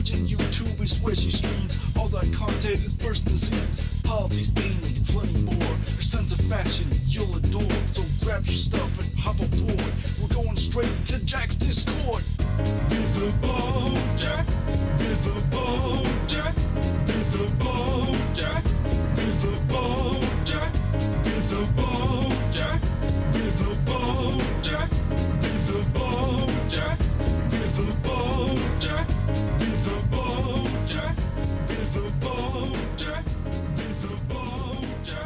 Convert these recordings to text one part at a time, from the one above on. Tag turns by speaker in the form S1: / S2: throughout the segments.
S1: Watching YouTube is where she streams. All that content is bursting the seams. Politics, gaming, and plenty more. Her sense of fashion you'll adore. So grab your stuff and hop aboard. We're going straight to Jack's Discord. Viva Bojack, Viva Bojack, Viva Bojack, Viva Bojack, Viva Bojack, Viva Bojack, Viva Bojack, Viva Bojack, Viva Bojack, Viva Bojack, Viva Bojack,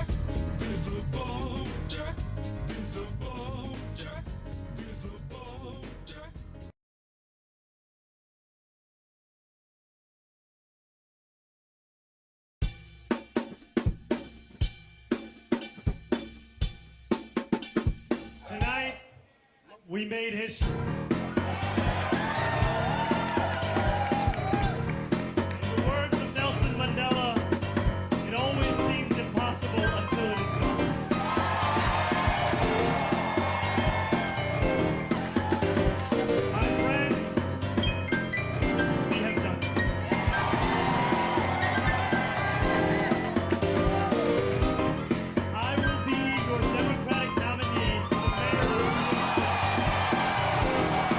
S1: Viva Bojack, Viva Bojack, Viva Bojack.
S2: Tonight, we made history. In the words of Nelson Mandela, it always seems impossible until it is done. My friends, we have done it. I will be your Democratic nominee for the mayor of New York City.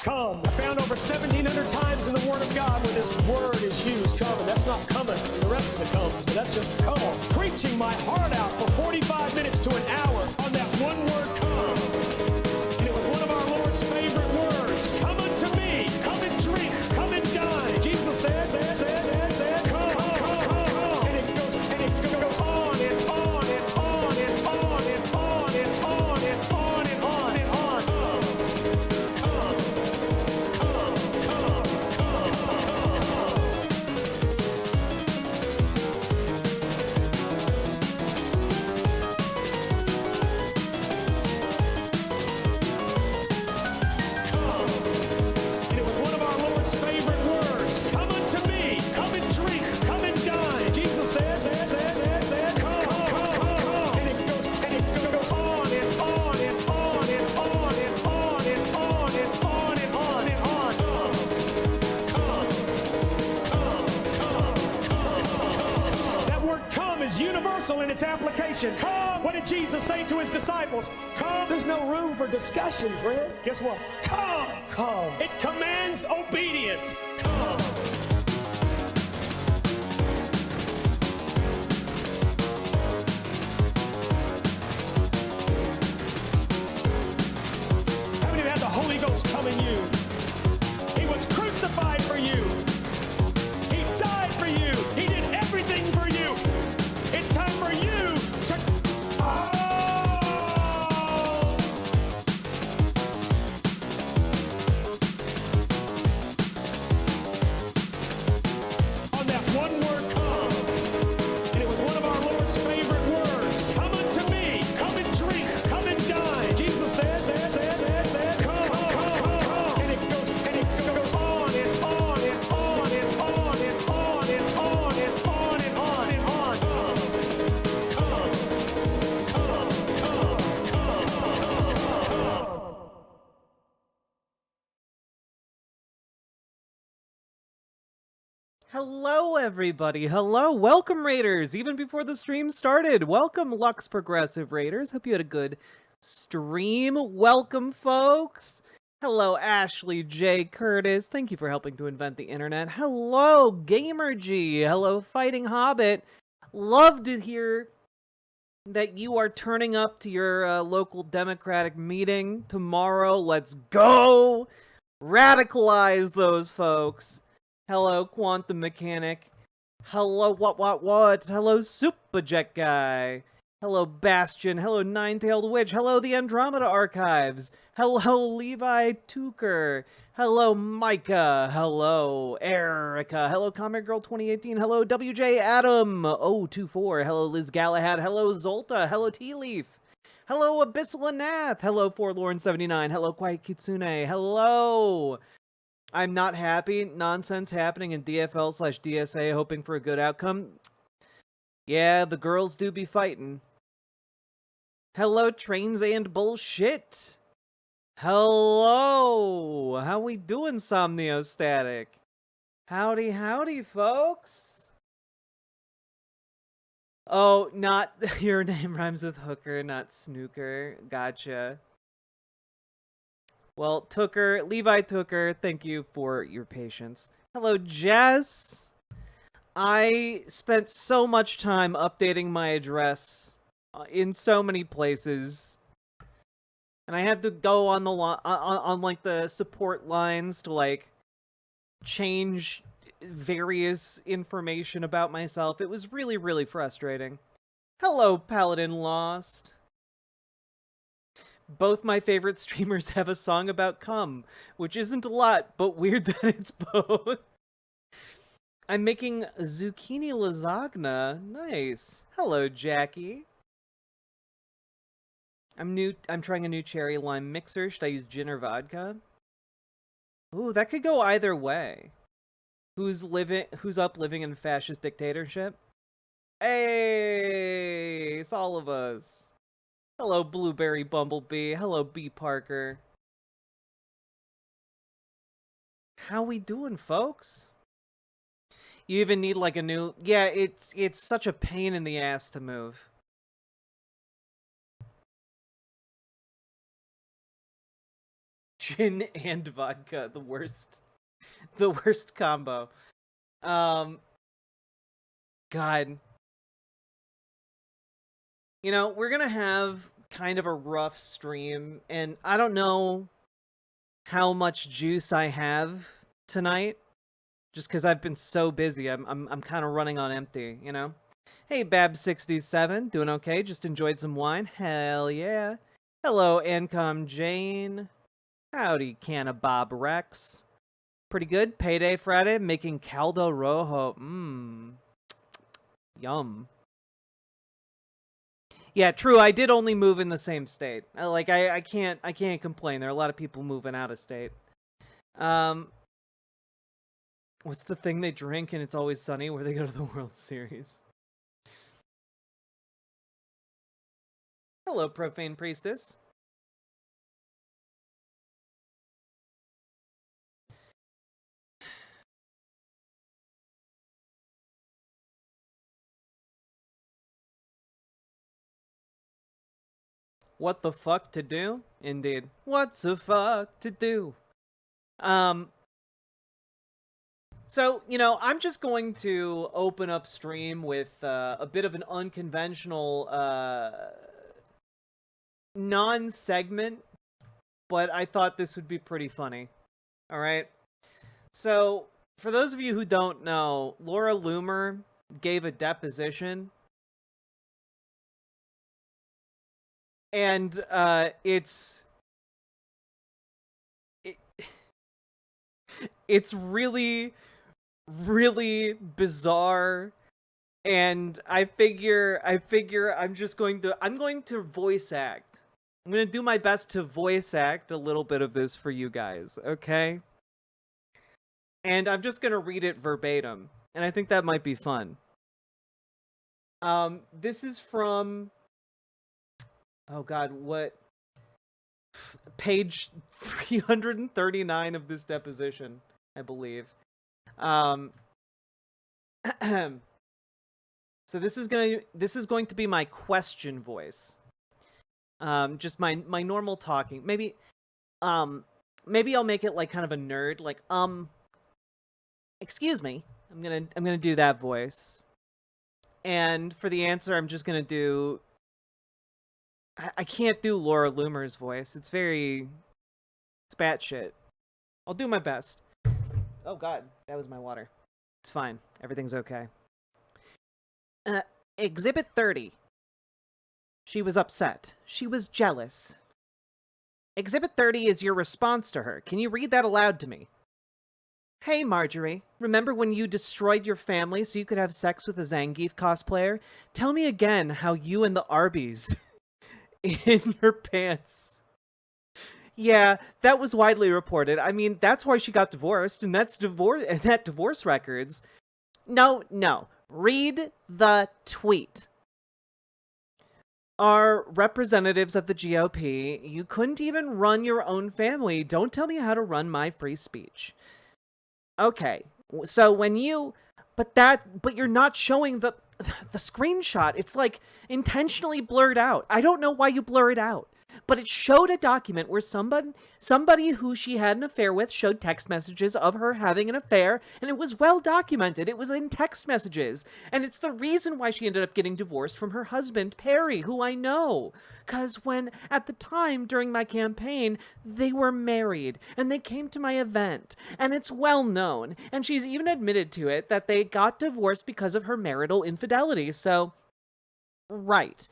S3: Come. I found over 1,700 times in the Word of God where this word is used, come. And that's not coming and the rest of the comes, but that's just come. Preaching my heart out for 45 minutes to an hour on that one word, come. And it was one of our Lord's favorite words. Come unto me, come and drink, come and dine. Jesus said, come, come. And it goes on and on and on and on and on and on and on and on and on. Universal in its application. Come! What did Jesus say to his disciples? Come! There's no room for discussion, friend. Guess what? Come! Come. It commands obedience. Come! How many of you had the Holy Ghost come in you? He was crucified for you. He died for you. He did everything for you. It's time for you to... Oh! On that one word, come. And it was one of our Lord's favorite words. Come unto me. Come and drink. Come and dine. Jesus said, come, come. And it goes on and on and on and on and on and on and on and on and on.
S4: Hello, everybody. Hello. Welcome, Raiders. Even before the stream started. Welcome, Lux Progressive Raiders. Hope you had a good stream. Welcome, folks. Hello, Ashley J. Curtis. Thank you for helping to invent the internet. Hello, Gamer G. Hello, Fighting Hobbit. Love to hear that you are turning up to your local Democratic meeting tomorrow. Let's go! Radicalize those folks. Hello, Quantum Mechanic. Hello, what? Hello, Superjet Guy. Hello, Bastion. Hello, Nine-Tailed Witch. Hello, the Andromeda Archives. Hello, Levi Tuker. Hello, Micah. Hello, Erica. Hello, Comic Girl 2018. Hello, WJ Adam 024. Hello, Liz Galahad. Hello, Zolta. Hello, Tea Leaf. Hello, Abyssal Anath. Hello, Forlorn 79. Hello, Quiet Kitsune. Hello. I'm not happy. Nonsense happening in DFL/DSA, hoping for a good outcome. Yeah, the girls do be fighting. Hello, Trains and Bullshit. Hello. How we doing, Somniostatic? Howdy, howdy, folks. Oh, not your name rhymes with hooker, not snooker. Gotcha. Well, Tooker, Levi Tooker, thank you for your patience. Hello, Jess. I spent so much time updating my address in so many places, and I had to go on the on like the support lines to like change various information about myself. It was really, really frustrating. Hello, Paladin Lost. Both my favorite streamers have a song about cum, which isn't a lot, but weird that it's both. I'm making zucchini lasagna. Nice. Hello, Jackie. I'm trying a new cherry lime mixer. Should I use gin or vodka? Ooh, that could go either way. Who's up living in fascist dictatorship? Hey, it's all of us. Hello, Blueberry Bumblebee. Hello, B. Parker. How we doing, folks? You even need like a new... Yeah, it's such a pain in the ass to move. gin and vodka, the worst combo. God. You know, we're gonna have kind of a rough stream, and I don't know how much juice I have tonight, just because I've been so busy. I'm kind of running on empty, you know? Hey, Bab67, doing okay? Just enjoyed some wine? Hell yeah. Hello, Ancom Jane. Howdy, Canna Bob Rex. Pretty good. Payday Friday, making caldo rojo. Yum. Yeah, true. I did only move in the same state. I can't complain. There are a lot of people moving out of state. What's the thing they drink and It's Always Sunny where they go to the World Series? Hello, Profane Priestess. What the fuck to do? Indeed. What's the fuck to do? So, you know, I'm just going to open up stream with a bit of an unconventional non-segment, but I thought this would be pretty funny. All right? So, for those of you who don't know, Laura Loomer gave a deposition. And it's really, really bizarre, and I figure I'm going to voice act. I'm going to do my best to voice act a little bit of this for you guys, okay? And I'm just going to read it verbatim, and I think that might be fun. This is from, oh god, what? Page 339 of this deposition, I believe. So this is going to be my question voice. Just my normal talking. Maybe I'll make it like kind of a nerd, like excuse me. I'm gonna do that voice. And for the answer, I'm just gonna do. I can't do Laura Loomer's voice. It's batshit. I'll do my best. Oh god, that was my water. It's fine. Everything's okay. Exhibit 30. She was upset. She was jealous. Exhibit 30 is your response to her. Can you read that aloud to me? Hey, Marjorie. Remember when you destroyed your family so you could have sex with a Zangief cosplayer? Tell me again how you and the Arby's in your pants. Yeah, that was widely reported. I mean, that's why she got divorced, and that divorce records. No. Read the tweet. Are representatives of the GOP, you couldn't even run your own family. Don't tell me how to run my free speech. Okay, so when you, but you're not showing the screenshot. It's like intentionally blurred out. I don't know why you blur it out, but it showed a document where somebody who she had an affair with showed text messages of her having an affair, and it was well documented. It was in text messages, and it's the reason why she ended up getting divorced from her husband, Perry, who I know. Because when, at the time, during my campaign, they were married, and they came to my event, and it's well known, and she's even admitted to it, that they got divorced because of her marital infidelity, so... Right.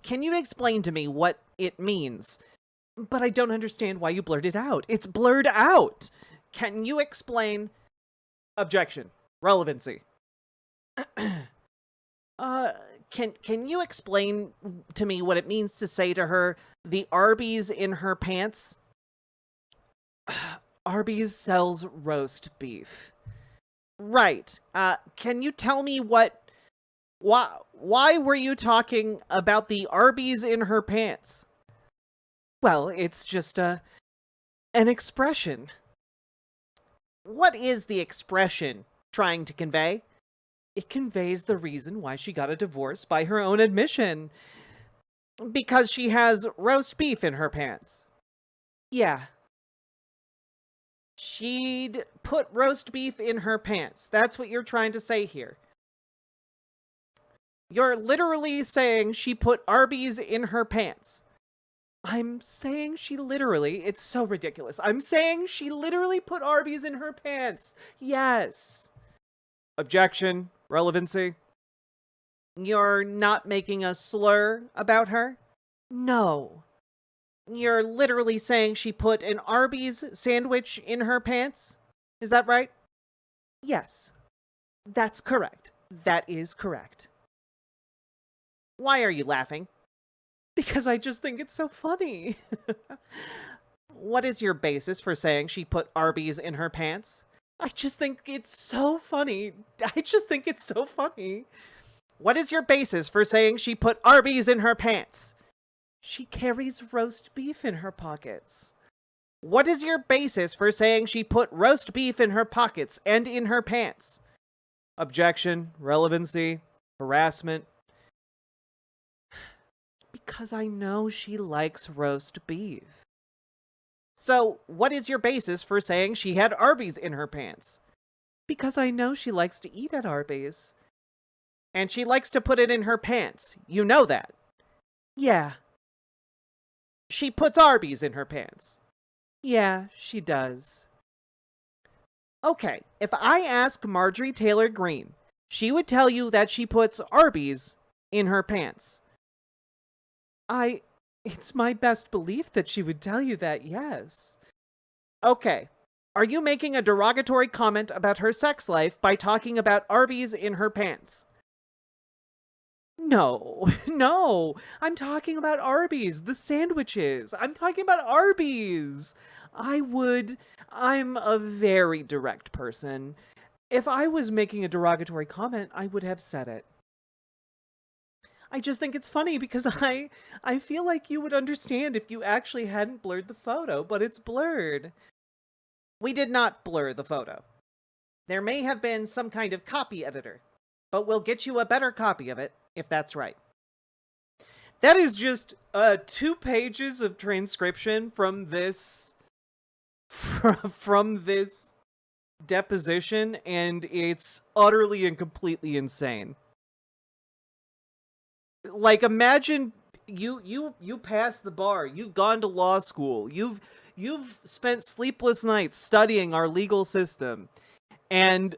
S4: Can you explain to me what it means? But I don't understand why you blurred it out. It's blurred out! Can you explain... Objection. Relevancy. Can you explain to me what it means to say to her, the Arby's in her pants? Arby's sells roast beef. Right. Can you tell me why were you talking about the Arby's in her pants? Well, it's just an expression. What is the expression trying to convey? It conveys the reason why she got a divorce by her own admission. Because she has roast beef in her pants. Yeah. She'd put roast beef in her pants. That's what you're trying to say here. You're literally saying she put Arby's in her pants. I'm saying she literally, it's so ridiculous. I'm saying she literally put Arby's in her pants. Yes. Objection. Relevancy. You're not making a slur about her? No. You're literally saying she put an Arby's sandwich in her pants? Is that right? Yes. That's correct. That is correct. Why are you laughing? Because I just think it's so funny. What is your basis for saying she put Arby's in her pants? I just think it's so funny. I just think it's so funny. What is your basis for saying she put Arby's in her pants? She carries roast beef in her pockets. What is your basis for saying she put roast beef in her pockets and in her pants? Objection, relevancy, harassment. Because I know she likes roast beef. So, what is your basis for saying she had Arby's in her pants? Because I know she likes to eat at Arby's. And she likes to put it in her pants. You know that. Yeah. She puts Arby's in her pants. Yeah, she does. Okay, if I ask Marjorie Taylor Greene, she would tell you that she puts Arby's in her pants. It's my best belief that she would tell you that, yes. Okay, are you making a derogatory comment about her sex life by talking about Arby's in her pants? No, no, I'm talking about Arby's, the sandwiches. I'm talking about Arby's. I'm a very direct person. If I was making a derogatory comment, I would have said it. I just think it's funny because I feel like you would understand if you actually hadn't blurred the photo, but it's blurred. We did not blur the photo. There may have been some kind of copy editor, but we'll get you a better copy of it, if that's right. That is just 2 pages of transcription from this from this deposition, and it's utterly and completely insane. Like, imagine you passed the bar, you've gone to law school, you've spent sleepless nights studying our legal system, and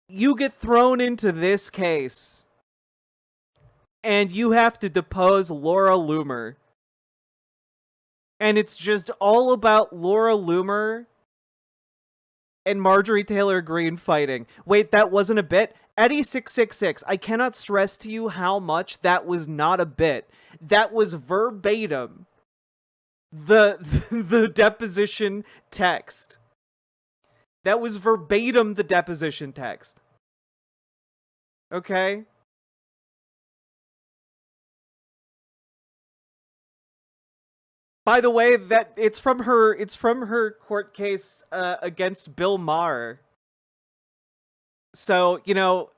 S4: you get thrown into this case, and you have to depose Laura Loomer. And it's just all about Laura Loomer and Marjorie Taylor Greene fighting. Wait, that wasn't a bit? Eddie666, I cannot stress to you how much that was not a bit. That was verbatim the deposition text. That was verbatim the deposition text. Okay? By the way, that it's from her court case against Bill Maher. So, you know,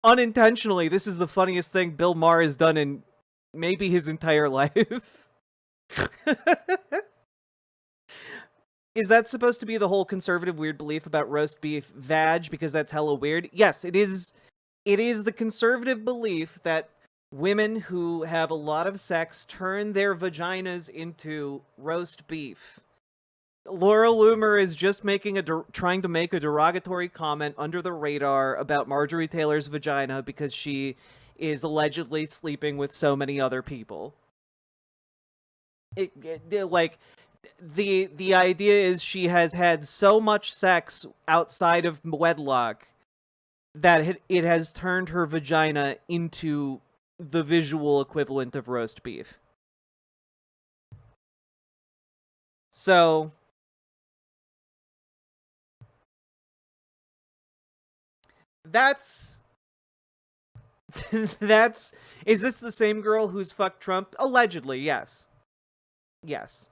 S4: unintentionally, this is the funniest thing Bill Maher has done in maybe his entire life. Is that supposed to be the whole conservative weird belief about roast beef vag because that's hella weird? Yes, it is. It is the conservative belief that women who have a lot of sex turn their vaginas into roast beef. Laura Loomer is just making trying to make a derogatory comment under the radar about Marjorie Taylor's vagina because she is allegedly sleeping with so many other people. Like, the idea is she has had so much sex outside of wedlock that it has turned her vagina into the visual equivalent of roast beef. So that's is this the same girl who's fucked Trump? Allegedly, yes. Yes.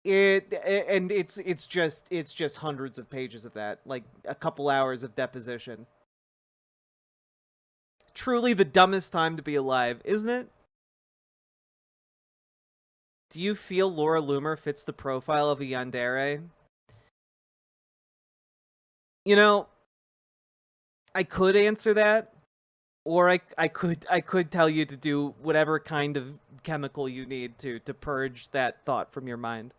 S4: It's just hundreds of pages of that, like a couple hours of deposition. Truly the dumbest time to be alive, isn't it? Do you feel Laura Loomer fits the profile of a yandere? You know, I could answer that, or I could tell you to do whatever kind of chemical you need to purge that thought from your mind.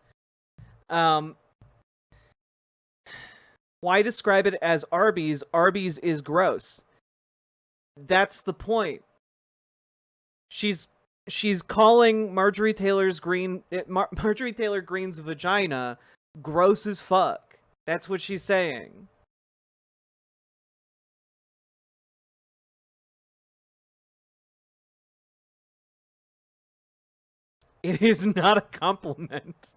S4: Why describe it as Arby's? Arby's is gross. That's the point. She's calling Marjorie Taylor Greene's vagina gross as fuck. That's what she's saying. It is not a compliment.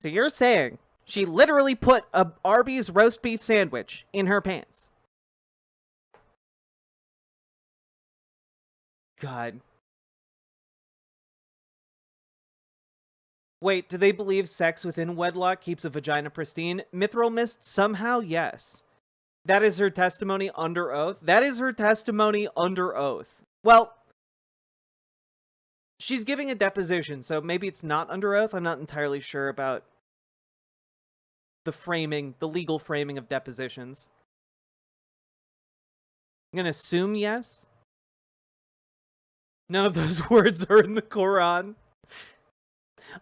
S4: So you're saying she literally put a Arby's roast beef sandwich in her pants? God. Wait, do they believe sex within wedlock keeps a vagina pristine? Mithril Mist, somehow, yes. That is her testimony under oath? That is her testimony under oath. Well, she's giving a deposition, so maybe it's not under oath. I'm not entirely sure about the legal framing of depositions. I'm gonna assume yes. None of those words are in the Quran.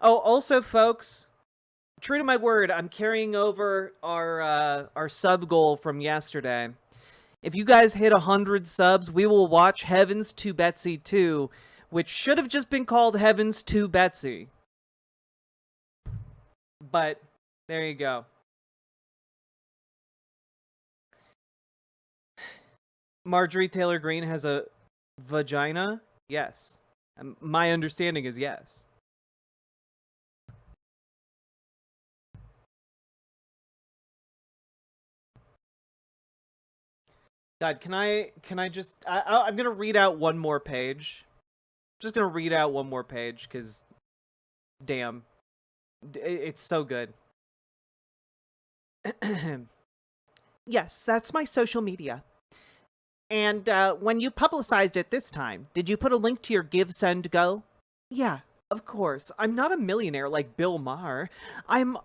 S4: Oh, also, folks, true to my word, I'm carrying over our sub goal from yesterday. If you guys hit 100 subs, we will watch Heavens to Betsy 2, which should have just been called Heavens to Betsy. But there you go. Marjorie Taylor Greene has a vagina? Yes. My understanding is yes. God, can I just... I'm gonna read out one more page. Just gonna read out one more page, because... Damn. It's so good. Yes, that's my social media. And when you publicized it this time, did you put a link to your Give, Send, Go? Yeah, of course. I'm not a millionaire like Bill Maher. I'm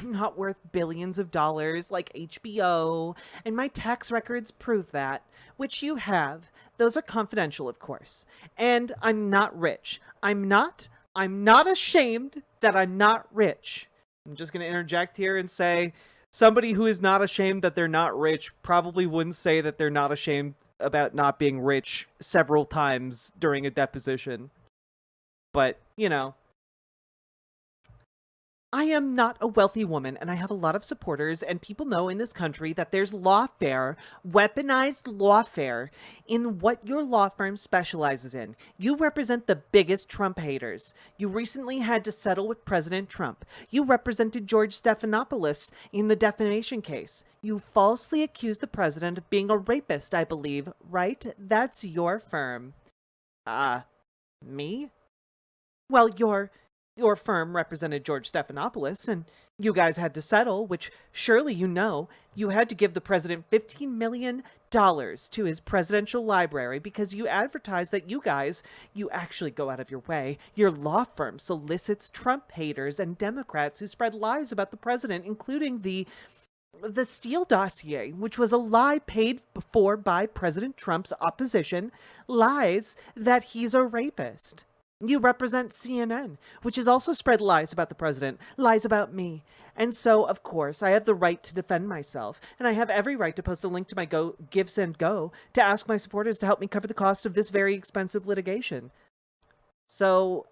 S4: not worth billions of dollars like HBO, and my tax records prove that, which you have. Those are confidential, of course. And I'm not rich. I'm not ashamed that I'm not rich. I'm just going to interject here and say, somebody who is not ashamed that they're not rich probably wouldn't say that they're not ashamed about not being rich several times during a deposition. But, you know, I am not a wealthy woman, and I have a lot of supporters, and people know in this country that there's lawfare, weaponized lawfare, in what your law firm specializes in. You represent the biggest Trump haters. You recently had to settle with President Trump. You represented George Stephanopoulos in the defamation case. You falsely accused the president of being a rapist, I believe, right? That's your firm. Me? Well, your firm represented George Stephanopoulos, and you guys had to settle, which surely you know. You had to give the president $15 million to his presidential library because you advertised that you actually go out of your way. Your law firm solicits Trump haters and Democrats who spread lies about the president, including the Steele dossier, which was a lie paid for by President Trump's opposition, lies that he's a rapist. You represent CNN, which has also spread lies about the president, lies about me. And so, of course, I have the right to defend myself, and I have every right to post a link to my Give, Send, Go to ask my supporters to help me cover the cost of this very expensive litigation. So,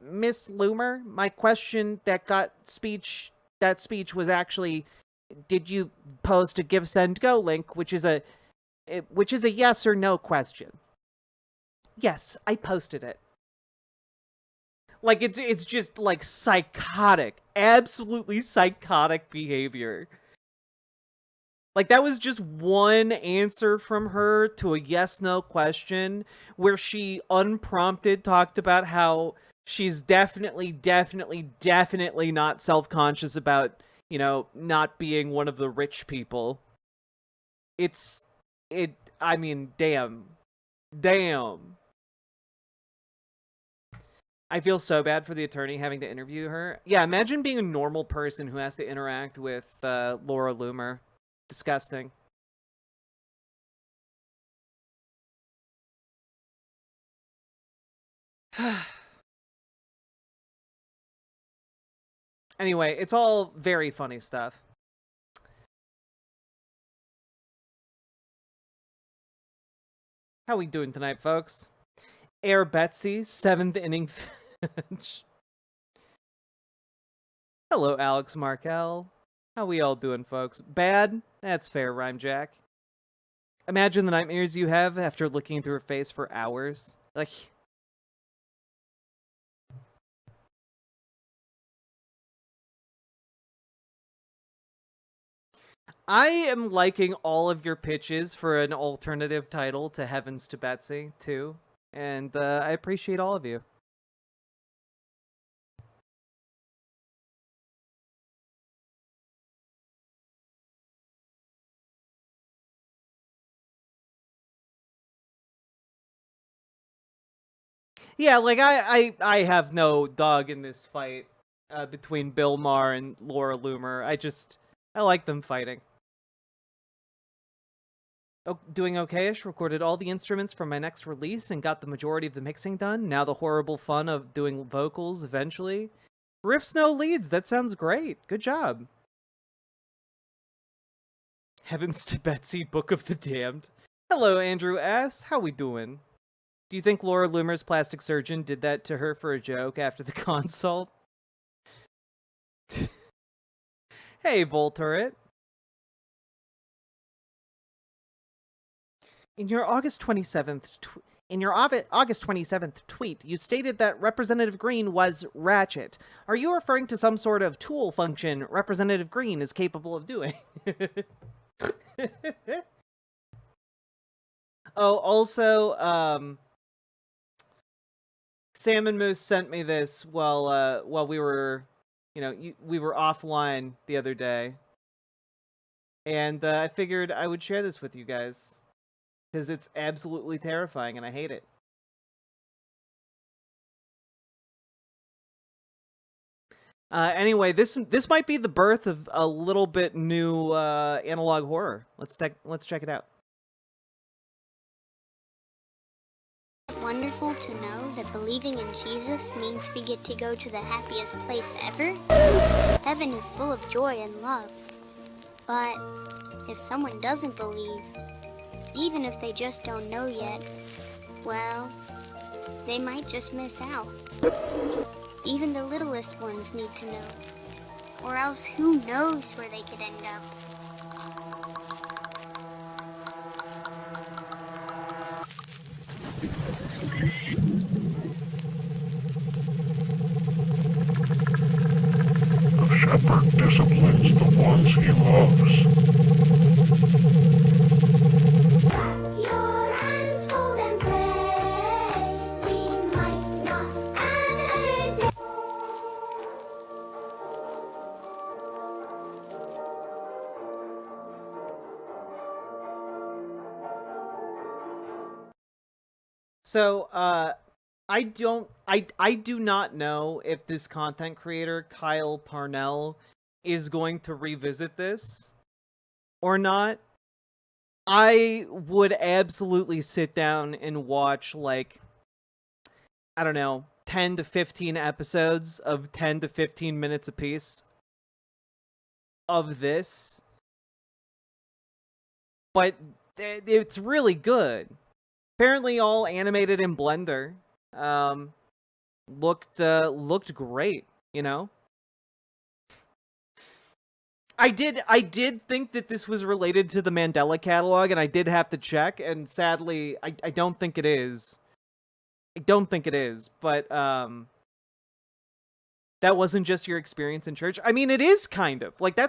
S4: Miss Loomer, my question that speech was actually, did you post a Give, Send, Go link, which is a yes or no question? Yes, I posted it. Like, it's just, like, psychotic. Absolutely psychotic behavior. Like, that was just one answer from her to a yes-no question where she unprompted talked about how she's definitely not self-conscious about, you know, not being one of the rich people. I mean, damn. I feel so bad for the attorney having to interview her. Yeah, imagine being a normal person who has to interact with Laura Loomer. Disgusting. Anyway, it's all very funny stuff. How we doing tonight, folks? Air Betsy, 7th inning Finch. Hello, Alex Markel. How we all doing, folks? Bad? That's fair, Rhyme Jack. Imagine the nightmares you have after looking through her face for hours. Like... I am liking all of your pitches for an alternative title to Heavens to Betsy, too. And I appreciate all of you. Yeah, like, I have no dog in this fight between Bill Maher and Laura Loomer. I like them fighting. Oh, doing okay-ish. Recorded all the instruments from my next release and got the majority of the mixing done. Now the horrible fun of doing vocals eventually. Riffs no leads. That sounds great. Good job. Heavens to Betsy, Book of the Damned. Hello, Andrew S. How we doing? Do you think Laura Loomer's plastic surgeon did that to her for a joke after the consult? Hey, Volturret. In your August 27th tweet, you stated that Representative Green was ratchet. Are you referring to some sort of tool function Representative Green is capable of doing? Oh, also, Salmon Moose sent me this while we were, we were offline the other day. And I figured I would share this with you guys. Because it's absolutely terrifying and I hate it. Anyway, this might be the birth of a little bit new analog horror. Let's check it out.
S5: Wonderful to know that believing in Jesus means we get to go to the happiest place ever? Heaven is full of joy and love. But if someone doesn't believe, even if they just don't know yet, well, they might just miss out. Even the littlest ones need to know. Or else who knows where they could end up.
S6: The shepherd disciplines the ones he loves.
S4: So, I do not know if this content creator, Kyle Parnell, is going to revisit this or not. I would absolutely sit down and watch, like, I don't know, 10 to 15 episodes of 10 to 15 minutes apiece of this. But it's really good. Apparently all animated in Blender. Looked great, you know? I did think that this was related to the Mandela catalog, and I did have to check, and sadly, I don't think it is. I don't think it is, but, that wasn't just your experience in church. I mean, it is kind of. Like,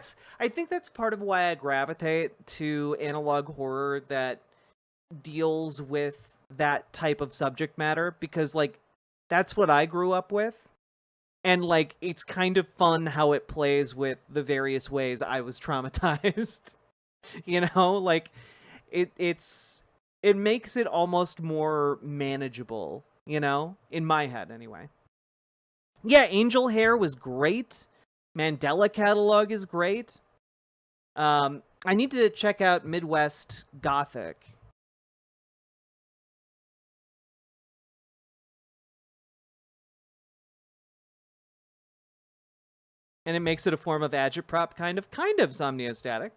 S4: I think that's part of why I gravitate to analog horror that deals with that type of subject matter, because, like, that's what I grew up with. And, like, it's kind of fun how it plays with the various ways I was traumatized. You know? Like, it makes it almost more manageable, you know? In my head, anyway. Yeah, Angel Hair was great. Mandela Catalog is great. I need to check out Midwest Gothic. And it makes it a form of agitprop, kind of somniostatic.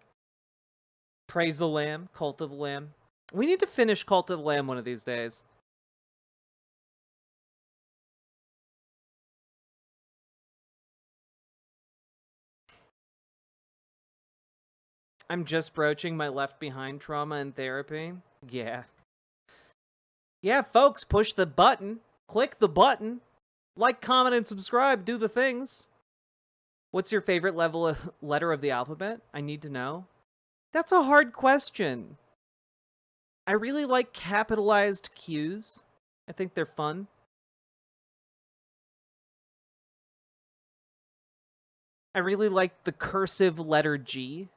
S4: Praise the Lamb, Cult of the Lamb. We need to finish Cult of the Lamb one of these days. I'm just broaching my Left Behind trauma in therapy. Yeah. Yeah, folks, push the button. Click the button. Like, comment, and subscribe. Do the things. What's your favorite letter of the alphabet? I need to know. That's a hard question. I really like capitalized Q's. I think they're fun. I really like the cursive letter G.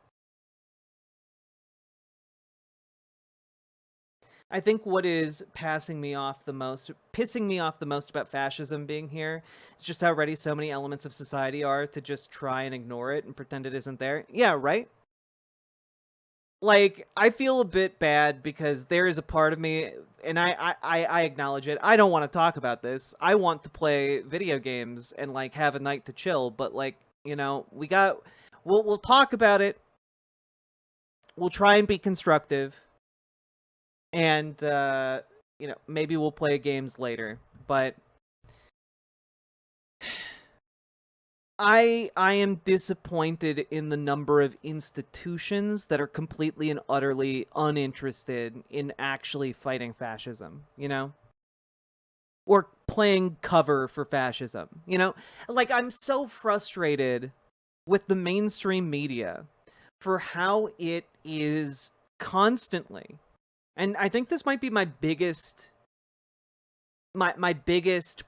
S4: I think what is pissing me off the most about fascism being here is just how ready so many elements of society are to just try and ignore it and pretend it isn't there. Yeah, right? Like, I feel a bit bad because there is a part of me, and I acknowledge it. I don't want to talk about this. I want to play video games and, like, have a night to chill, but, like, you know, we'll talk about it. We'll try and be constructive. And, you know, maybe we'll play games later, but I am disappointed in the number of institutions that are completely and utterly uninterested in actually fighting fascism, you know? Or playing cover for fascism, you know? Like, I'm so frustrated with the mainstream media for how it is constantly... And I think this might be my biggest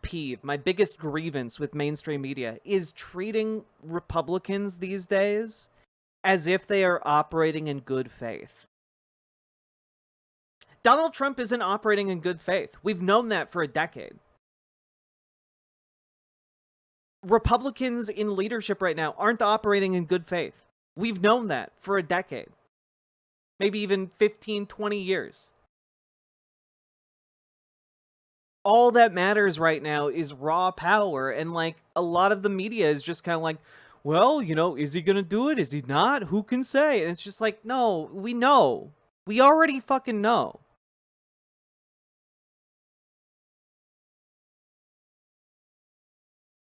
S4: peeve, my biggest grievance with mainstream media is treating Republicans these days as if they are operating in good faith. Donald Trump isn't operating in good faith. We've known that for a decade. Republicans in leadership right now aren't operating in good faith. We've known that for a decade. Maybe even 15, 20 years. All that matters right now is raw power, and, like, a lot of the media is just kind of like, well, you know, is he gonna do it? Is he not? Who can say? And it's just like, no, we know. We already fucking know.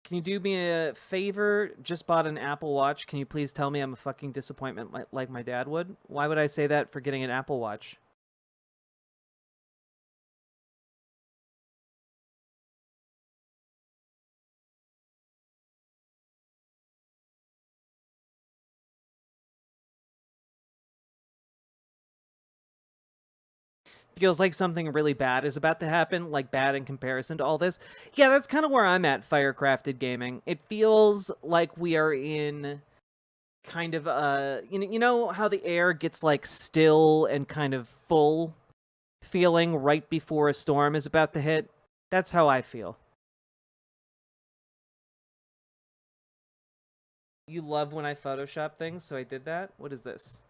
S4: Can you do me a favor? Just bought an Apple Watch. Can you please tell me I'm a fucking disappointment like my dad would? Why would I say that for getting an Apple Watch? Feels like something really bad is about to happen, like bad in comparison to all this. Yeah, that's kind of where I'm at, Firecrafted Gaming. It feels like we are in kind of you know how the air gets, like, still and kind of full feeling right before a storm is about to hit? That's how I feel. You love when I Photoshop things, so I did that? What is this?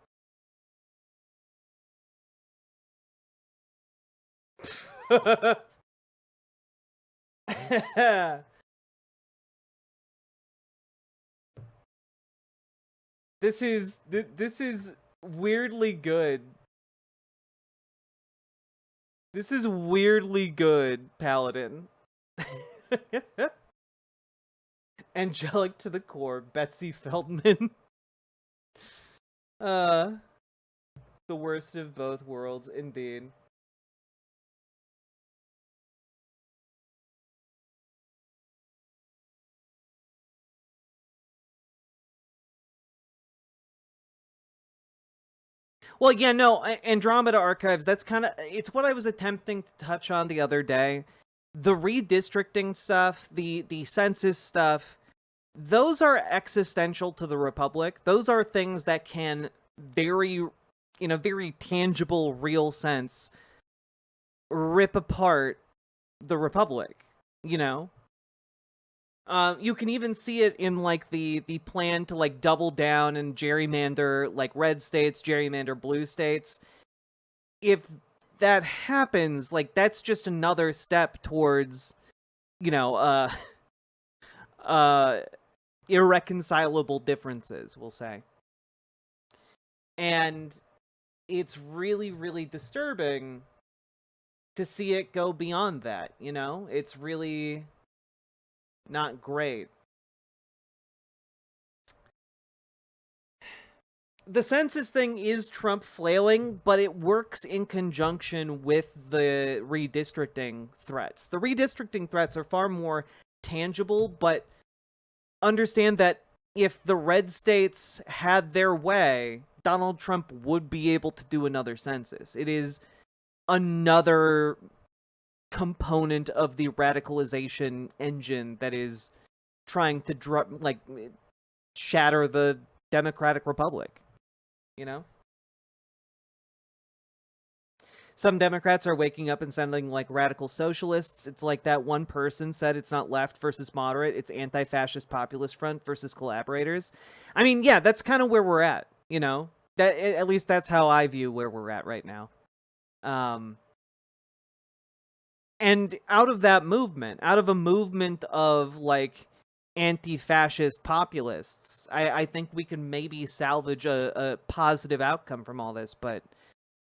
S4: This is weirdly good. This is weirdly good, Paladin. Angelic to the core, Betsy Feldman. The worst of both worlds, indeed. Well, yeah, no, Andromeda Archives, that's kind of, it's what I was attempting to touch on the other day. The redistricting stuff, the census stuff, those are existential to the Republic. Those are things that can very, in a very tangible, real sense, rip apart the Republic, you know? You can even see it in like the plan to like double down and gerrymander like red states, gerrymander blue states. If that happens, like that's just another step towards, you know, irreconcilable differences, we'll say. And it's really, really disturbing to see it go beyond that, you know? It's really not great. The census thing is Trump flailing, but it works in conjunction with the redistricting threats. The redistricting threats are far more tangible, but understand that if the red states had their way, Donald Trump would be able to do another census. It is another component of the radicalization engine that is trying to shatter the Democratic Republic. You know? Some Democrats are waking up and sounding like radical socialists. It's like that one person said it's not left versus moderate, it's anti-fascist populist front versus collaborators. I mean, yeah, that's kind of where we're at, you know? That at least that's how I view where we're at right now. And out of that movement, out of a movement of like anti-fascist populists, I think we can maybe salvage a positive outcome from all this, but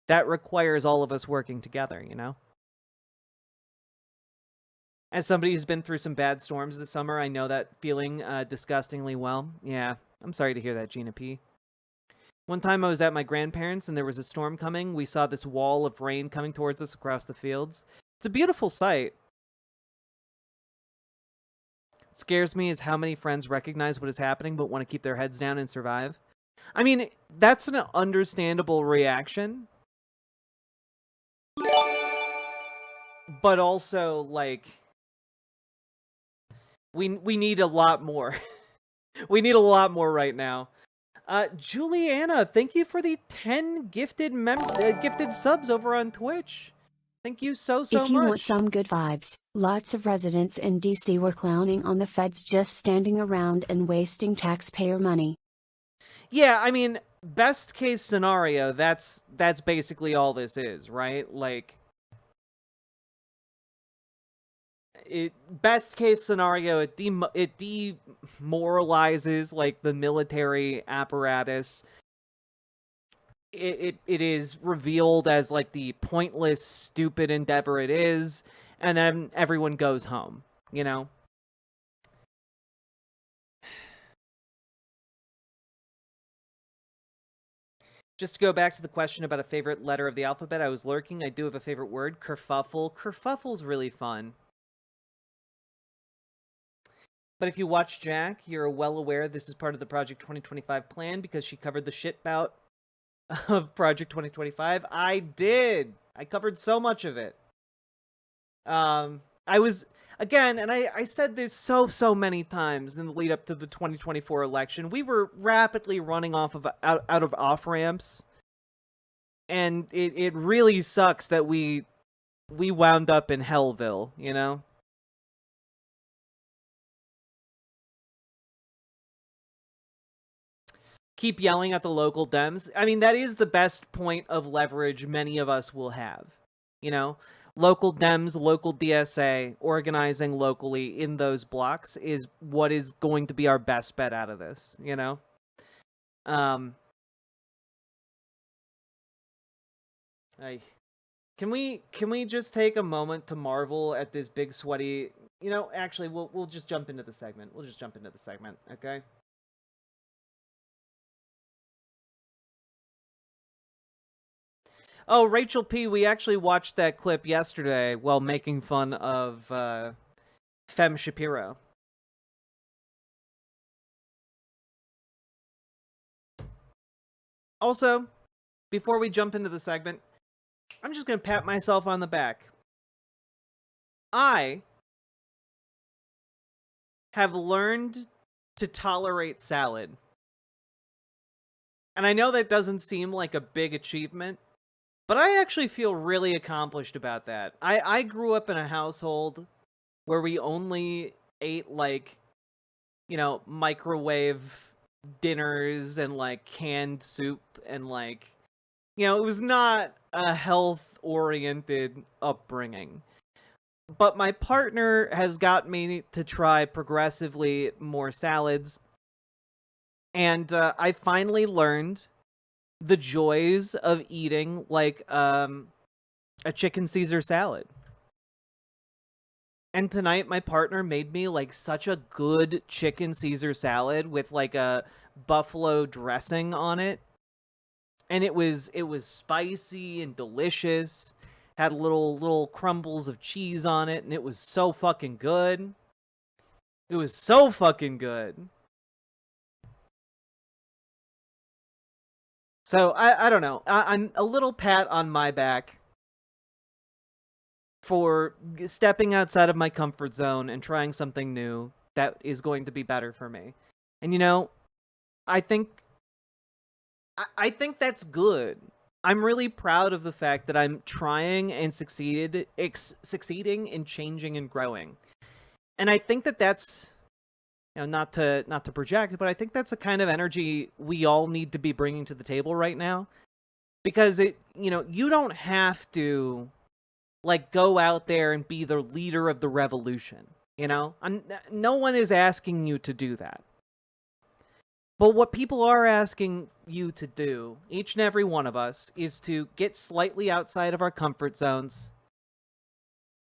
S4: that requires all of us working together, you know? As somebody who's been through some bad storms this summer, I know that feeling disgustingly well. Yeah, I'm sorry to hear that, Gina P. One time I was at my grandparents' and there was a storm coming. We saw this wall of rain coming towards us across the fields. It's a beautiful sight. What scares me is how many friends recognize what is happening but want to keep their heads down and survive. I mean, that's an understandable reaction. But also, like, we need a lot more. We need a lot more right now. Juliana, thank you for the 10 gifted subs over on Twitch. Thank you so much.
S7: If you want some good vibes, lots of residents in DC were clowning on the feds just standing around and wasting taxpayer money.
S4: Yeah, I mean, best case scenario, that's basically all this is, right? Like, best case scenario, it demoralizes like the military apparatus. It is revealed as like the pointless, stupid endeavor it is, and then everyone goes home, you know? Just to go back to the question about a favorite letter of the alphabet, I was lurking. I do have a favorite word, kerfuffle. Kerfuffle's really fun. But if you watch Jack, you're well aware this is part of the Project 2025 plan because she covered the shit bout of Project 2025. I did. I covered so much of it. I was, again, and I said this so many times in the lead up to the 2024 election, we were rapidly running out of off-ramps. And it really sucks that we wound up in Hellville, you know? Keep yelling at the local Dems. I mean, that is the best point of leverage many of us will have. You know, local Dems, local DSA, organizing locally in those blocks is what is going to be our best bet out of this, you know? Can we just take a moment to marvel at this big sweaty, you know, actually we'll just jump into the segment. We'll just jump into the segment, okay? Oh, Rachel P., we actually watched that clip yesterday while making fun of Fem Shapiro. Also, before we jump into the segment, I'm just going to pat myself on the back. I have learned to tolerate salad. And I know that doesn't seem like a big achievement, but I actually feel really accomplished about that. I grew up in a household where we only ate, like, microwave dinners and like canned soup and like, it was not a health-oriented upbringing. But my partner has got me to try progressively more salads. And I finally learned the joys of eating like a chicken Caesar salad. And tonight my partner made me like such a good chicken Caesar salad with like a buffalo dressing on it. And it was spicy and delicious. Had little crumbles of cheese on it, and it was so fucking good. It was so fucking good. So, I don't know. I'm a little pat on my back for stepping outside of my comfort zone and trying something new that is going to be better for me. And I think that's good. I'm really proud of the fact that I'm trying and succeeding in changing and growing. And I think that's, not to project, but I think that's the kind of energy we all need to be bringing to the table right now. Because you don't have to like go out there and be the leader of the revolution, no one is asking you to do that. But what people are asking you to do, each and every one of us, is to get slightly outside of our comfort zones,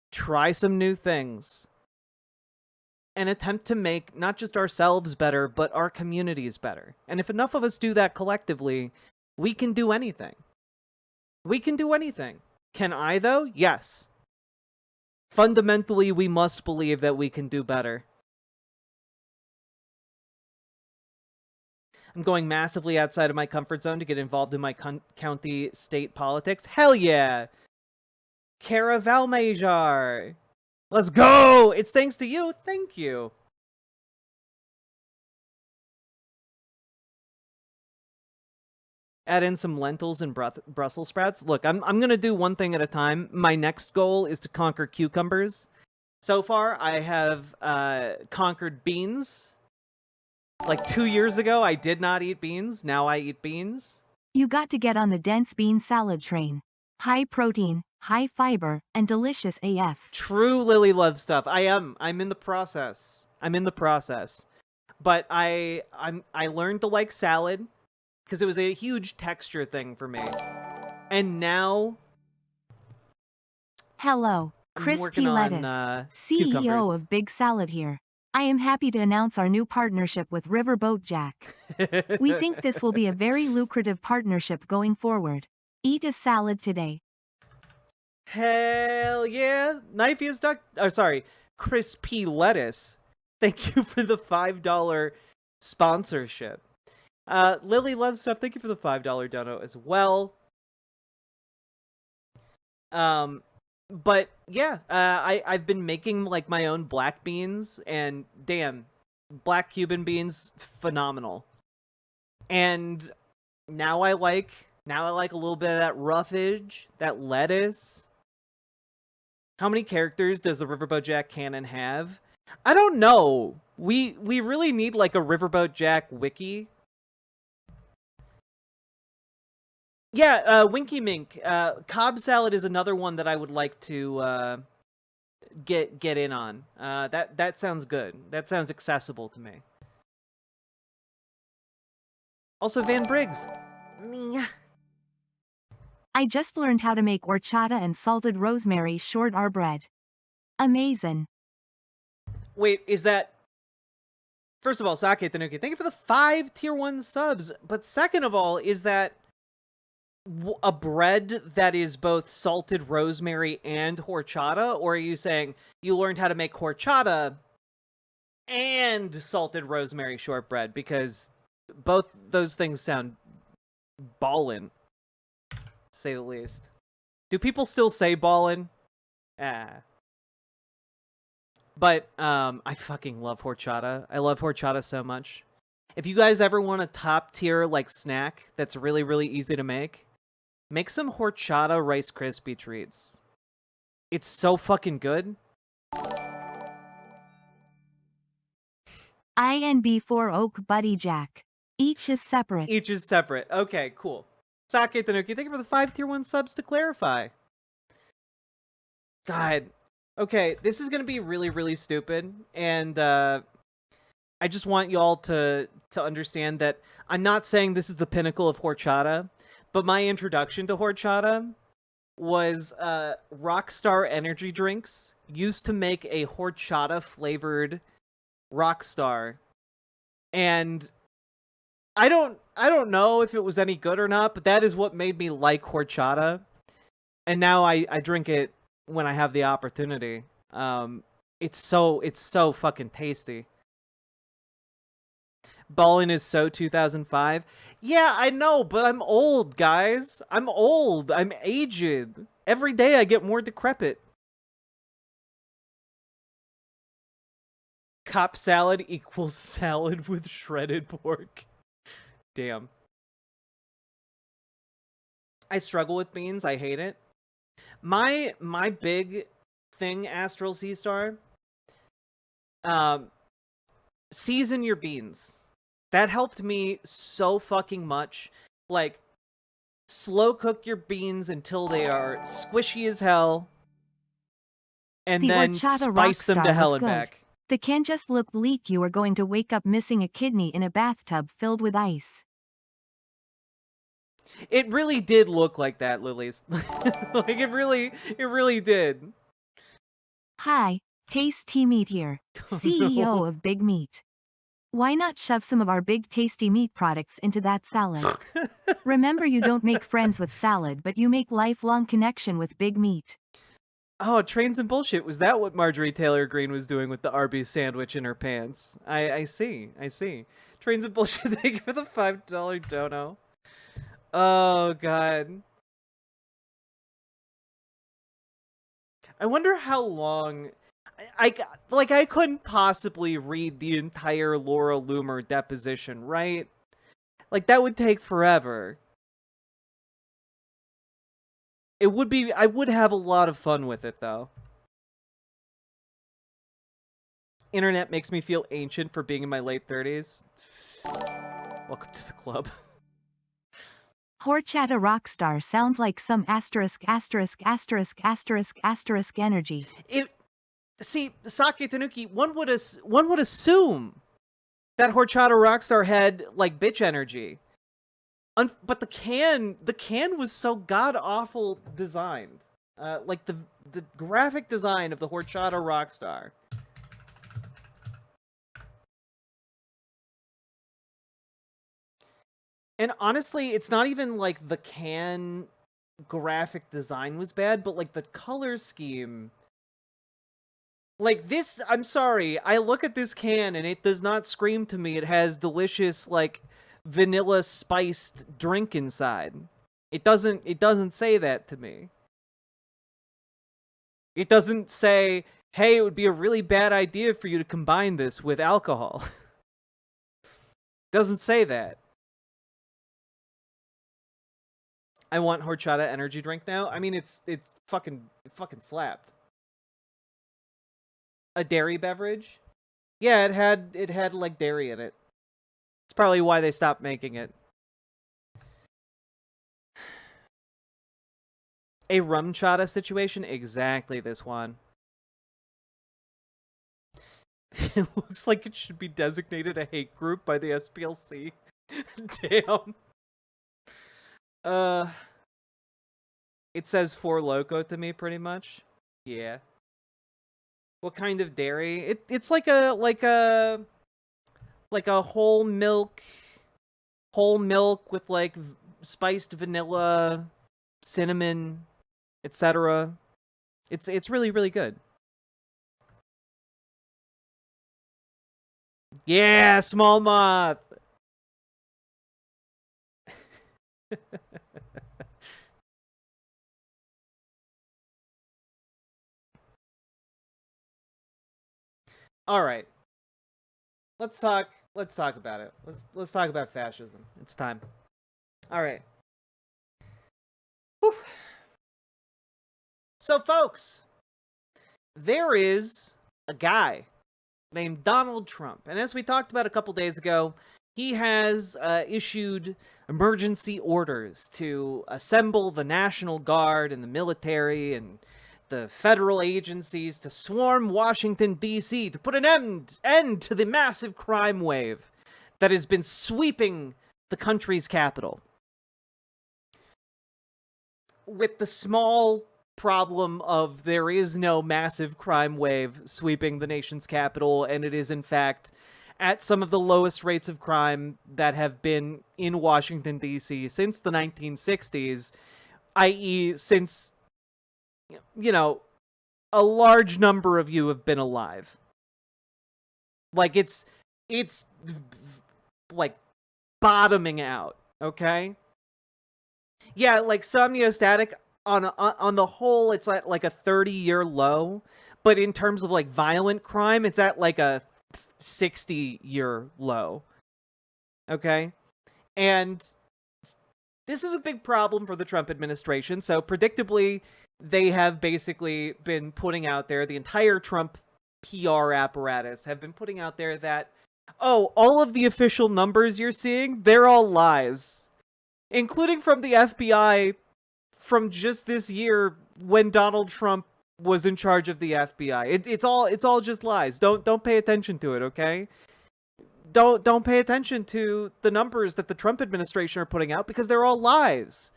S4: try some new things, and attempt to make not just ourselves better, but our communities better. And if enough of us do that collectively, we can do anything. We can do anything. Can I, though? Yes. Fundamentally, we must believe that we can do better. I'm going massively outside of my comfort zone to get involved in my county state politics. Hell yeah! Caravalmajar! Let's go! It's thanks to you. Thank you. Add in some lentils and Brussels sprouts. Look, I'm gonna do one thing at a time. My next goal is to conquer cucumbers. So far, I have conquered beans. Like 2 years ago, I did not eat beans. Now I eat beans.
S8: You got to get on the dense bean salad train. High protein, high fiber, and delicious AF.
S4: True Lily Love stuff. I'm in the process. But I learned to like salad because it was a huge texture thing for me. And now
S8: hello,
S4: I'm
S8: Crispy
S4: working
S8: Lettuce,
S4: on
S8: CEO
S4: cucumbers.
S8: of Big Salad here. I am happy to announce our new partnership with Riverboat Jack. We think this will be a very lucrative partnership going forward. Eat a salad today.
S4: Hell yeah. Knifeiest duck. Oh, sorry. Crispy Lettuce. Thank you for the $5 sponsorship. Lily Love Stuff. Thank you for the $5 dono as well. But yeah, I've been making like my own black beans, and damn, black Cuban beans, phenomenal. And now I like a little bit of that roughage, that lettuce. How many characters does the Riverboat Jack canon have? I don't know. We really need like a Riverboat Jack wiki. Yeah, Winky Mink. Cobb salad is another one that I would like to get in on. That sounds good. That sounds accessible to me. Also, Van Briggs.
S8: I just learned how to make horchata and salted rosemary short R bread. Amazing.
S4: Wait, is that... First of all, Sake Tanuki, thank you for the 5 tier 1 subs. But second of all, is that a bread that is both salted rosemary and horchata? Or are you saying you learned how to make horchata and salted rosemary shortbread? Because both those things sound ballin', to say the least. Do people still say ballin'? But I fucking love horchata. I love horchata so much. If you guys ever want a top tier like snack that's really, really easy to make some horchata Rice Krispie treats. It's so fucking good.
S8: INB4 Oak Buddy Jack. Each is separate.
S4: Each is separate. Okay, cool. Sake Tanuki, thank you for the 5 tier 1 subs to clarify. God. Okay, this is gonna be really, really stupid, and I just want y'all to understand that I'm not saying this is the pinnacle of horchata, but my introduction to horchata was Rockstar energy drinks used to make a horchata flavored Rockstar, and I don't know if it was any good or not, but that is what made me like horchata, and now I drink it when I have the opportunity. It's so fucking tasty. Ballin is so 2005. Yeah, I know, but I'm old, guys. I'm old. I'm aged. Every day I get more decrepit. Cop salad equals salad with shredded pork. Damn. I struggle with beans. I hate it. My big thing, Astral Sea Star, season your beans. That helped me so fucking much. Like, slow cook your beans until they are squishy as hell, and
S8: The
S4: then
S8: horchata
S4: spice them to
S8: Rockstar
S4: hell
S8: was
S4: and
S8: good.
S4: back.
S8: The can just looked bleak. You were going to wake up missing a kidney in a bathtub filled with ice.
S4: It really did look like that, Lilies. Like, it really did.
S8: Hi, Tasty Meat here,
S4: Oh,
S8: CEO
S4: no.
S8: of Big Meat. Why not shove some of our big tasty meat products into that salad? Remember, you don't make friends with salad, but you make lifelong connection with Big Meat.
S4: Oh, trains and bullshit. Was that what Marjorie Taylor Greene was doing with the Arby's sandwich in her pants? I see. Trains and bullshit. Thank you for the $5 dono. Oh god. I wonder how long. I couldn't possibly read the entire Laura Loomer deposition, right? Like, that would take forever. It would be. I would have a lot of fun with it, though. Internet makes me feel ancient for being in my late 30s. Welcome to the club.
S8: Horchata Rockstar sounds like some asterisk energy.
S4: See, Sake Tanuki, one would assume that Horchata Rockstar had like bitch energy, but the can was so god awful designed. Like the graphic design of the Horchata Rockstar. And honestly, it's not even like the can graphic design was bad, but like the color scheme. Like this, I'm sorry, I look at this can and it does not scream to me it has delicious, like, vanilla spiced drink inside. It doesn't say that to me. It doesn't say, hey, it would be a really bad idea for you to combine this with alcohol. It doesn't say that. I want horchata energy drink now. I mean, it's fucking slapped. A dairy beverage? Yeah, it had like dairy in it. It's probably why they stopped making it. A rum chata situation? Exactly this one. It looks like it should be designated a hate group by the SPLC. Damn. It says Four Loko to me, pretty much. Yeah. What kind of dairy? It's like a whole milk with like spiced vanilla, cinnamon, etc. It's really, really good. Yeah, small moth. All right. Let's talk about it. Let's talk about fascism. It's time. All right. Whew. So folks, there is a guy named Donald Trump. And as we talked about a couple days ago, he has issued emergency orders to assemble the National Guard and the military and the federal agencies to swarm Washington, D.C. to put an end to the massive crime wave that has been sweeping the country's capital. With the small problem of there is no massive crime wave sweeping the nation's capital, and it is in fact at some of the lowest rates of crime that have been in Washington, D.C. since the 1960s, i.e. since, you know, a large number of you have been alive. Like, it's like, bottoming out, okay? Yeah, like, Somniostatic, on the whole, it's at, like, a 30-year low, but in terms of, like, violent crime, it's at, like, a 60-year low, okay? And this is a big problem for the Trump administration, so predictably, they have basically been putting out there, the entire Trump PR apparatus have been putting out there that, oh, all of the official numbers you're seeing, they're all lies. Including from the FBI from just this year when Donald Trump was in charge of the FBI. It's all just lies. Don't pay attention to it, okay? Don't pay attention to the numbers that the Trump administration are putting out because they're all lies.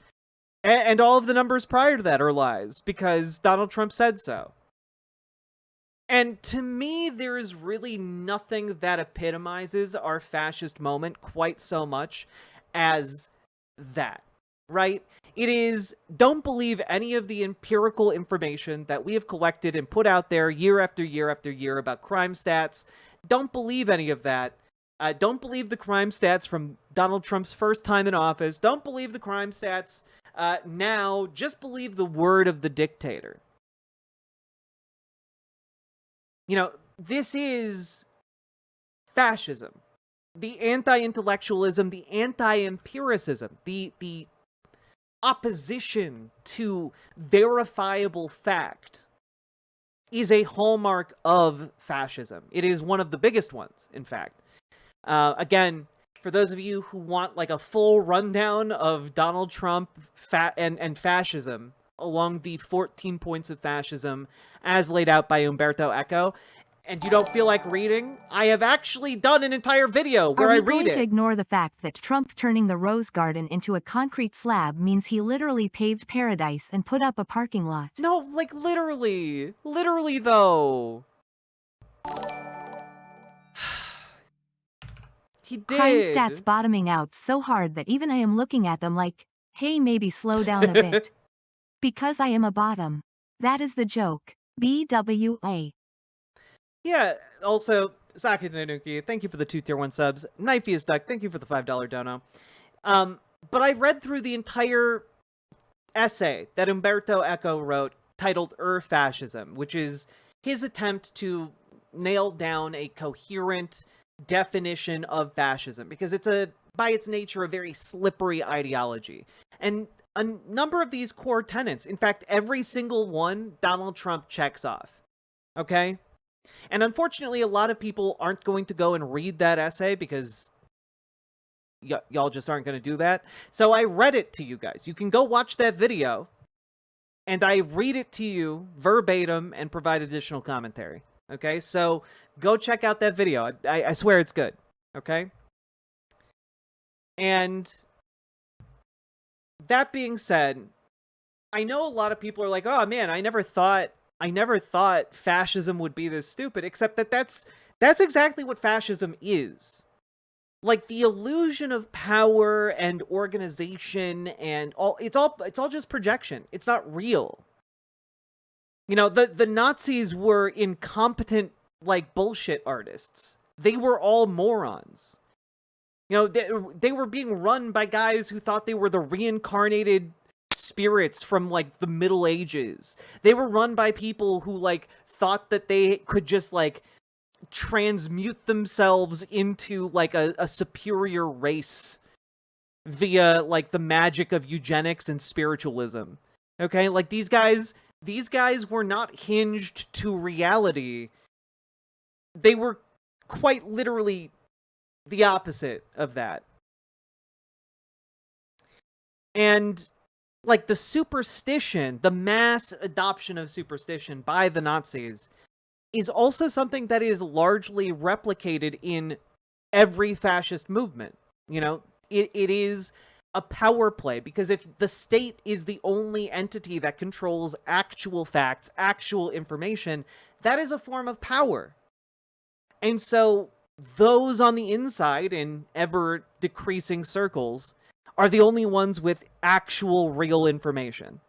S4: And all of the numbers prior to that are lies because Donald Trump said so. And to me, there is really nothing that epitomizes our fascist moment quite so much as that, right? It is, don't believe any of the empirical information that we have collected and put out there year after year after year about crime stats. Don't believe any of that. Don't believe the crime stats from Donald Trump's first time in office. Don't believe the crime stats now. Just believe the word of the dictator. You know, this is fascism. The anti-intellectualism, the anti-empiricism, the opposition to verifiable fact is a hallmark of fascism. It is one of the biggest ones, in fact. Again, for those of you who want like a full rundown of Donald Trump and fascism along the 14 points of fascism as laid out by Umberto Eco, and you don't feel like reading, I have actually done an entire video where I read it.
S8: Are we going to ignore the fact that Trump turning the Rose Garden into a concrete slab means he literally paved paradise and put up a parking lot?
S4: No, like literally. Literally, though. He did.
S8: Crime stats bottoming out so hard that even I am looking at them like, hey, maybe slow down a bit. Because I am a bottom. That is the joke. BWA.
S4: Yeah, also, Saki Nanuki, thank you for the 2 tier 1 subs. Knifey is stuck, thank you for the $5 dono. But I read through the entire essay that Umberto Eco wrote titled Fascism, which is his attempt to nail down a coherent definition of fascism, because it's by its nature, a very slippery ideology. And a number of these core tenets, in fact, every single one, Donald Trump checks off. Okay? And unfortunately, a lot of people aren't going to go and read that essay because y'all just aren't going to do that. So I read it to you guys. You can go watch that video, and I read it to you verbatim and provide additional commentary. Okay? So go check out that video. I swear it's good. Okay? And that being said, I know a lot of people are like, oh man, I never thought fascism would be this stupid, except that that's exactly what fascism is. Like, the illusion of power and organization and it's all just projection. It's not real. You know, the Nazis were incompetent, like, bullshit artists. They were all morons. You know, they were being run by guys who thought they were the reincarnated spirits from, like, the Middle Ages. They were run by people who, like, thought that they could just, like, transmute themselves into, like, a superior race via, like, the magic of eugenics and spiritualism. Okay? Like, these guys were not hinged to reality. they were quite literally the opposite of that. And like the superstition, the mass adoption of superstition by the Nazis is also something that is largely replicated in every fascist movement. You know, it is a power play, because if the state is the only entity that controls actual facts, actual information, that is a form of power. And so those on the inside, in ever decreasing circles, are the only ones with actual real information.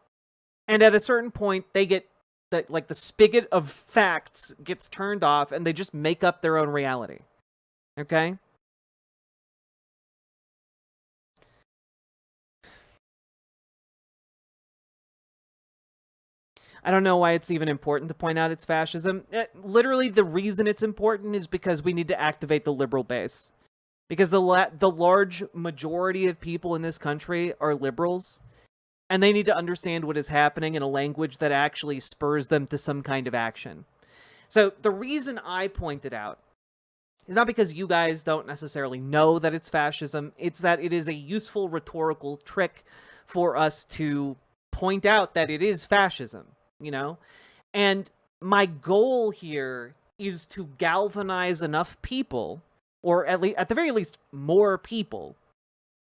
S4: And at a certain point, they get that, like, the spigot of facts gets turned off and they just make up their own reality. Okay? I don't know why it's even important to point out it's fascism. Literally, the reason it's important is because we need to activate the liberal base. Because the large majority of people in this country are liberals, and they need to understand what is happening in a language that actually spurs them to some kind of action. So the reason I point it out is not because you guys don't necessarily know that it's fascism, it's that it is a useful rhetorical trick for us to point out that it is fascism, you know? And my goal here is to galvanize enough people, or at the very least more people,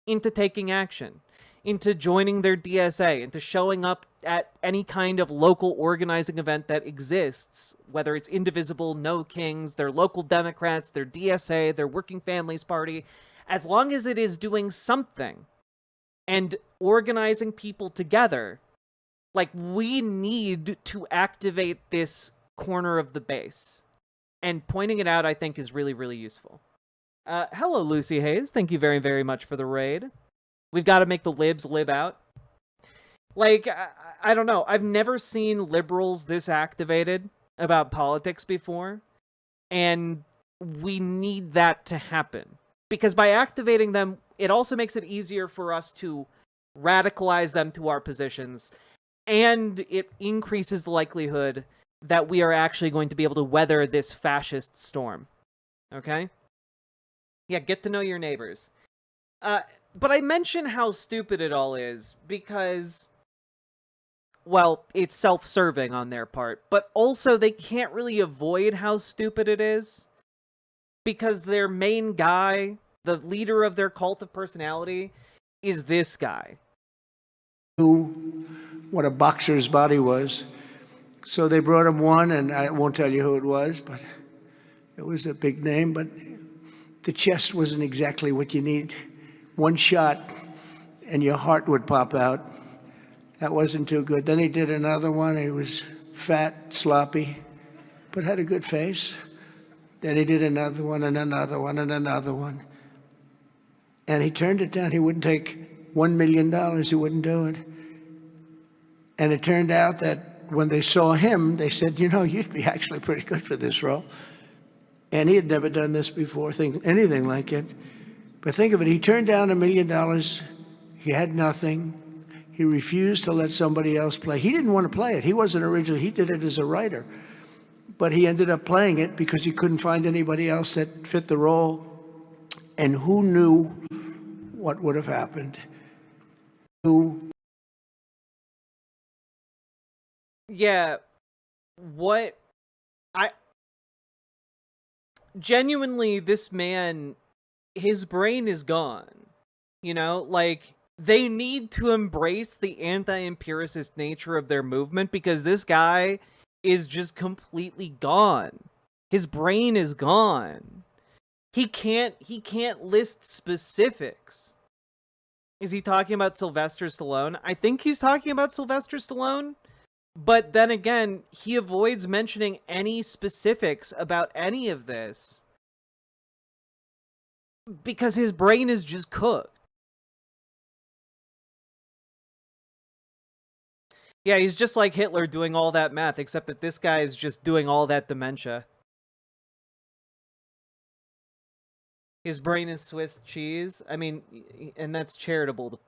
S4: into taking action, into joining their DSA, into showing up at any kind of local organizing event that exists, whether it's Indivisible, No Kings, their local Democrats, their DSA, their Working Families Party, as long as it is doing something and organizing people together. Like, we need to activate this corner of the base. And pointing it out, I think, is really, really useful. Hello, Lucy Hayes. Thank you very, very much for the raid. We've got to make the libs lib out. Like, I don't know. I've never seen liberals this activated about politics before. And we need that to happen. Because by activating them, it also makes it easier for us to radicalize them to our positions. And it increases the likelihood that we are actually going to be able to weather this fascist storm. Okay? Yeah, get to know your neighbors. But I mention how stupid it all is because, well, it's self-serving on their part, but also they can't really avoid how stupid it is because their main guy, the leader of their cult of personality, is this guy.
S9: What a boxer's body was. So they brought him one, and I won't tell you who it was, but it was a big name, but the chest wasn't exactly what you need. One shot and your heart would pop out. That wasn't too good. Then he did another one. He was fat, sloppy, but had a good face. Then he did another one and another one and another one. And he turned it down. He wouldn't take $1 million. He wouldn't do it. And it turned out that when they saw him, they said, you know, you'd be actually pretty good for this role. And he had never done this before, anything like it. But think of it, he turned down $1 million. He had nothing. He refused to let somebody else play. He didn't want to play it. He wasn't originally, he did it as a writer. But he ended up playing it because he couldn't find anybody else that fit the role. And who knew what would have happened?
S4: Yeah, genuinely, this man, his brain is gone. You know, like, they need to embrace the anti-empiricist nature of their movement because this guy is just completely gone. His brain is gone. He can't list specifics. Is he talking about Sylvester Stallone? I think he's talking about Sylvester Stallone. But then again, he avoids mentioning any specifics about any of this because his brain is just cooked. Yeah, he's just like Hitler doing all that math, except that this guy is just doing all that dementia. His brain is Swiss cheese. I mean, and that's charitable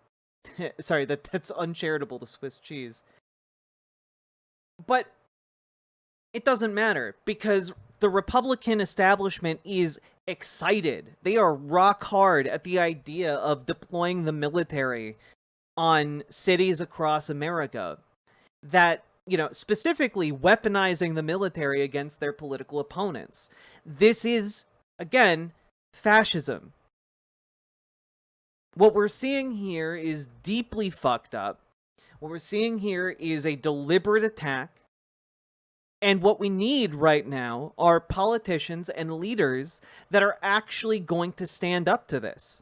S4: to... Sorry, that's uncharitable to Swiss cheese. But it doesn't matter, because the Republican establishment is excited. They are rock hard at the idea of deploying the military on cities across America, that, you know, specifically weaponizing the military against their political opponents. This is, again, fascism. What we're seeing here is deeply fucked up. What we're seeing here is a deliberate attack. And what we need right now are politicians and leaders that are actually going to stand up to this.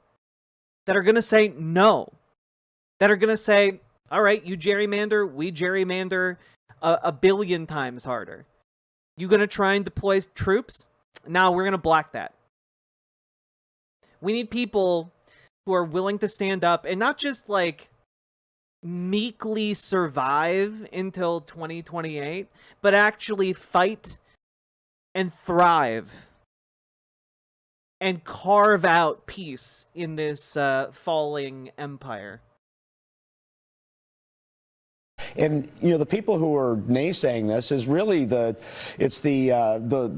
S4: That are going to say no. That are going to say, all right, you gerrymander, we gerrymander a billion times harder. You going to try and deploy troops? No, we're going to block that. We need people who are willing to stand up and not just like meekly survive until 2028, but actually fight and thrive and carve out peace in this falling empire.
S10: And you know, the people who are naysaying this is really the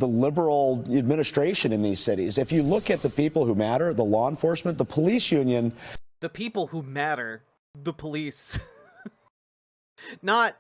S10: liberal administration in these cities. If you look at the people who matter, the law enforcement, the police union,
S4: the people who matter, the police, not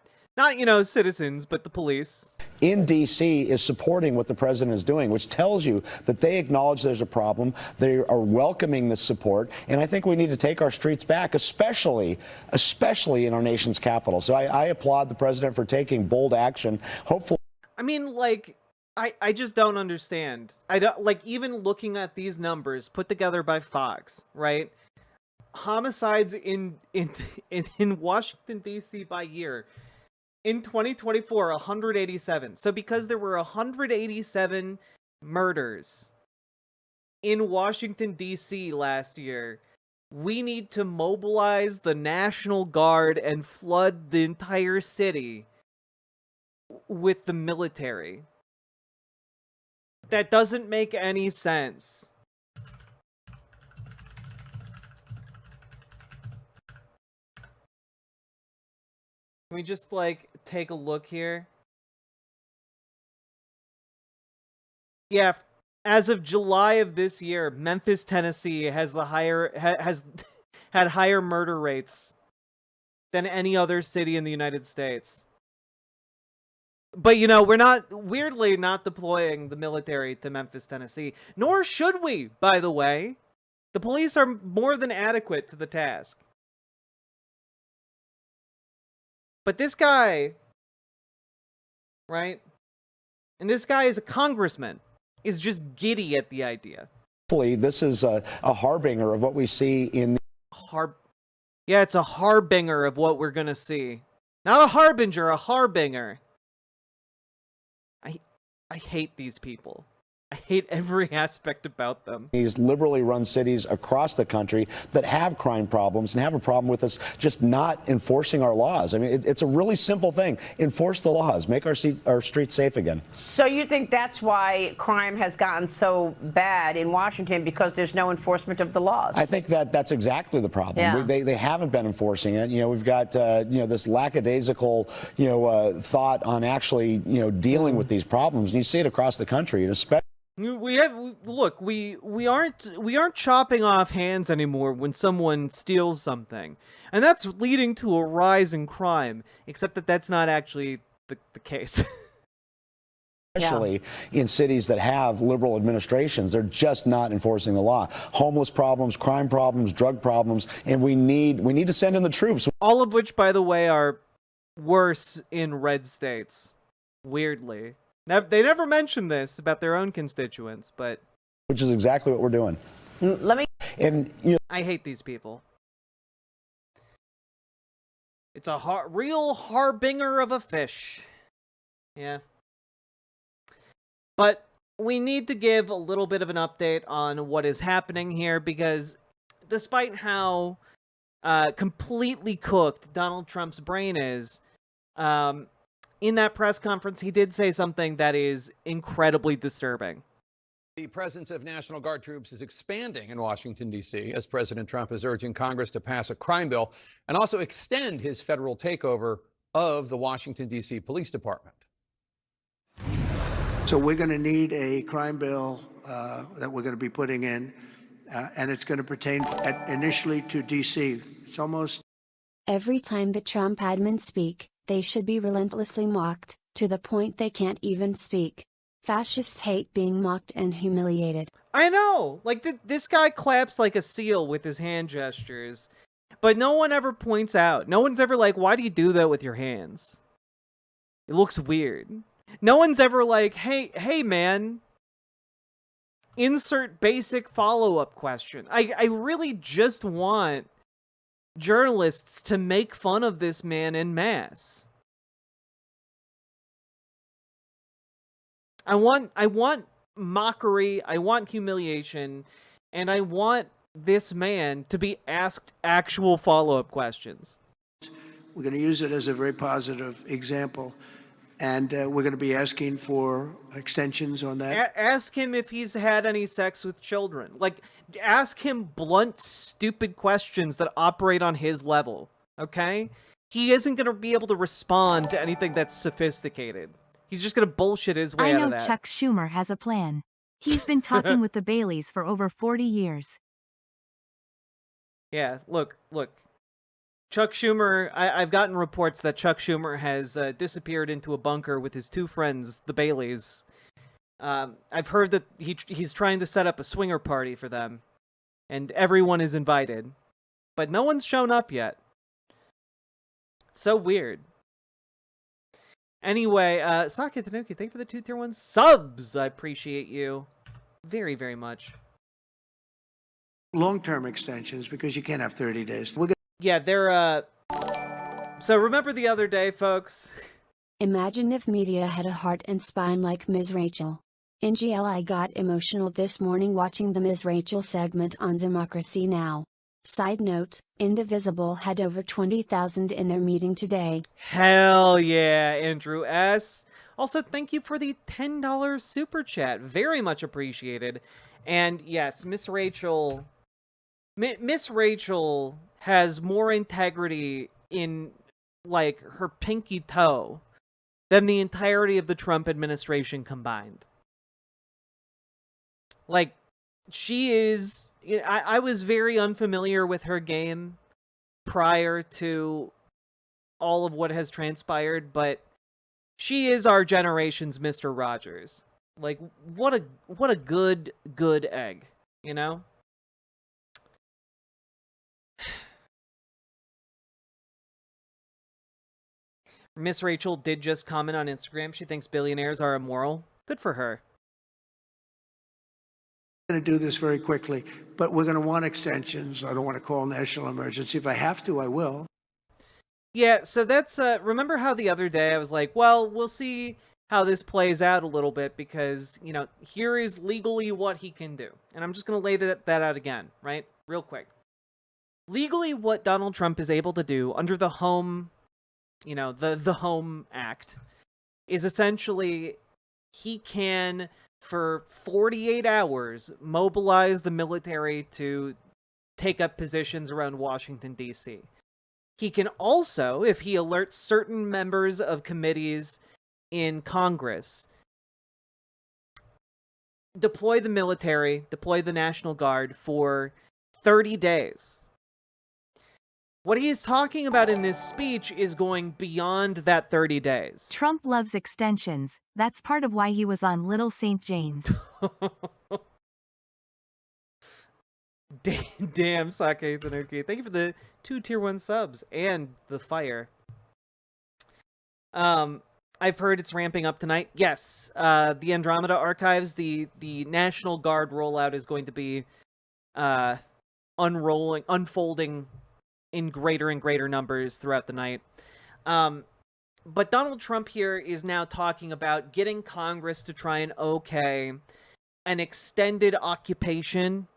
S4: you know, citizens, but the police
S10: in D.C. is supporting what the president is doing, which tells you that they acknowledge there's a problem. They are welcoming this support. And I think we need to take our streets back, especially in our nation's capital. So I applaud the president for taking bold action. Hopefully. I
S4: mean, like, I just don't understand. I don't, like, even looking at these numbers put together by Fox, right? Homicides in Washington, D.C. by year. In 2024, 187. So because there were 187 murders in Washington, D.C. last year, we need to mobilize the National Guard and flood the entire city with the military. That doesn't make any sense. Can we just, like, take a look here? Yeah, as of July of this year, Memphis, Tennessee has had higher murder rates than any other city in the United States. But, you know, we're weirdly not deploying the military to Memphis, Tennessee. Nor should we, by the way. The police are more than adequate to the task. But this guy, right? And this guy is a congressman, is just giddy at the idea.
S10: Hopefully, this is a harbinger of what we see in
S4: Yeah, it's a harbinger of what we're gonna see. Not a harbinger, a harbinger. I hate these people. I hate every aspect about them.
S10: These liberally run cities across the country that have crime problems and have a problem with us just not enforcing our laws. I mean, it's a really simple thing. Enforce the laws. Make our streets safe again.
S11: So you think that's why crime has gotten so bad in Washington, because there's no enforcement of the laws?
S10: I think that's exactly the problem.
S11: Yeah.
S10: They haven't been enforcing it. You know, we've got, you know, this lackadaisical, you know, thought on actually, you know, dealing with these problems. And you see it across the country, and especially.
S4: We aren't chopping off hands anymore when someone steals something, and that's leading to a rise in crime. Except that that's not actually the case.
S10: Especially in cities that have liberal administrations, they're just not enforcing the law. Homeless problems, crime problems, drug problems, and we need to send in the troops.
S4: All of which, by the way, are worse in red states. Weirdly. They never mention this about their own constituents, but...
S10: Which is exactly what we're doing. And, you know...
S4: I hate these people. It's a real harbinger of a fish. Yeah. But we need to give a little bit of an update on what is happening here, because despite how completely cooked Donald Trump's brain is... in that press conference, he did say something that is incredibly disturbing.
S12: The presence of National Guard troops is expanding in Washington, D.C., as President Trump is urging Congress to pass a crime bill and also extend his federal takeover of the Washington, D.C. Police Department.
S9: So we're going to need a crime bill that we're going to be putting in, and it's going to pertain initially to D.C. It's almost...
S7: Every time the Trump admin speak, they should be relentlessly mocked, to the point they can't even speak. Fascists hate being mocked and humiliated.
S4: I know! Like, this guy claps like a seal with his hand gestures, but no one ever points out. No one's ever like, why do you do that with your hands? It looks weird. No one's ever like, hey man, insert basic follow-up question. I really just want journalists to make fun of this man en masse. I want mockery, I want humiliation, and I want this man to be asked actual follow-up questions.
S9: We're going to use it as a very positive example, and we're going to be asking for extensions on that.
S4: Ask him if he's had any sex with children. Like, ask him blunt, stupid questions that operate on his level, okay? He isn't going to be able to respond to anything that's sophisticated. He's just going to bullshit his way out of that.
S8: I know Chuck Schumer has a plan. He's been talking with the Baileys for over 40 years.
S4: Yeah, look. Chuck Schumer, I've gotten reports that Chuck Schumer has disappeared into a bunker with his two friends, the Baileys. I've heard that he's trying to set up a swinger party for them, and everyone is invited. But no one's shown up yet. So weird. Anyway, Saki Tanuki, thank you for the 2 tier 1 subs. I appreciate you very, very much.
S9: Long-term extensions, because you can't have 30 days.
S4: Yeah, they're, So remember the other day, folks?
S7: Imagine if media had a heart and spine like Ms. Rachel. I got emotional this morning watching the Ms. Rachel segment on Democracy Now! Side note, Indivisible had over 20,000 in their meeting today.
S4: Hell yeah, Andrew S. Also, thank you for the $10 super chat. Very much appreciated. And yes, Miss Rachel has more integrity in, like, her pinky toe than the entirety of the Trump administration combined. Like, she is... I was very unfamiliar with her game prior to all of what has transpired, but she is our generation's Mr. Rogers. Like, what a good egg, you know? Miss Rachel did just comment on Instagram. She thinks billionaires are immoral. Good for her.
S9: Going to do this very quickly, but we're going to want extensions. I don't want to call national emergency. If I have to, I will.
S4: Yeah, so that's, remember how the other day I was like, well, we'll see how this plays out a little bit because, you know, here is legally what he can do. And I'm just going to lay that out again, right? Real quick. Legally, what Donald Trump is able to do under the Home, you know, the Home Act is essentially he can, for 48 hours, mobilize the military to take up positions around Washington, D.C. He can also, if he alerts certain members of committees in Congress, deploy the military, deploy the National Guard for 30 days. What he is talking about in this speech is going beyond that 30 days.
S8: Trump loves extensions. That's part of why he was on Little St. James.
S4: Damn, Sake Tanuki. Thank you for the 2 tier 1 subs and the fire. I've heard it's ramping up tonight. Yes, the Andromeda Archives, the National Guard rollout is going to be unfolding in greater and greater numbers throughout the night. But Donald Trump here is now talking about getting Congress to try and okay an extended occupation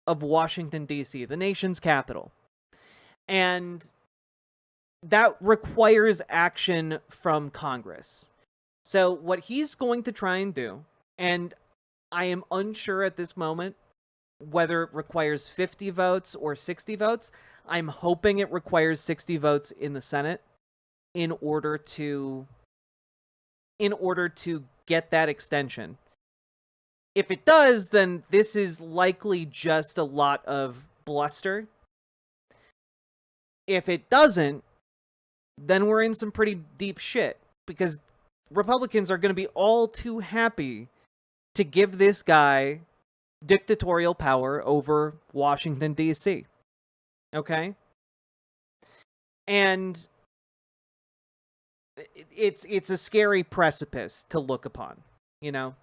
S4: of Washington, D.C., the nation's capital. And that requires action from Congress. So what he's going to try and do, and I am unsure at this moment whether it requires 50 votes or 60 votes. I'm hoping it requires 60 votes in the Senate in order to get that extension. If it does, then this is likely just a lot of bluster. If it doesn't, then we're in some pretty deep shit, because Republicans are going to be all too happy to give this guy dictatorial power over Washington, D.C. Okay? And it's a scary precipice to look upon, you know?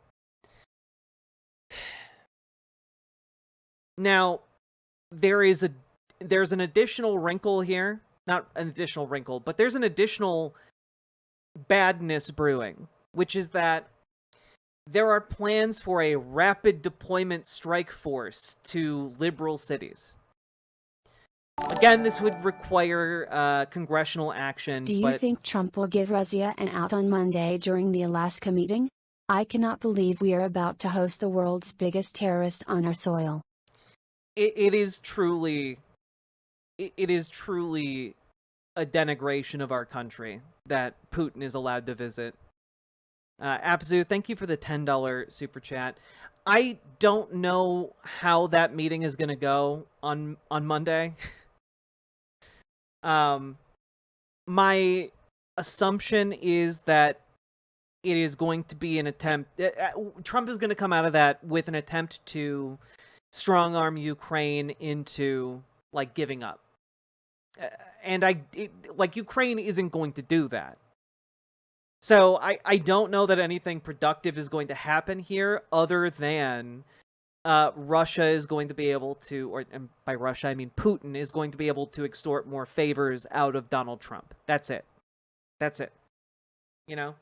S4: Now, there's an additional wrinkle here. Not an additional wrinkle, but there's an additional badness brewing, which is that there are plans for a rapid deployment strike force to liberal cities. Again, this would require congressional action.
S7: Do you think Trump will give Russia an out on Monday during the Alaska meeting? I cannot believe we are about to host the world's biggest terrorist on our soil.
S4: It is truly a denigration of our country that Putin is allowed to visit. Abzu, thank you for the $10 super chat. I don't know how that meeting is going to go on Monday. My assumption is that it is going to be an attempt. Trump is going to come out of that with an attempt to strong arm Ukraine into like giving up. And Ukraine isn't going to do that. So I don't know that anything productive is going to happen here, other than Russia is going to be able to, and by Russia I mean Putin, is going to be able to extort more favors out of Donald Trump. That's it. That's it. You know?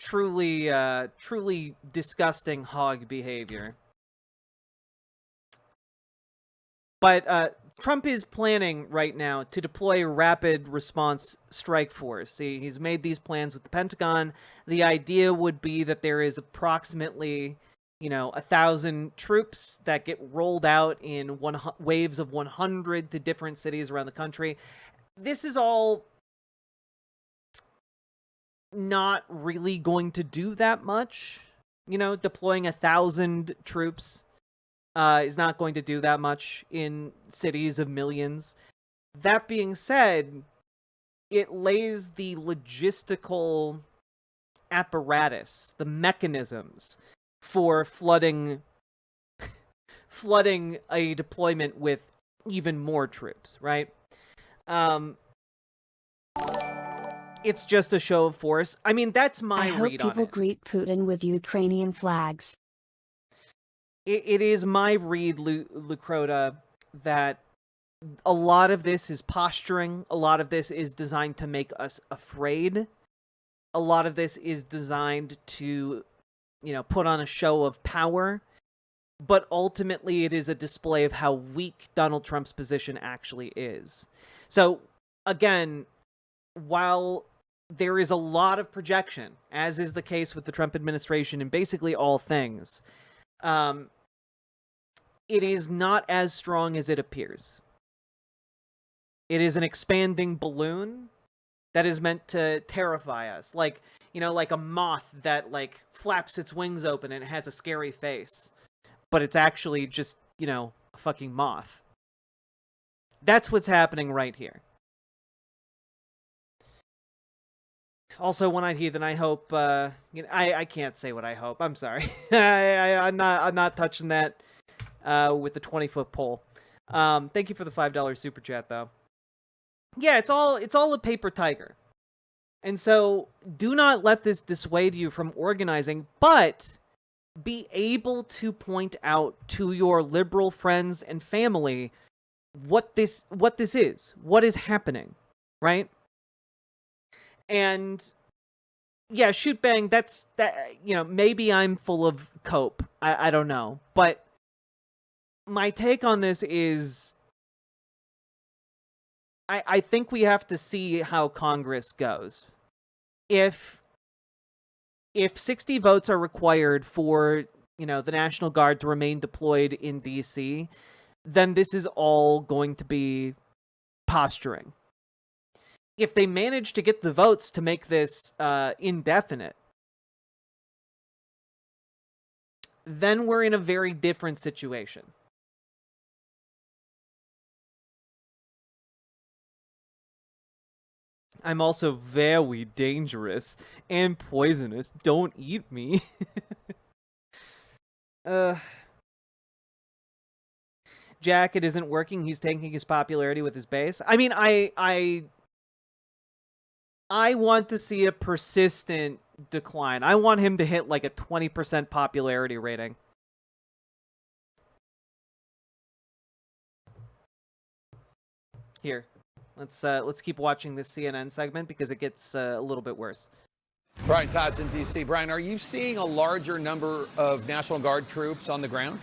S4: Truly disgusting hog behavior. But Trump is planning right now to deploy a rapid response strike force. He's made these plans with the Pentagon. The idea would be that there is approximately, 1,000 troops that get rolled out in waves of 100 to different cities around the country. This is all not really going to do that much. Deploying 1,000 troops is not going to do that much in cities of millions. That being said, it lays the logistical apparatus, the mechanisms for flooding a deployment with even more troops, right? It's just a show of force. I mean, that's my read on it.
S7: I hope people greet Putin with Ukrainian flags.
S4: It is my read, Lucrota, that a lot of this is posturing. A lot of this is designed to make us afraid. A lot of this is designed to, put on a show of power. But ultimately, it is a display of how weak Donald Trump's position actually is. So, again, while there is a lot of projection, as is the case with the Trump administration in basically all things, it is not as strong as it appears. It is an expanding balloon that is meant to terrify us. Like a moth that, flaps its wings open and it has a scary face. But it's actually just, a fucking moth. That's what's happening right here. Also, One-Eyed Heathen, I hope, I can't say what I hope. I'm sorry. I'm not touching that with the 20-foot pole. Thank you for the $5 super chat, though. Yeah, it's all a paper tiger. And so, do not let this dissuade you from organizing, but be able to point out to your liberal friends and family what this is, what is happening, right? And yeah, shoot bang, that maybe I'm full of cope. I don't know. But my take on this is I think we have to see how Congress goes. If 60 votes are required for, the National Guard to remain deployed in DC, then this is all going to be posturing. If they manage to get the votes to make this indefinite, then we're in a very different situation. I'm also very dangerous and poisonous. Don't eat me. Jack, it isn't working. He's tanking his popularity with his base. I mean, I want to see a persistent decline. I want him to hit like a 20% popularity rating. Here, let's keep watching this CNN segment because it gets a little bit worse.
S12: Brian Todd's in D.C. Brian, are you seeing a larger number of National Guard troops on the ground?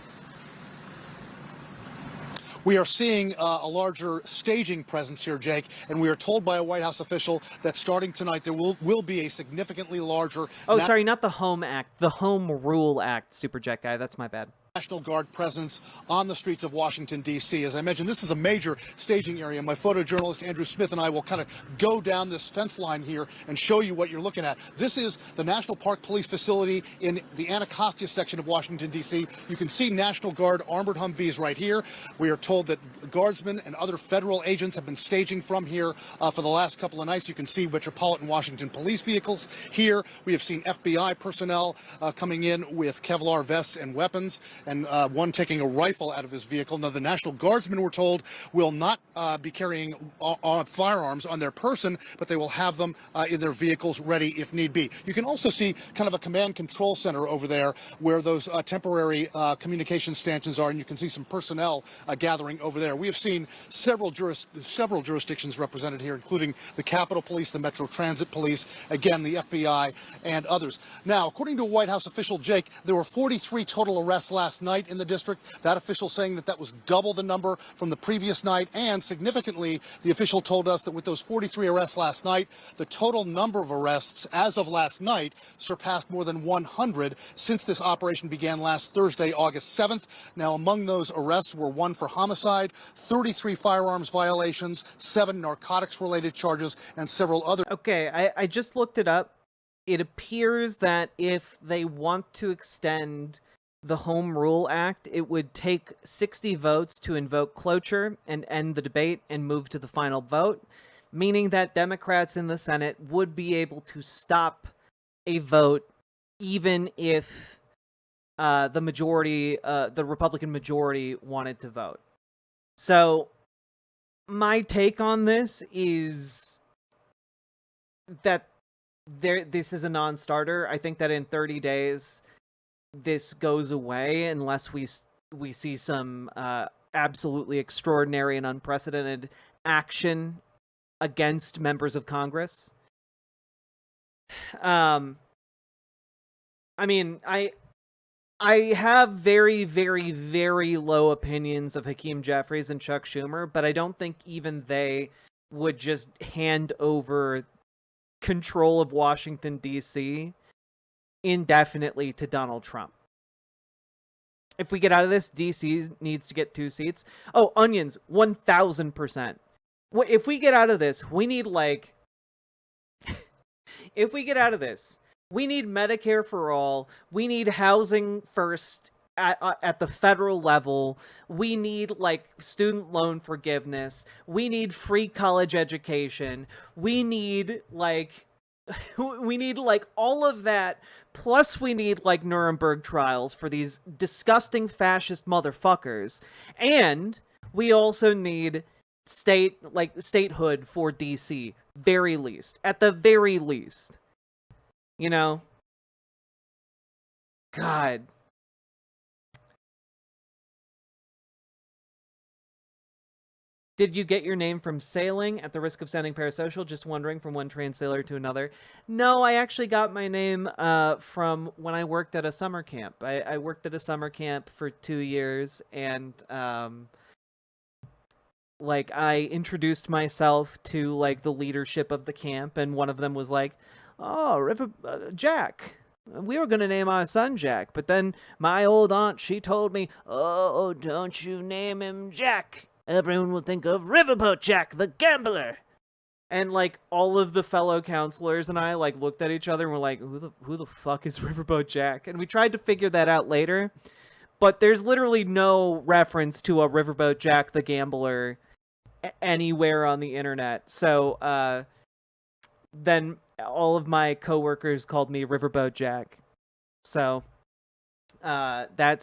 S13: We are seeing a larger staging presence here, Jake, and we are told by a White House official that starting tonight there will be a significantly larger...
S4: Oh, sorry, not the Home Act. The Home Rule Act, Super Jet Guy. That's my bad.
S13: National Guard presence on the streets of Washington, D.C. As I mentioned, this is a major staging area. My photojournalist Andrew Smith and I will kind of go down this fence line here and show you what you're looking at. This is the National Park Police facility in the Anacostia section of Washington, D.C. You can see National Guard armored Humvees right here. We are told that guardsmen and other federal agents have been staging from here for the last couple of nights. You can see Metropolitan Washington police vehicles here. We have seen FBI personnel coming in with Kevlar vests and weapons, and one taking a rifle out of his vehicle. Now, the National Guardsmen, we're told, will not be carrying firearms on their person, but they will have them in their vehicles ready if need be. You can also see kind of a command control center over there where those temporary communication stanchions are, and you can see some personnel gathering over there. We have seen several jurisdictions represented here, including the Capitol Police, the Metro Transit Police, again, the FBI, and others. Now, according to a White House official, Jake, there were 43 total arrests last night in the district. That official saying that was double the number from the previous night, and significantly, the official told us that with those 43 arrests last night, the total number of arrests as of last night surpassed more than 100 since this operation began last Thursday, August 7th. Now, among those arrests were one for homicide, 33 firearms violations, 7 narcotics-related charges, and several other...
S4: Okay, I just looked it up. It appears that if they want to extend the Home Rule Act, it would take 60 votes to invoke cloture and end the debate and move to the final vote, meaning that Democrats in the Senate would be able to stop a vote even if the Republican majority wanted to vote. So my take on this is that this is a non-starter. I think that in 30 days this goes away unless we see some absolutely extraordinary and unprecedented action against members of Congress. I mean, I have very, very, very low opinions of Hakeem Jeffries and Chuck Schumer, but I don't think even they would just hand over control of Washington, D.C. indefinitely to Donald Trump. If we get out of this, D.C. needs to get 2 seats. Oh, onions, 1,000%. If we get out of this, we need like... If we get out of this, we need Medicare for all. We need housing first at the federal level. We need like student loan forgiveness. We need free college education. We need like all of that. Plus we need like Nuremberg trials for these disgusting fascist motherfuckers. And we also need statehood for DC, very least. At the very least. You know? God. Did you get your name from sailing? At the risk of sounding parasocial, just wondering, from one trained sailor to another. No, I actually got my name from when I worked at a summer camp. I worked at a summer camp for 2 years, and like I introduced myself to like the leadership of the camp, and one of them was like, "Oh, Jack. We were going to name our son Jack, but then my old aunt, she told me, oh, don't you name him Jack. everyone will think of Riverboat Jack, the gambler. And, like, all of the fellow counselors and I, like, looked at each other and were like, who the fuck is Riverboat Jack? And we tried to figure that out later, but there's literally no reference to a Riverboat Jack, the gambler anywhere on the internet. So, then all of my coworkers called me Riverboat Jack. So, that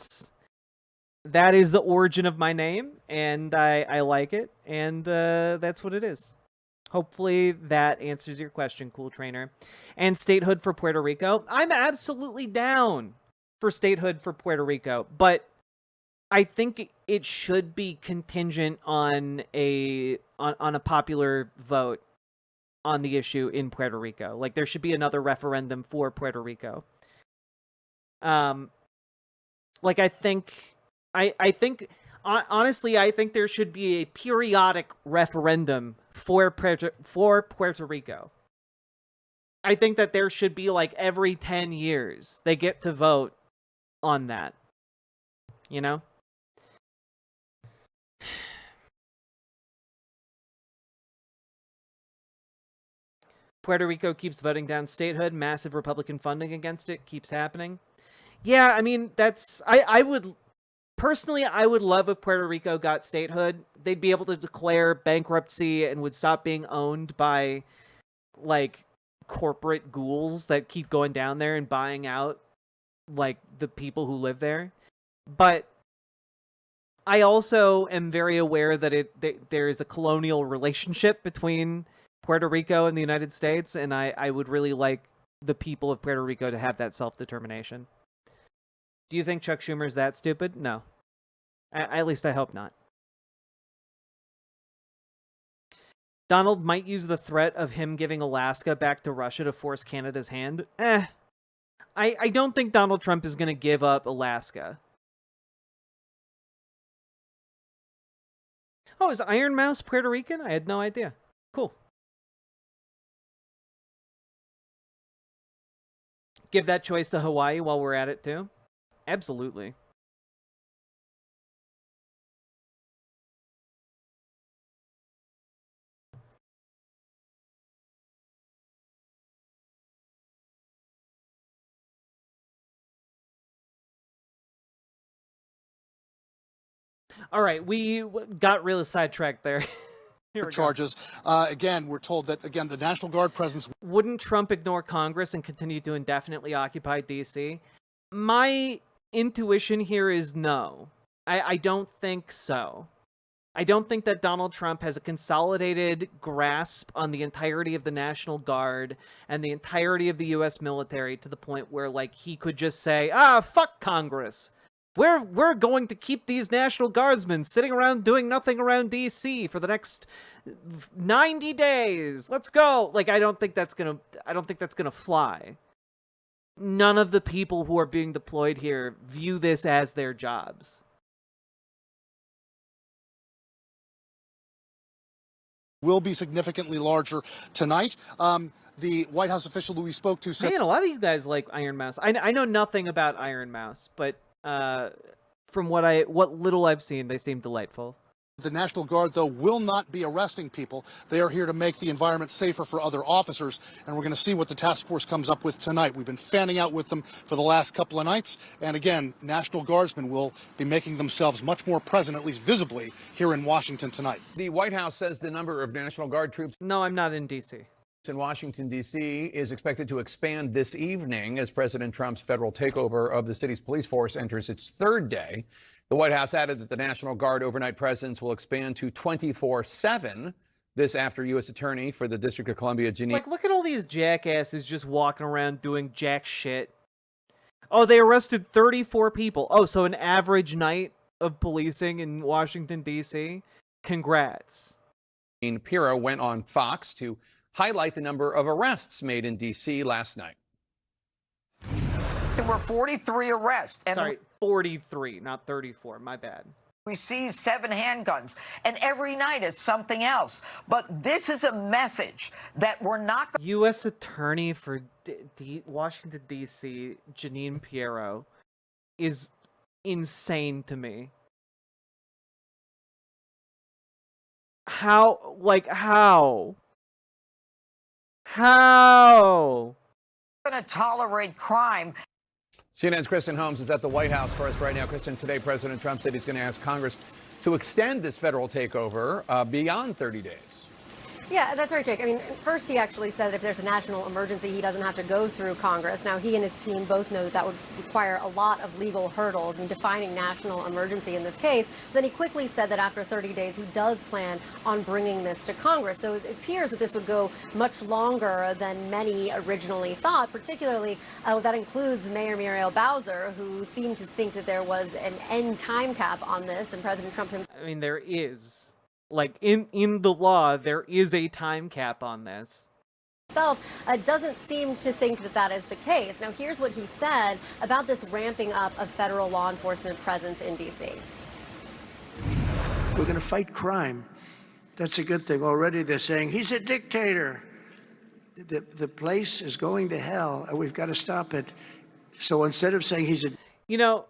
S4: is the origin of my name, and I like it, and that's what it is. Hopefully that answers your question, Cool Trainer. And statehood for Puerto Rico. I'm absolutely down for statehood for Puerto Rico, but I think it should be contingent on a popular vote on the issue in Puerto Rico. Like, there should be another referendum for Puerto Rico. Like, I think honestly, I think there should be a periodic referendum for Puerto Rico. I think that there should be, like, every 10 years they get to vote on that. You know? Puerto Rico keeps voting down statehood. Massive Republican funding against it keeps happening. Yeah, I mean, I would... Personally, I would love if Puerto Rico got statehood. They'd be able to declare bankruptcy and would stop being owned by, like, corporate ghouls that keep going down there and buying out, like, the people who live there. But I also am very aware that there is a colonial relationship between Puerto Rico and the United States, and I would really like the people of Puerto Rico to have that self-determination. Do you think Chuck Schumer's that stupid? No. At least I hope not. Donald might use the threat of him giving Alaska back to Russia to force Canada's hand. I don't think Donald Trump is going to give up Alaska. Oh, is Iron Mouse Puerto Rican? I had no idea. Cool. Give that choice to Hawaii while we're at it, too. Absolutely. All right, we got really sidetracked there.
S13: Charges. Again, we're told that, again, the National Guard presence...
S4: Wouldn't Trump ignore Congress and continue to indefinitely occupy D.C.? My intuition here is no. I don't think so. I don't think that Donald Trump has a consolidated grasp on the entirety of the National Guard and the entirety of the U.S. military to the point where, like, he could just say, fuck Congress. We're going to keep these National Guardsmen sitting around doing nothing around D.C. for the next 90 days. Let's go. Like, I don't think that's gonna fly. None of the people who are being deployed here view this as their jobs.
S13: Will be significantly larger tonight. The White House official who we spoke to said...
S4: Man, a lot of you guys like Iron Mouse. I know nothing about Iron Mouse, but from what little I've seen, they seem delightful.
S13: The National Guard, though, will not be arresting people. They are here to make the environment safer for other officers, and we're going to see what the task force comes up with tonight. We've been fanning out with them for the last couple of nights, and again, National Guardsmen will be making themselves much more present, at least visibly, here in Washington tonight.
S12: The White House says the number of National Guard troops...
S4: No, I'm not in D.C.
S12: ...in Washington, D.C. is expected to expand this evening as President Trump's federal takeover of the city's police force enters its third day. The White House added that the National Guard overnight presence will expand to 24/7. This after U.S. Attorney for the District of Columbia, Janine...
S4: Like, look at all these jackasses just walking around doing jack shit. Oh, they arrested 34 people. Oh, so an average night of policing in Washington, D.C.? Congrats.
S12: Pira went on Fox to highlight the number of arrests made in D.C. last night.
S14: There were 43 arrests. And
S4: sorry, 43, not 34. My bad.
S14: We seized 7 handguns, and every night it's something else. But this is a message that we're not...
S4: U.S. Attorney for Washington, D.C., Janine Pirro, is insane to me. How? Like, how? How?
S14: Going to tolerate crime.
S12: CNN's Kristen Holmes is at the White House for us right now. Kristen, today President Trump said he's going to ask Congress to extend this federal takeover beyond 30 days.
S15: Yeah, that's right, Jake. I mean, first he actually said that if there's a national emergency, he doesn't have to go through Congress. Now, he and his team both know that would require a lot of legal hurdles, I mean, defining national emergency in this case. Then he quickly said that after 30 days, he does plan on bringing this to Congress. So it appears that this would go much longer than many originally thought, particularly that includes Mayor Muriel Bowser, who seemed to think that there was an end time cap on this, and President Trump himself.
S4: I mean, there is. Like, in the law, there is a time cap on this.
S15: Doesn't seem to think that that is the case. Now, here's what he said about this ramping up of federal law enforcement presence in D.C.
S9: We're going to fight crime. That's a good thing. Already they're saying, he's a dictator. The place is going to hell, and we've got to stop it. So instead of saying he's a...
S4: You know,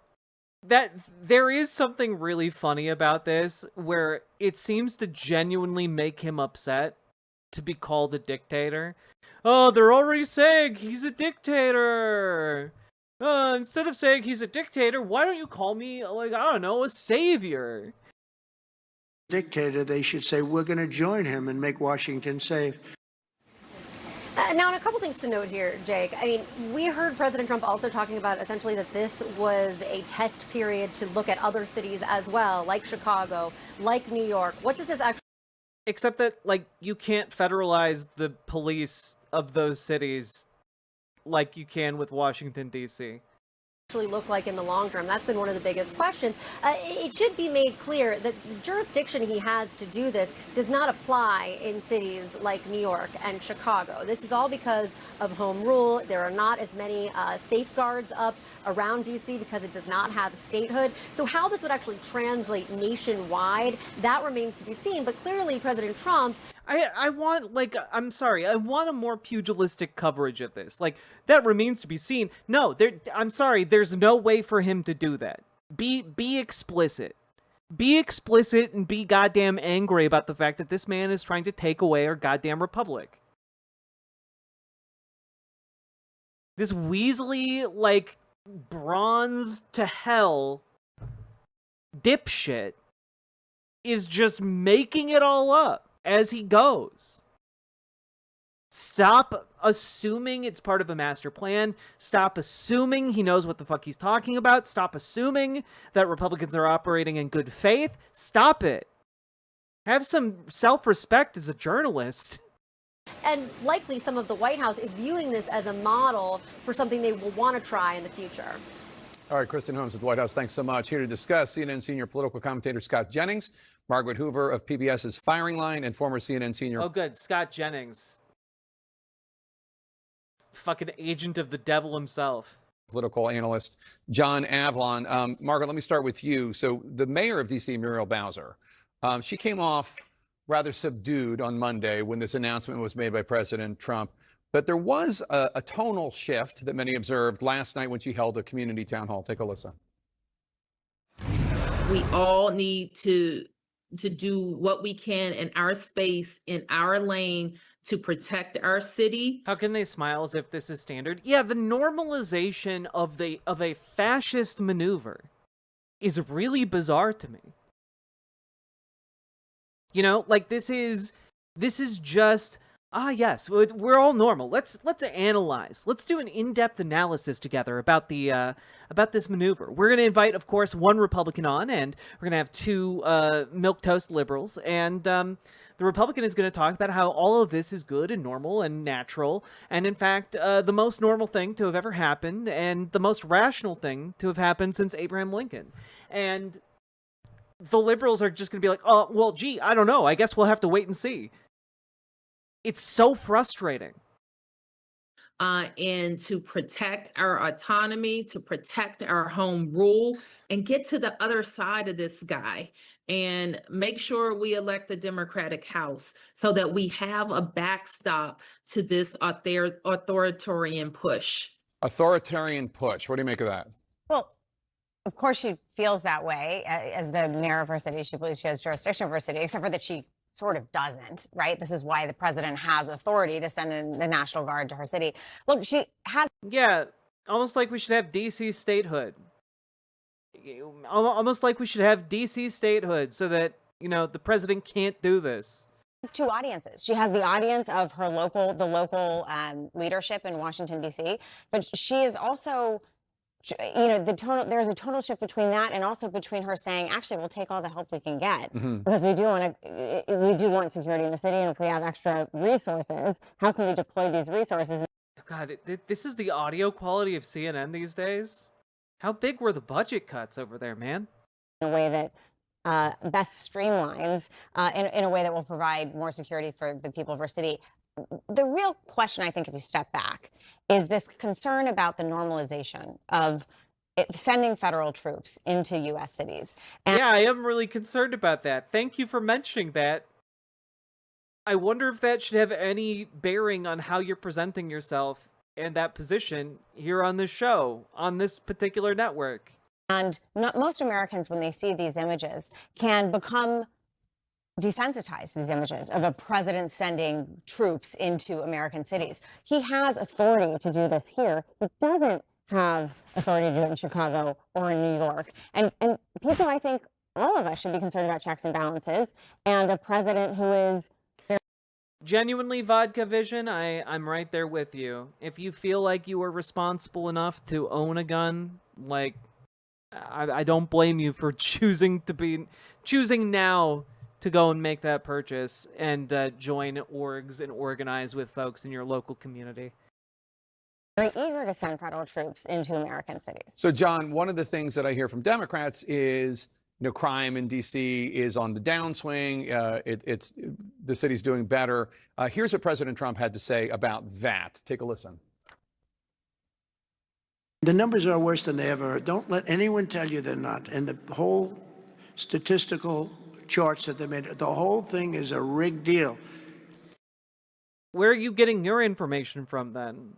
S4: that there is something really funny about this, where it seems to genuinely make him upset to be called a dictator. Oh, they're already saying he's a dictator. Instead of saying he's a dictator, why don't you call me, like, I don't know, a savior?
S9: Dictator, they should say, we're going to join him and make Washington safe.
S15: Now, and a couple things to note here, Jake. I mean, we heard President Trump also talking about essentially that this was a test period to look at other cities as well, like Chicago, like New York. What does this actually...
S4: Except that, like, you can't federalize the police of those cities like you can with Washington, D.C.
S15: look like in the long term? That's been one of the biggest questions. It should be made clear that the jurisdiction he has to do this does not apply in cities like New York and Chicago. This is all because of home rule. There are not as many safeguards up around D.C. because it does not have statehood. So how this would actually translate nationwide, that remains to be seen. But clearly, President Trump...
S4: I want, like, I'm sorry, I want a more pugilistic coverage of this. Like, that remains to be seen. No, I'm sorry, there's no way for him to do that. Be explicit. Be explicit and be goddamn angry about the fact that this man is trying to take away our goddamn republic. This Weasley, like, bronze to hell dipshit is just making it all up as he goes. Stop assuming it's part of a master plan. Stop assuming he knows what the fuck he's talking about. Stop assuming that Republicans are operating in good faith. Stop it. Have some self-respect as a journalist.
S15: And likely some of the White House is viewing this as a model for something they will want to try in the future.
S12: All right, Kristen Holmes at the White House, thanks so much. Here to discuss, CNN senior political commentator Scott Jennings, Margaret Hoover of PBS's Firing Line, and former CNN senior...
S4: Oh, good. Scott Jennings. Fucking agent of the devil himself.
S12: Political analyst John Avlon. Margaret, let me start with you. So the mayor of D.C., Muriel Bowser, she came off rather subdued on Monday when this announcement was made by President Trump. But there was a tonal shift that many observed last night when she held a community town hall. Take a listen.
S16: We all need to do what we can in our space, in our lane, to protect our city.
S4: How can they smile as if this is standard? Yeah, the normalization of a fascist maneuver is really bizarre to me. You know, like this is just, yes, we're all normal. Let's analyze. Let's do an in-depth analysis together about this maneuver. We're going to invite, of course, one Republican on, and we're going to have two milquetoast liberals, and the Republican is going to talk about how all of this is good and normal and natural, and in fact, the most normal thing to have ever happened, and the most rational thing to have happened since Abraham Lincoln. And the liberals are just going to be like, oh, well, gee, I don't know. I guess we'll have to wait and see. It's so frustrating.
S16: And to protect our autonomy, to protect our home rule, and get to the other side of this guy and make sure we elect a Democratic House so that we have a backstop to this authoritarian push.
S12: Authoritarian push. What do you make of that?
S17: Well, of course she feels that way as the mayor of her city. She believes she has jurisdiction over her city, except for that she sort of doesn't, right? This is why the president has authority to send in the National Guard to her city. Look, she has...
S4: Yeah, almost like we should have DC statehood. Almost like we should have DC statehood so that, you know, the president can't do this.
S17: Two audiences. She has the audience of her local leadership in Washington, D.C., but she is also... You know, there's a total shift between that and also between her saying, actually, we'll take all the help we can get because we do want security in the city, and if we have extra resources, how can we deploy these resources?
S4: God, this is the audio quality of CNN these days. How big were the budget cuts over there, man?
S17: In a way that best streamlines, in a way that will provide more security for the people of our city. The real question, I think, if you step back, is this concern about the normalization of sending federal troops into U.S. cities. And
S4: yeah, I am really concerned about that. Thank you for mentioning that. I wonder if that should have any bearing on how you're presenting yourself and that position here on this show, on this particular network.
S17: And most Americans, when they see these images, can become desensitized to these images of a president sending troops into American cities. He has authority to do this here. He doesn't have authority to do it in Chicago or in New York. And people, I think, all of us should be concerned about checks and balances, and a president who is...
S4: Genuinely, Vodka Vision, I'm right there with you. If you feel like you are responsible enough to own a gun, like, I don't blame you for choosing now to go and make that purchase and join orgs and organize with folks in your local community.
S17: Very eager to send federal troops into American cities.
S12: So, John, one of the things that I hear from Democrats is, you know, crime in D.C. is on the downswing. It's the city's doing better. Here's what President Trump had to say about that. Take a listen.
S9: The numbers are worse than they ever are. Don't let anyone tell you they're not. And the whole statistical charts that they made, the whole thing is a rigged deal.
S4: Where are you getting your information from then?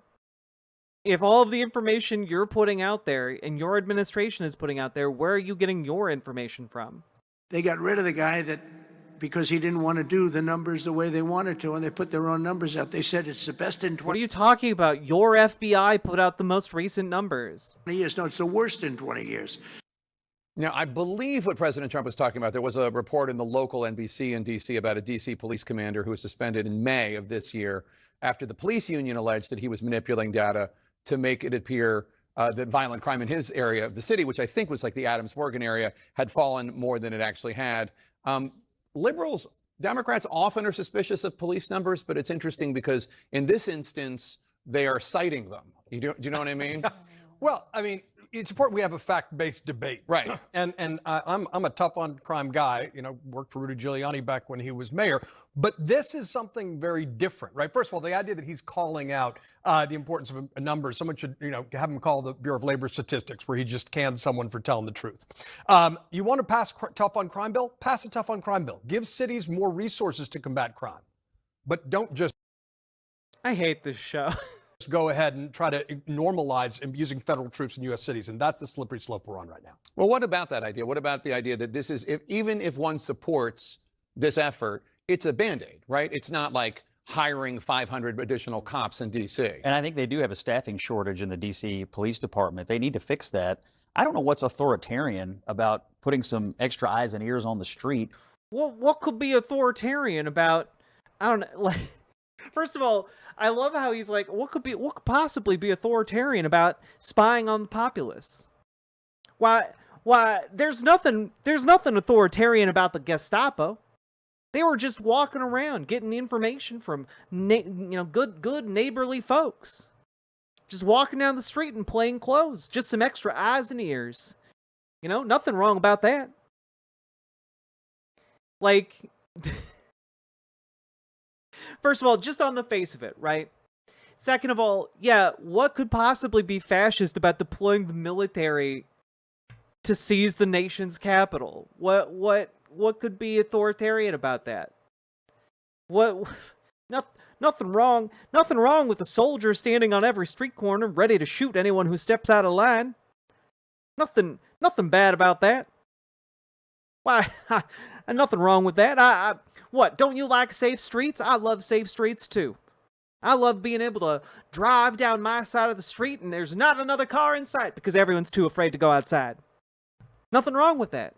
S4: If all of the information you're putting out there and your administration is putting out there, where are you getting your information from?
S9: They got rid of the guy because he didn't want to do the numbers the way they wanted to, and they put their own numbers out. They said it's the best in 20
S4: What are you talking about? Your FBI put out the most recent numbers.
S9: years. No, it's the worst in 20 years.
S12: Now, I believe what President Trump was talking about, there was a report in the local NBC in D.C. about a D.C. police commander who was suspended in May of this year after the police union alleged that he was manipulating data to make it appear that violent crime in his area of the city, which I think was like the Adams Morgan area, had fallen more than it actually had. Liberals, Democrats often are suspicious of police numbers, but it's interesting because in this instance, they are citing them. Do you know what I mean?
S18: Well, I mean, it's important we have a fact-based debate.
S12: Right.
S18: And I'm a tough on crime guy, you know, worked for Rudy Giuliani back when he was mayor. But this is something very different, right? First of all, the idea that he's calling out the importance of a number, someone should, you know, have him call the Bureau of Labor Statistics where he just canned someone for telling the truth. You want to pass a tough on crime bill? Pass a tough on crime bill. Give cities more resources to combat crime. But don't just...
S4: I hate this show.
S18: Go ahead and try to normalize using federal troops in U.S. cities. And that's the slippery slope we're on right now.
S12: Well, what about that idea? What about the idea that this is, even if one supports this effort, it's a Band-Aid, right? It's not like hiring 500 additional cops in D.C.
S19: And I think they do have a staffing shortage in the D.C. Police Department. They need to fix that. I don't know what's authoritarian about putting some extra eyes and ears on the street.
S4: Well, what could be authoritarian about, I don't know, like, first of all, I love how he's like, what could possibly be authoritarian about spying on the populace? Why, there's nothing authoritarian about the Gestapo. They were just walking around getting information from, good neighborly folks. Just walking down the street in plain clothes. Just some extra eyes and ears. You know, nothing wrong about that. Like... First of all, just on the face of it, right? Second of all, yeah, what could possibly be fascist about deploying the military to seize the nation's capital? What could be authoritarian about that? Nothing wrong with a soldier standing on every street corner ready to shoot anyone who steps out of line. Nothing bad about that. Why, nothing wrong with that. What, don't you like safe streets? I love safe streets too. I love being able to drive down my side of the street and there's not another car in sight because everyone's too afraid to go outside. Nothing wrong with that.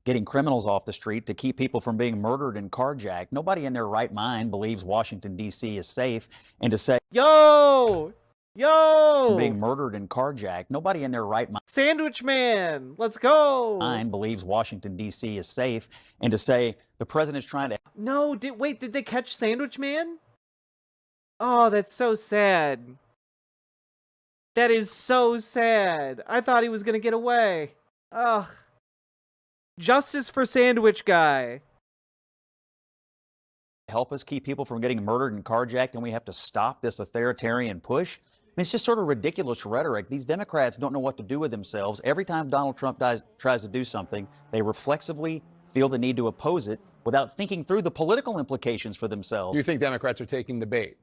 S19: Getting criminals off the street to keep people from being murdered and carjacked. Nobody in their right mind believes Washington, D.C. is safe. And to say,
S4: Yo!
S19: being murdered and carjacked. Nobody in their right mind.
S4: Sandwich Man! Let's go!
S19: Believes Washington, D.C. is safe. And to say the president's trying to...
S4: No, did they catch Sandwich Man? Oh, that's so sad. That is so sad. I thought he was gonna get away. Ugh. Justice for Sandwich Guy.
S19: Help us keep people from getting murdered and carjacked, and we have to stop this authoritarian push. I mean, it's just sort of ridiculous rhetoric. These Democrats don't know what to do with themselves. Every time Donald Trump tries to do something, they reflexively feel the need to oppose it without thinking through the political implications for themselves.
S12: You think Democrats are taking the bait?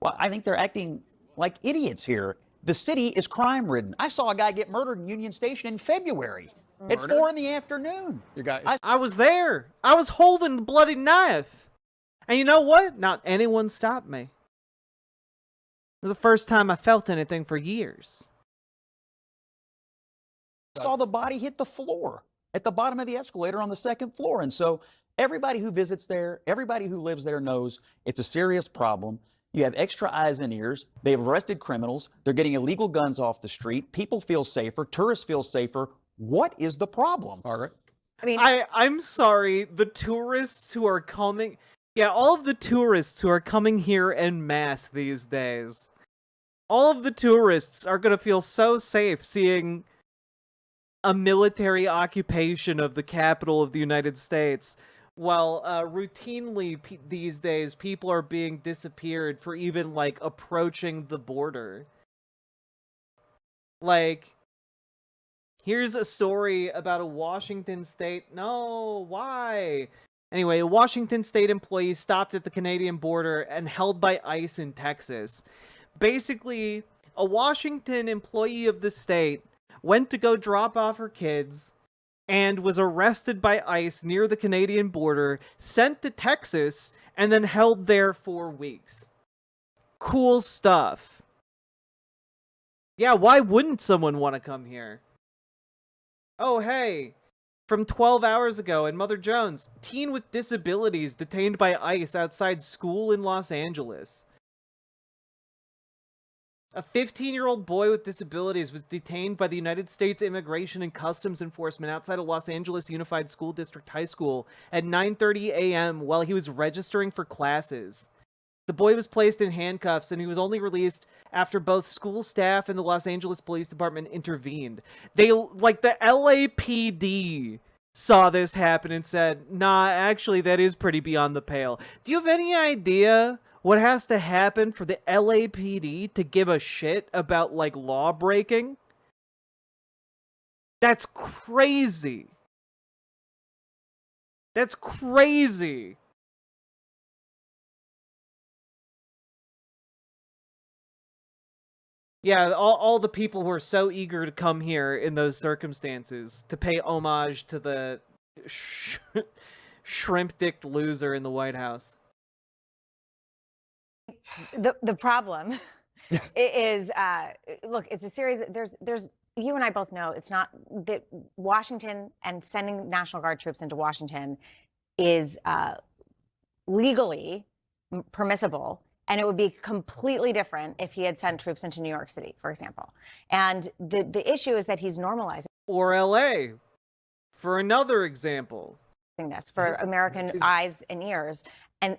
S19: Well, I think they're acting like idiots here. The city is crime-ridden. I saw a guy get murdered in Union Station in February. At 4 in the afternoon.
S12: You guys,
S4: I was there. I was holding the bloody knife. And you know what? Not anyone stopped me. It was the first time I felt anything for years.
S19: I saw the body hit the floor at the bottom of the escalator on the 2nd floor. And so everybody who visits there, everybody who lives there knows it's a serious problem. You have extra eyes and ears. They've arrested criminals. They're getting illegal guns off the street. People feel safer. Tourists feel safer. What is the problem?
S12: Margaret?
S15: I mean,
S4: I'm sorry. The tourists who are coming... Yeah, all of the tourists who are coming here en masse these days. All of the tourists are going to feel so safe seeing a military occupation of the capital of the United States, while routinely these days people are being disappeared for even, like, approaching the border. Like... Here's a story about a Washington State... No, why? Anyway, a Washington State employee stopped at the Canadian border and held by ICE in Texas. Basically, a Washington employee of the state went to go drop off her kids and was arrested by ICE near the Canadian border, sent to Texas, and then held there for weeks. Cool stuff. Yeah, why wouldn't someone want to come here? Oh, hey, from 12 hours ago in Mother Jones, teen with disabilities detained by ICE outside school in Los Angeles. A 15-year-old boy with disabilities was detained by the United States Immigration and Customs Enforcement outside of Los Angeles Unified School District High School at 9:30 a.m. while he was registering for classes. The boy was placed in handcuffs, and he was only released after both school staff and the Los Angeles Police Department intervened. They, like, the LAPD saw this happen and said, nah, actually, that is pretty beyond the pale. Do you have any idea what has to happen for the LAPD to give a shit about, like, law breaking? That's crazy. That's crazy. Yeah, all the people who are so eager to come here in those circumstances to pay homage to the shrimp-dicked loser in the White House.
S17: The problem is, look, it's a series. There's you and I both know it's not that Washington and sending National Guard troops into Washington is legally permissible. And it would be completely different if he had sent troops into New York City, for example. And the issue is that he's normalizing.
S4: Or LA, for another example.
S17: This for American eyes and ears, and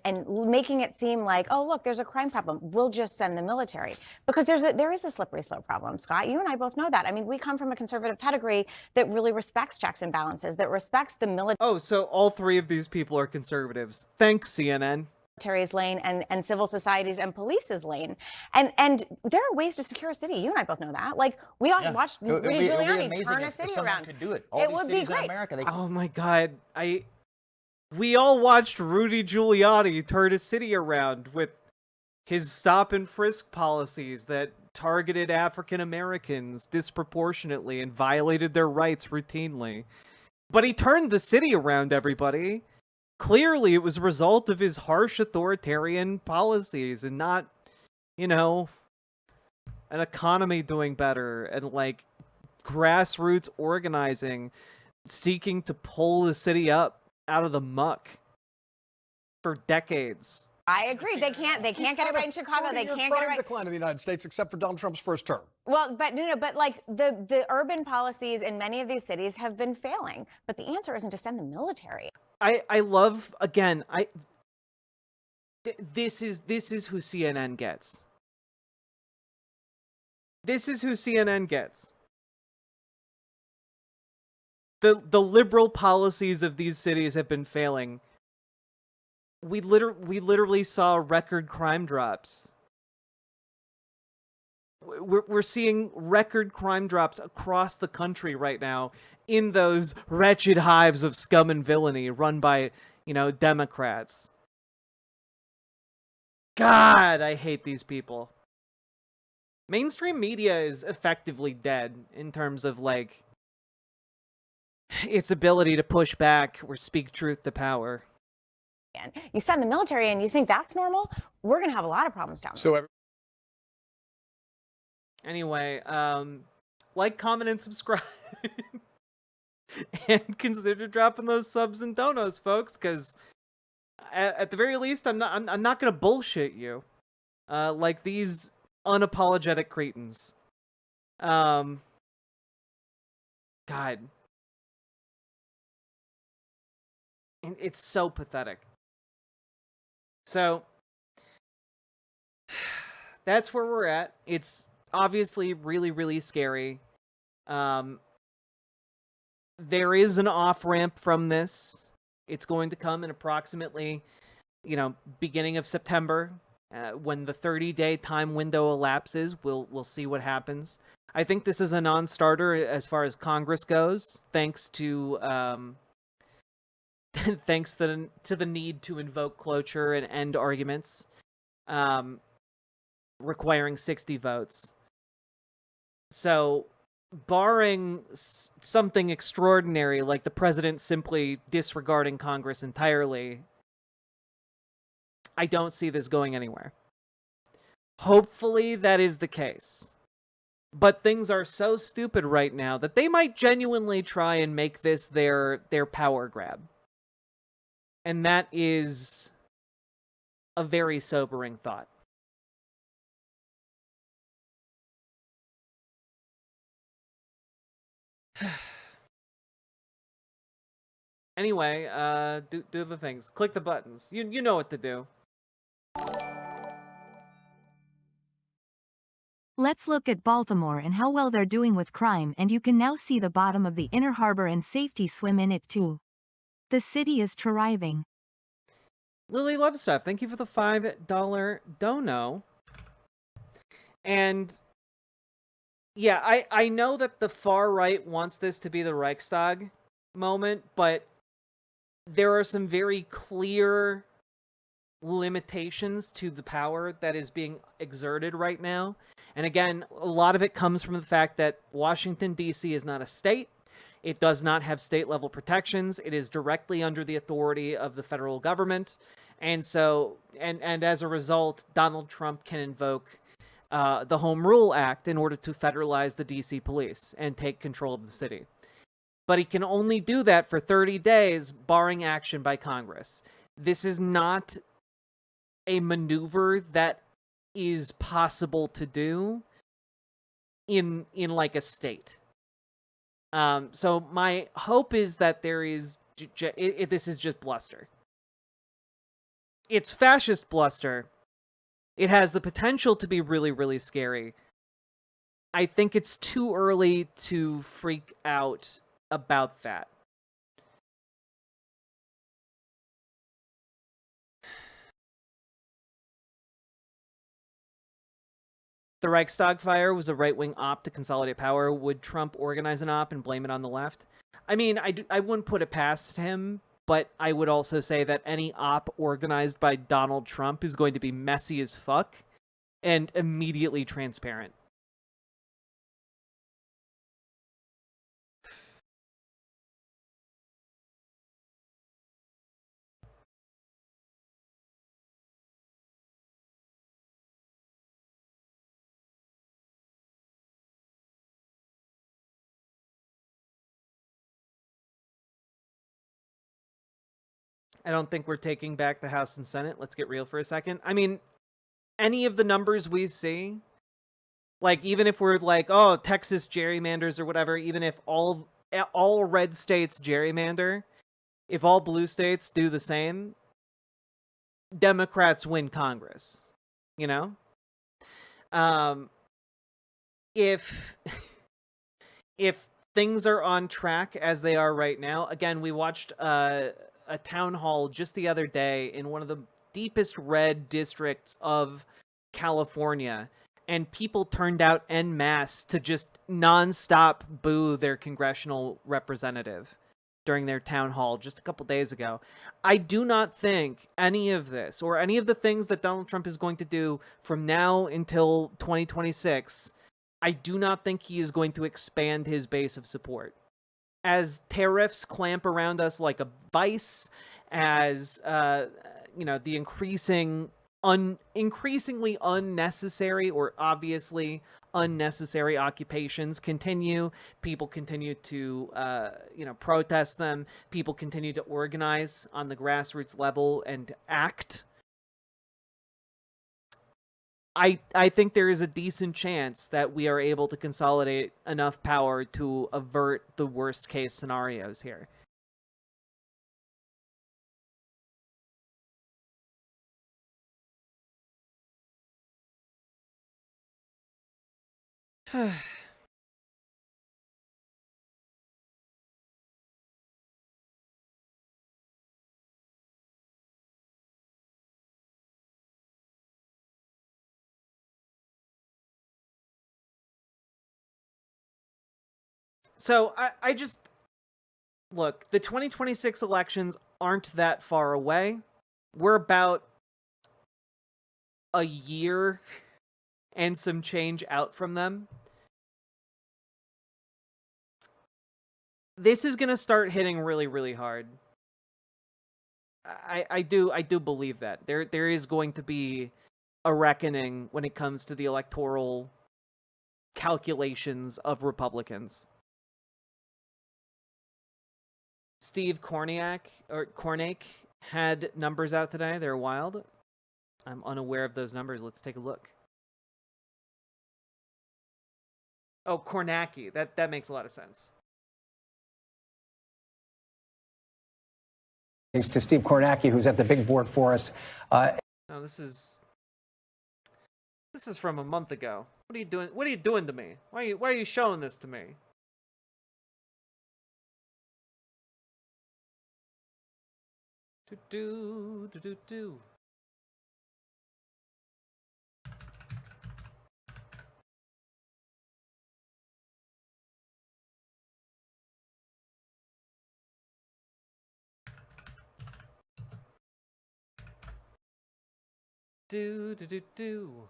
S17: making it seem like, oh, look, there's a crime problem. We'll just send the military. Because there is a slippery slope problem, Scott. You and I both know that. I mean, we come from a conservative pedigree that really respects checks and balances, that respects the military.
S4: Oh, so all three of these people are conservatives. Thanks, CNN.
S17: Military's lane and civil societies and police's lane, and there are ways to secure a city. You and I both know that. Like we all watched Rudy Giuliani turn a city around.
S19: Could do it.
S17: It would be great.
S4: Oh my God, we all watched Rudy Giuliani turn a city around with his stop and frisk policies that targeted African Americans disproportionately and violated their rights routinely. But he turned the city around, everybody. Clearly, it was a result of his harsh authoritarian policies and not, you know, an economy doing better and, like, grassroots organizing, seeking to pull the city up out of the muck for decades.
S17: I agree. They can't get it right in Chicago. They can't get it right.
S18: Decline in the United States, except for Donald Trump's first term.
S17: Well, but but like the urban policies in many of these cities have been failing. But the answer isn't to send the military.
S4: I love, again, this is who CNN gets. This is who CNN gets. The liberal policies of these cities have been failing. We literally saw record crime drops. We're seeing record crime drops across the country right now in those wretched hives of scum and villainy run by, you know, Democrats. God, I hate these people. Mainstream media is effectively dead in terms of, like, its ability to push back or speak truth to power.
S17: You send the military and you think that's normal? We're going to have a lot of problems down there.
S4: Anyway, like, comment, and subscribe. And consider dropping those subs and donos, folks, because at the very least, I'm not gonna bullshit you, like these unapologetic cretins. God, and it's so pathetic. So that's where we're at. It's obviously really, really scary. There is an off-ramp from this. It's going to come in approximately, you know, beginning of September. When the 30-day time window elapses, we'll see what happens. I think this is a non-starter as far as Congress goes, thanks to thanks to the need to invoke cloture and end arguments, requiring 60 votes. So, barring something extraordinary, like the president simply disregarding Congress entirely, I don't see this going anywhere. Hopefully that is the case. But things are so stupid right now that they might genuinely try and make this their power grab. And that is a very sobering thought. Anyway, do the things. Click the buttons. You know what to do.
S8: Let's look at Baltimore and how well they're doing with crime, and you can now see the bottom of the Inner Harbor and safety swim in it too. The city is thriving.
S4: Lily Lovestuff, thank you for the $5 dono. And yeah, I know that the far right wants this to be the Reichstag moment, but there are some very clear limitations to the power that is being exerted right now. And again, a lot of it comes from the fact that Washington, D.C. is not a state. It does not have state-level protections. It is directly under the authority of the federal government. And so, and as a result, Donald Trump can invoke the Home Rule Act in order to federalize the D.C. police and take control of the city. But he can only do that for 30 days, barring action by Congress. This is not a maneuver that is possible to do in like a state. So my hope is that there is this is just bluster. It's fascist bluster. It has the potential to be really, really scary. I think it's too early to freak out about that. The Reichstag fire was a right-wing op to consolidate power. Would Trump organize an op and blame it on the left? I mean, I wouldn't put it past him, But I would also say that any op organized by Donald Trump is going to be messy as fuck and immediately transparent. I don't think we're taking back the House and Senate. Let's get real for a second. I mean, any of the numbers we see, like, even if we're like, oh, Texas gerrymanders or whatever, even if all red states gerrymander, if all blue states do the same, Democrats win Congress, you know? If things are on track as they are right now, again, we watched a town hall just the other day in one of the deepest red districts of California, and people turned out en masse to just nonstop boo their congressional representative during their town hall just a couple days ago. I do not think any of this, or any of the things that Donald Trump is going to do from now until 2026, I do not think he is going to expand his base of support. As tariffs clamp around us like a vice, as the increasingly unnecessary or obviously unnecessary occupations continue, people continue to protest them, people continue to organize on the grassroots level and act. I think there is a decent chance that we are able to consolidate enough power to avert the worst case scenarios here. So I just look, the 2026 elections aren't that far away. We're about a year and some change out from them. This is going to start hitting really, really hard. I do believe that. There is going to be a reckoning when it comes to the electoral calculations of Republicans. Steve Kornake had numbers out today. They're wild. I'm unaware of those numbers. Let's take a look. Oh, Kornacki. That makes a lot of sense.
S20: Thanks to Steve Kornacki, who's at the big board for us.
S4: No, this is from a month ago. What are you doing? What are you doing to me? Why are you showing this to me? Do.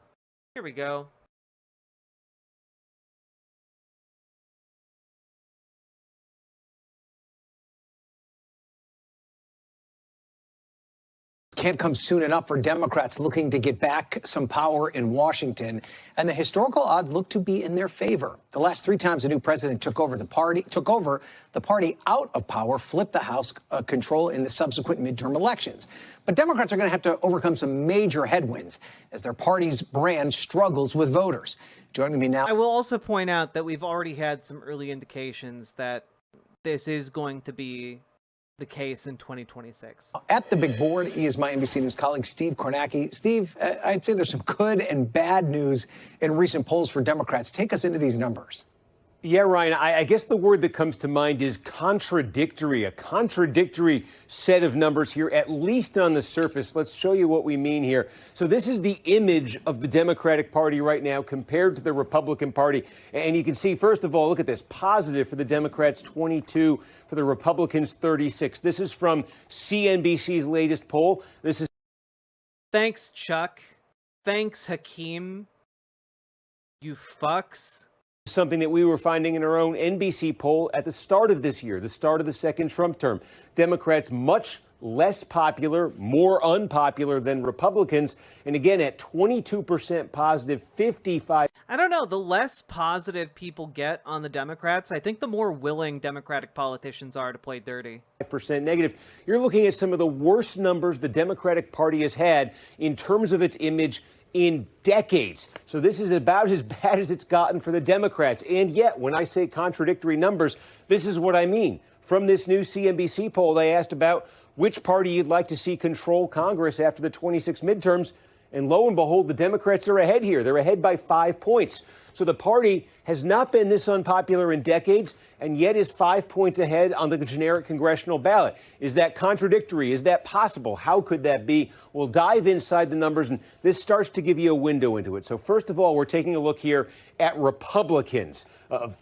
S4: Here we go.
S20: Can't come soon enough for Democrats looking to get back some power in Washington, and the historical odds look to be in their favor. The last 3 times a new president took over the party out of power, flipped the House control in the subsequent midterm elections. But Democrats are going to have to overcome some major headwinds as their party's brand struggles with voters. Joining me now.
S4: I will also point out that we've already had some early indications that this is going to be the case in 2026.
S20: At the big board, he is my NBC News colleague, Steve Kornacki. Steve, I'd say there's some good and bad news in recent polls for Democrats. Take us into these numbers.
S21: Yeah, Ryan, I guess the word that comes to mind is contradictory, a contradictory set of numbers here, at least on the surface. Let's show you what we mean here. So this is the image of the Democratic Party right now compared to the Republican Party. And you can see, first of all, look at this, positive for the Democrats, 22, for the Republicans, 36. This is from CNBC's latest poll. This is.
S4: Thanks, Chuck. Thanks, Hakeem. You fucks.
S21: Something that we were finding in our own NBC poll at the start of this year, the start of the second Trump term. Democrats much less popular, more unpopular than Republicans. And again, at 22% positive, 55.
S4: I don't know. The less positive people get on the Democrats, I think the more willing Democratic politicians are to play dirty.
S21: % negative. You're looking at some of the worst numbers the Democratic Party has had in terms of its image in decades. So this is about as bad as it's gotten for the Democrats. And yet, when I say contradictory numbers, this is what I mean. From this new CNBC poll, they asked about which party you'd like to see control Congress after the 26 midterms. And lo and behold, the Democrats are ahead here. They're ahead by 5 points. So the party has not been this unpopular in decades, and yet is 5 points ahead on the generic congressional ballot. Is that contradictory? Is that possible? How could that be? We'll dive inside the numbers, and this starts to give you a window into it. So first of all, we're taking a look here at Republicans.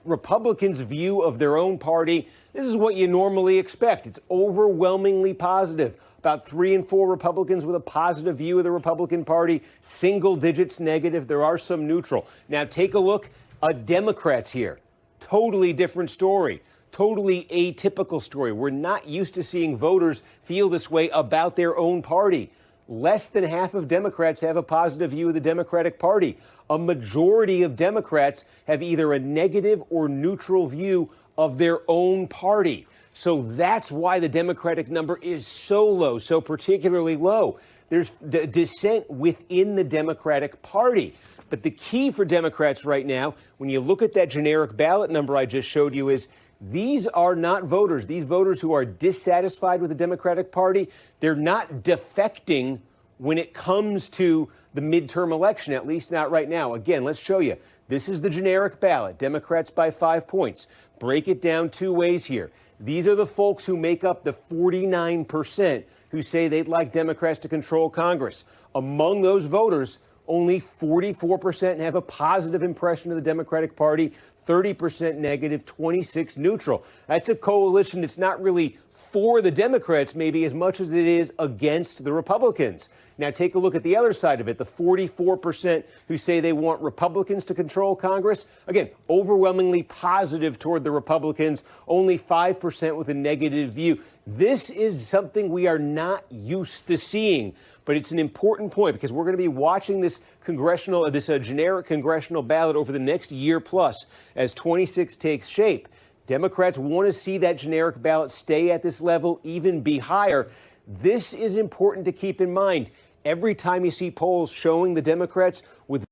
S21: Republicans' view of their own party. This is what you normally expect. It's overwhelmingly positive. About 3 in 4 Republicans with a positive view of the Republican Party, single digits negative. There are some neutral. Now take a look at Democrats here. Totally different story. Totally atypical story. We're not used to seeing voters feel this way about their own party. Less than half of Democrats have a positive view of the Democratic Party. A majority of Democrats have either a negative or neutral view of their own party. So that's why the Democratic number is so low, so particularly low. There's dissent within the Democratic Party. But the key for Democrats right now, when you look at that generic ballot number I just showed you, is these are not voters. These voters who are dissatisfied with the Democratic Party, they're not defecting when it comes to the midterm election, at least not right now. Again, let's show you. This is the generic ballot, Democrats by 5 points. Break it down 2 ways here. These are the folks who make up the 49% who say they'd like Democrats to control Congress. Among those voters, only 44% have a positive impression of the Democratic Party, 30% negative, 26 neutral. That's a coalition that's not really for the Democrats maybe as much as it is against the Republicans. Now take a look at the other side of it, the 44% who say they want Republicans to control Congress. Again, overwhelmingly positive toward the Republicans, only 5% with a negative view. This is something we are not used to seeing, but it's an important point because we're going to be watching this generic congressional ballot over the next year plus as 26 takes shape. Democrats want to see that generic ballot stay at this level, even be higher. This is important to keep in mind. Every time you see polls showing the Democrats with...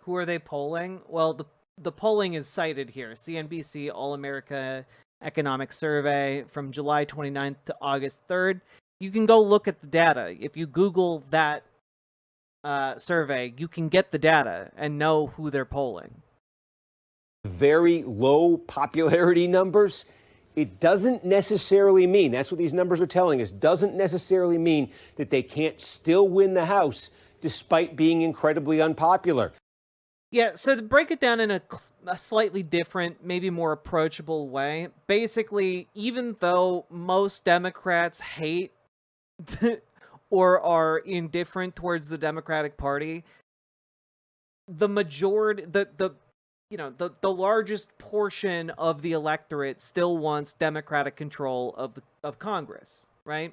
S4: Who are they polling? Well, the polling is cited here. CNBC All-America Economic Survey from July 29th to August 3rd. You can go look at the data. If you Google that survey, you can get the data and know who they're polling.
S21: Very low popularity numbers, it doesn't necessarily mean, that's what these numbers are telling us, doesn't necessarily mean that they can't still win the House despite being incredibly unpopular.
S4: Yeah, so to break it down in a slightly different, maybe more approachable way, basically, even though most Democrats hate or are indifferent towards the Democratic Party, the majority, the largest portion of the electorate still wants Democratic control of Congress, right?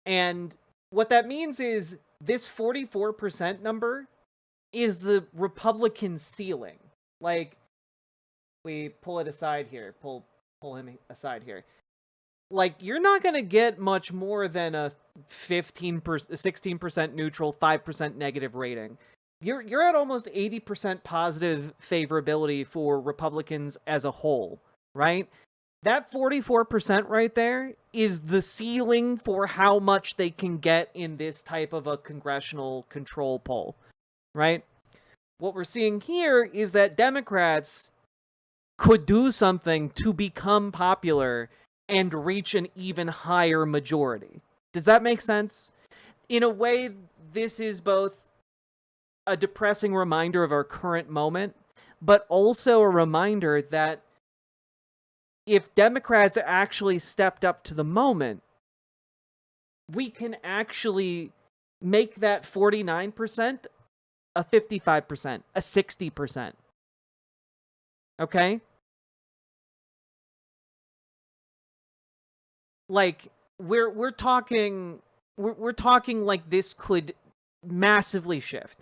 S4: And what that means is this 44% number is the Republican ceiling. Like, we pull it aside here, pull him aside here. Like, you're not going to get much more than a 16% neutral, 5% negative rating. You're at almost 80% positive favorability for Republicans as a whole, right? That 44% right there is the ceiling for how much they can get in this type of a congressional control poll, right? What we're seeing here is that Democrats could do something to become popular and reach an even higher majority. Does that make sense? In a way, this is both a depressing reminder of our current moment, but also a reminder that if Democrats actually stepped up to the moment, we can actually make that 49% a 55%, a 60%. Okay? Like, we're talking like this could massively shift.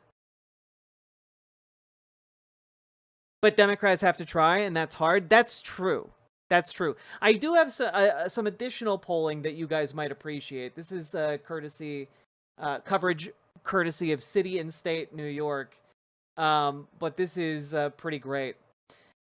S4: But Democrats have to try, and that's hard. That's true. That's true. I do have some additional polling that you guys might appreciate. This is coverage courtesy of City and State New York. But this is pretty great.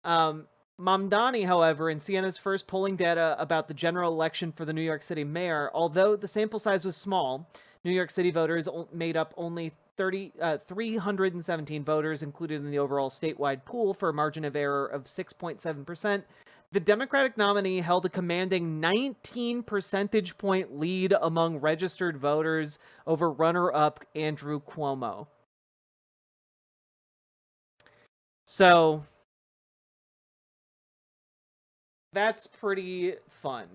S4: Mamdani, however, in Sienna's first polling data about the general election for the New York City mayor, although the sample size was small, New York City voters made up only 317 voters included in the overall statewide pool for a margin of error of 6.7%. The Democratic nominee held a commanding 19 percentage point lead among registered voters over runner-up Andrew Cuomo. So that's pretty fun.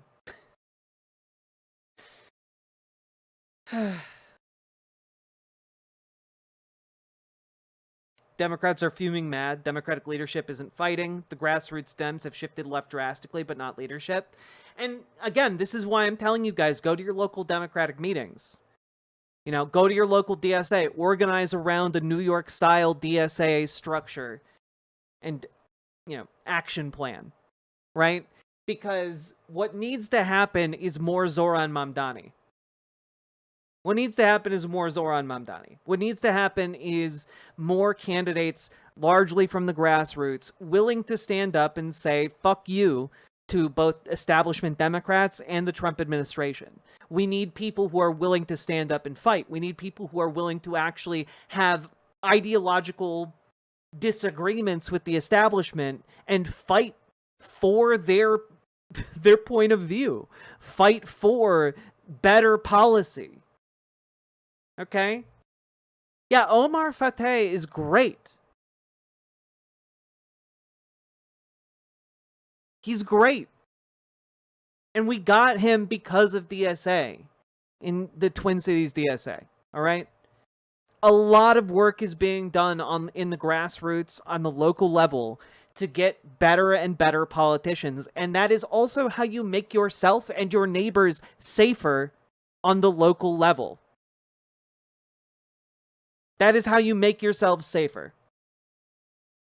S4: Democrats are fuming mad. Democratic leadership isn't fighting. The grassroots Dems have shifted left drastically, but not leadership. And again, this is why I'm telling you guys, go to your local Democratic meetings. You know, go to your local DSA. Organize around a New York-style DSA structure and, you know, action plan. Right? Because what needs to happen is more Zoran Mamdani. What needs to happen is more Zoran Mamdani. What needs to happen is more candidates, largely from the grassroots, willing to stand up and say, fuck you, to both establishment Democrats and the Trump administration. We need people who are willing to stand up and fight. We need people who are willing to actually have ideological disagreements with the establishment and fight for their point of view. Fight for better policy. Okay? Yeah, Omar Fateh is great. He's great. And we got him because of DSA in the Twin Cities DSA. All right? A lot of work is being done in the grassroots on the local level to get better and better politicians. And that is also how you make yourself and your neighbors safer on the local level. That is how you make yourselves safer.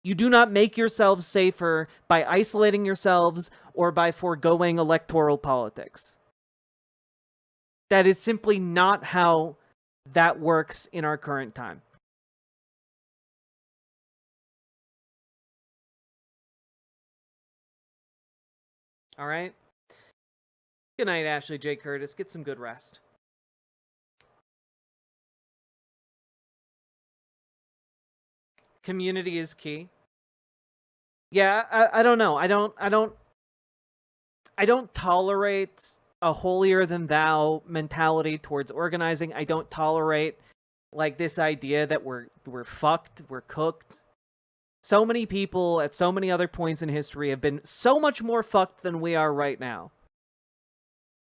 S4: You do not make yourselves safer by isolating yourselves or by foregoing electoral politics. That is simply not how that works in our current time. All right? Good night, Ashley J. Curtis. Get some good rest. Community is key. Yeah, I don't know. I don't tolerate a holier than thou mentality towards organizing. I don't tolerate like this idea that we're fucked, we're cooked. So many people at so many other points in history have been so much more fucked than we are right now.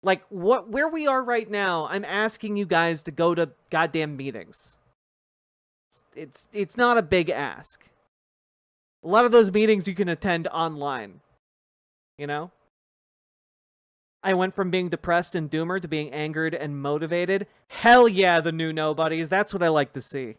S4: Like where we are right now, I'm asking you guys to go to goddamn meetings. It's not a big ask. A lot of those meetings you can attend online. You know? I went from being depressed and doomer to being angered and motivated. Hell yeah, the new nobodies. That's what I like to see.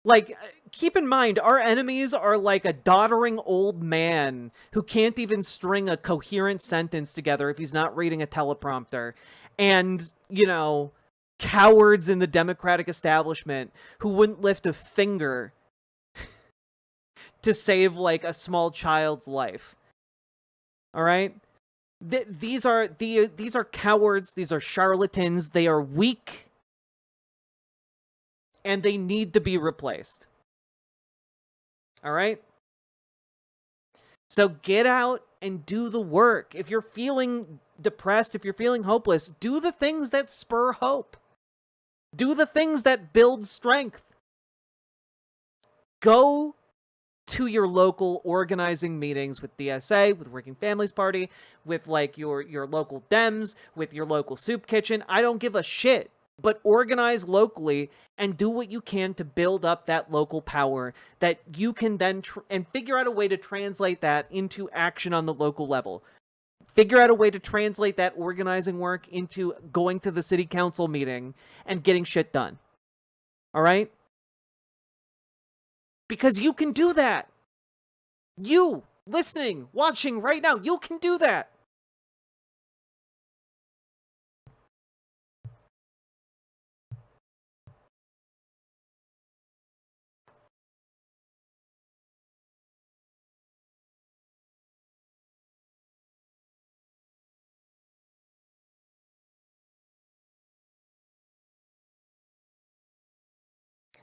S4: Like, keep in mind, our enemies are like a doddering old man who can't even string a coherent sentence together if he's not reading a teleprompter. And, you know, cowards in the Democratic establishment who wouldn't lift a finger to save, like, a small child's life. All right? These are cowards. These are charlatans. They are weak. And they need to be replaced. All right? So get out and do the work. If you're feeling depressed, if you're feeling hopeless, do the things that spur hope. Do the things that build strength. Go to your local organizing meetings with DSA, with Working Families Party, with like your local Dems, with your local soup kitchen. I don't give a shit. But organize locally and do what you can to build up that local power that you can then and figure out a way to translate that into action on the local level. Figure out a way to translate that organizing work into going to the city council meeting and getting shit done. All right? Because you can do that. You, listening, watching right now, you can do that.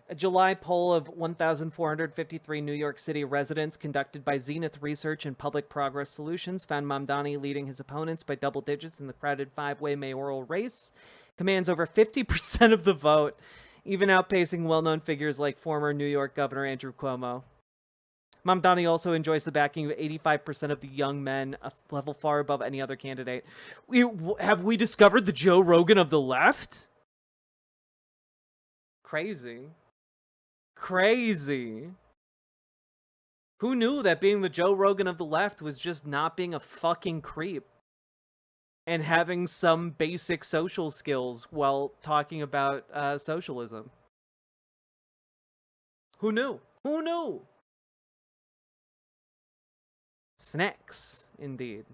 S4: A July poll of 1,453 New York City residents conducted by Zenith Research and Public Progress Solutions found Mamdani leading his opponents by double digits in the crowded five-way mayoral race, commands over 50% of the vote, even outpacing well-known figures like former New York Governor Andrew Cuomo. Mamdani also enjoys the backing of 85% of the young men, a level far above any other candidate. Have we discovered the Joe Rogan of the left? Crazy. Crazy. Who knew that being the Joe Rogan of the left was just not being a fucking creep and having some basic social skills while talking about socialism? Who knew? Who knew? Snacks, indeed.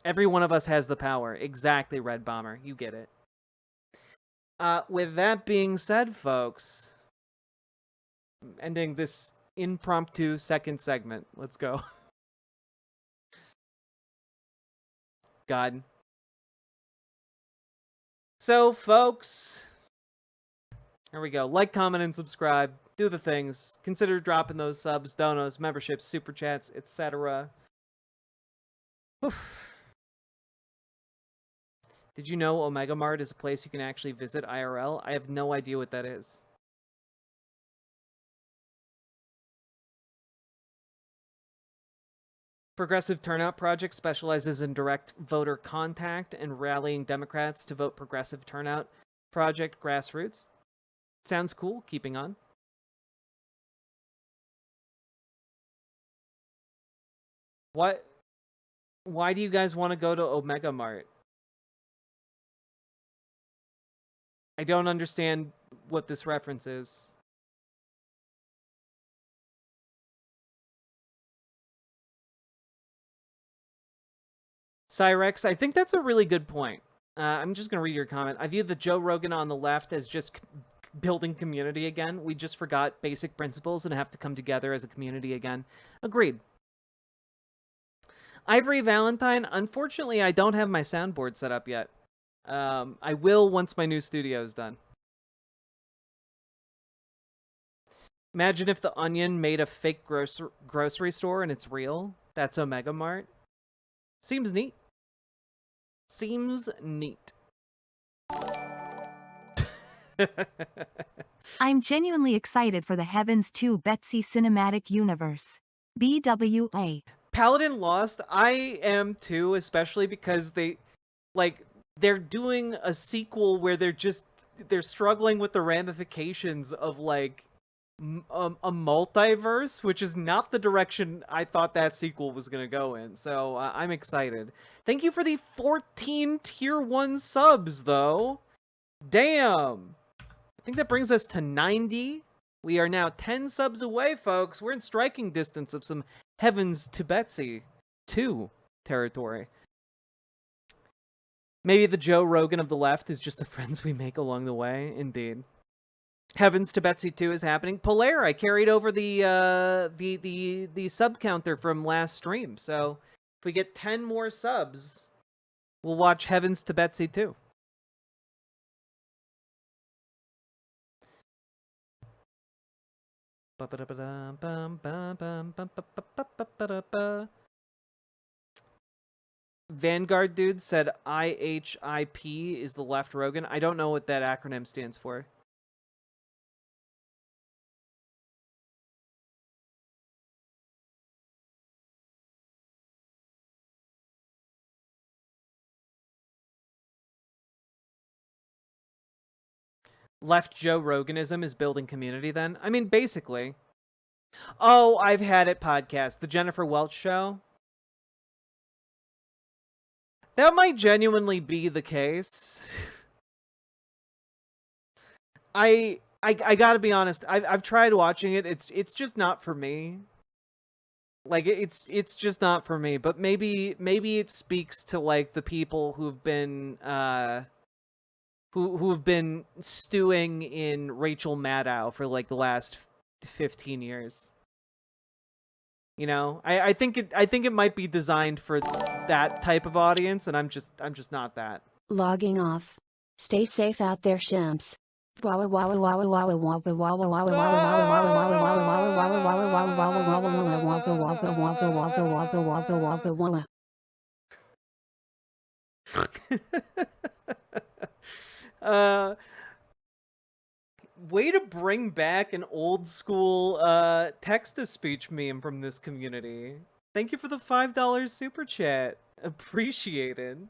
S4: Every one of us has the power. Exactly, Red Bomber. You get it. With that being said, folks, ending this impromptu second segment. Let's go. God. So, folks, here we go. Like, comment, and subscribe. Do the things. Consider dropping those subs, donos, memberships, super chats, etc. Did you know Omega Mart is a place you can actually visit IRL? I have no idea what that is. Progressive Turnout Project specializes in direct voter contact and rallying Democrats to vote Progressive Turnout Project Grassroots. Sounds cool. Keeping on. What? Why do you guys want to go to Omega Mart? I don't understand what this reference is. Cyrex, I think that's a really good point. I'm just going to read your comment. I view the Joe Rogan on the left as just building community again. We just forgot basic principles and have to come together as a community again. Agreed. Ivory Valentine, unfortunately, I don't have my soundboard set up yet. I will once my new studio is done. Imagine if The Onion made a fake grocery store and it's real. That's Omega Mart. Seems neat. Seems neat.
S8: I'm genuinely excited for the Heavens 2 Betsy cinematic universe. BWA.
S4: Paladin Lost, I am too, especially because they're doing a sequel where they're struggling with the ramifications of like a multiverse, which is not the direction I thought that sequel was going to go in. So I'm excited. Thank you for the 14 tier 1 subs, though. Damn. I think that brings us to 90. We are now 10 subs away, folks. We're in striking distance of some Heavens to Betsy 2 territory. Maybe the Joe Rogan of the left is just the friends we make along the way. Indeed. Heavens to Betsy 2 is happening. Polaire, I carried over the sub counter from last stream. So if we get 10 more subs, we'll watch Heavens to Betsy 2. Vanguard dude said IHIP is the left Rogan. I don't know what that acronym stands for. Left Joe Roganism is building community then? I mean, basically. Oh, I've had it podcast. The Jennifer Welch show. That might genuinely be the case. I gotta be honest. I've tried watching it. It's just not for me. Like it's just not for me. But maybe it speaks to like the people who've been who have been stewing in Rachel Maddow for like the last 15 years. You know, I think it might be designed for that type of audience, and I'm just not that.
S7: Logging off. Stay safe out there, shimps.
S4: Way to bring back an old school text-to-speech meme from this community. Thank you for the $5 super chat. Appreciated.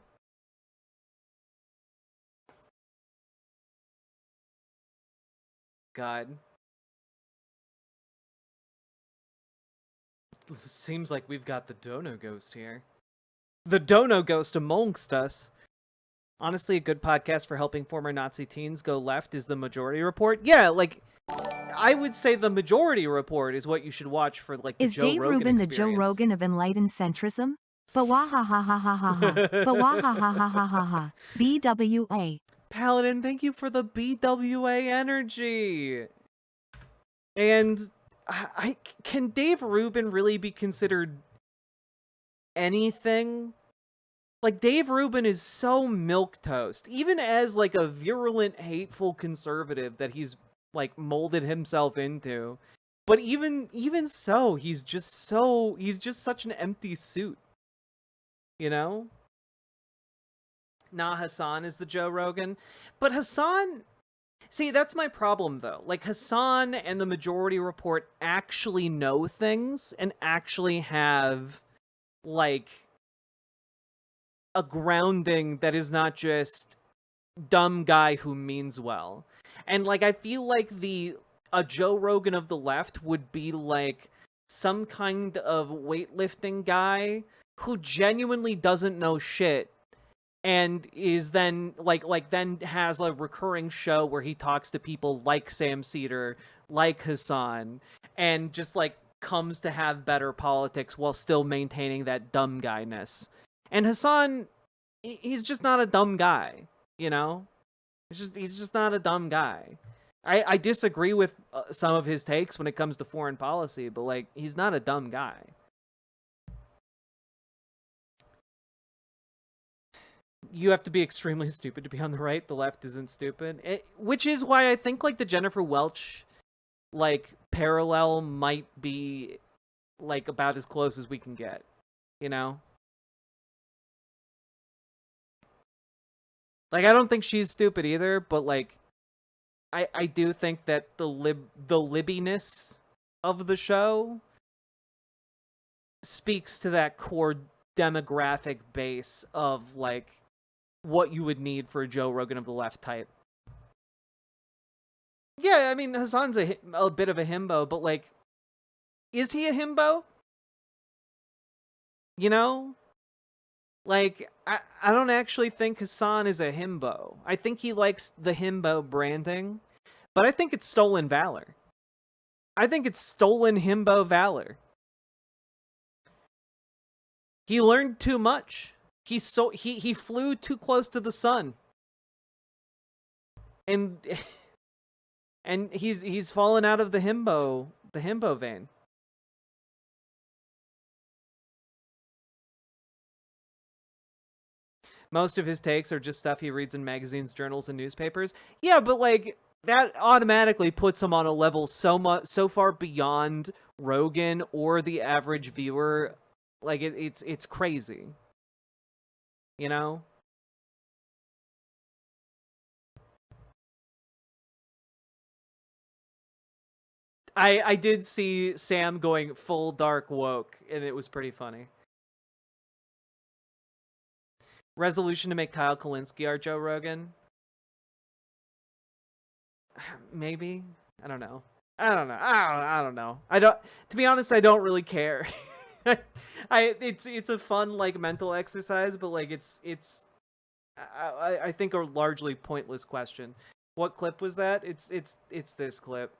S4: God. Seems like we've got the Dono Ghost here. The Dono Ghost amongst us. Honestly, a good podcast for helping former Nazi teens go left is The Majority Report. Yeah, like, I would say The Majority Report is what you should watch for, like, the
S8: Is
S4: Joe
S8: Dave
S4: Rogan
S8: Rubin the
S4: experience.
S8: Joe Rogan of enlightened centrism? But wah ha ha ha ha ha ha. But wah ha ha ha ha ha ha. BWA.
S4: Paladin, thank you for the BWA energy. And can Dave Rubin really be considered anything? Like, Dave Rubin is so milquetoast, even as like a virulent, hateful conservative that he's like molded himself into. But even so, he's just such an empty suit. You know? Nah, Hassan is the Joe Rogan. But Hassan, see, that's my problem though. Like, Hassan and the Majority Report actually know things and actually have like a grounding that is not just dumb guy who means well. And like, I feel like a Joe Rogan of the left would be like some kind of weightlifting guy who genuinely doesn't know shit and is then then has a recurring show where he talks to people like Sam Cedar, like Hassan, and just like comes to have better politics while still maintaining that dumb guyness. And Hassan, he's just not a dumb guy, you know? He's just not a dumb guy. I disagree with some of his takes when it comes to foreign policy, but like, he's not a dumb guy. You have to be extremely stupid to be on the right. The left isn't stupid. Which is why I think like the Jennifer Welch like parallel might be like about as close as we can get, you know? Like, I don't think she's stupid either, but like I do think that the libbiness of the show speaks to that core demographic base of like what you would need for a Joe Rogan of the left type. Yeah, I mean, Hassan's a bit of a himbo, but like, is he a himbo? You know? Like, I don't actually think Hassan is a himbo. I think he likes the himbo branding, but I think it's stolen valor. I think it's stolen himbo valor. He learned too much. He flew too close to the sun. And he's fallen out of the himbo vein. Most of his takes are just stuff he reads in magazines, journals, and newspapers. Yeah, but like, that automatically puts him on a level so far beyond Rogan or the average viewer. Like it's crazy. You know? I did see Sam going full dark woke, and it was pretty funny. Resolution to make Kyle Kalinske our Joe Rogan? Maybe? I don't know. I don't know. To be honest, I don't really care. It's a fun, like, mental exercise, but, like, I think a largely pointless question. What clip was that? It's this clip.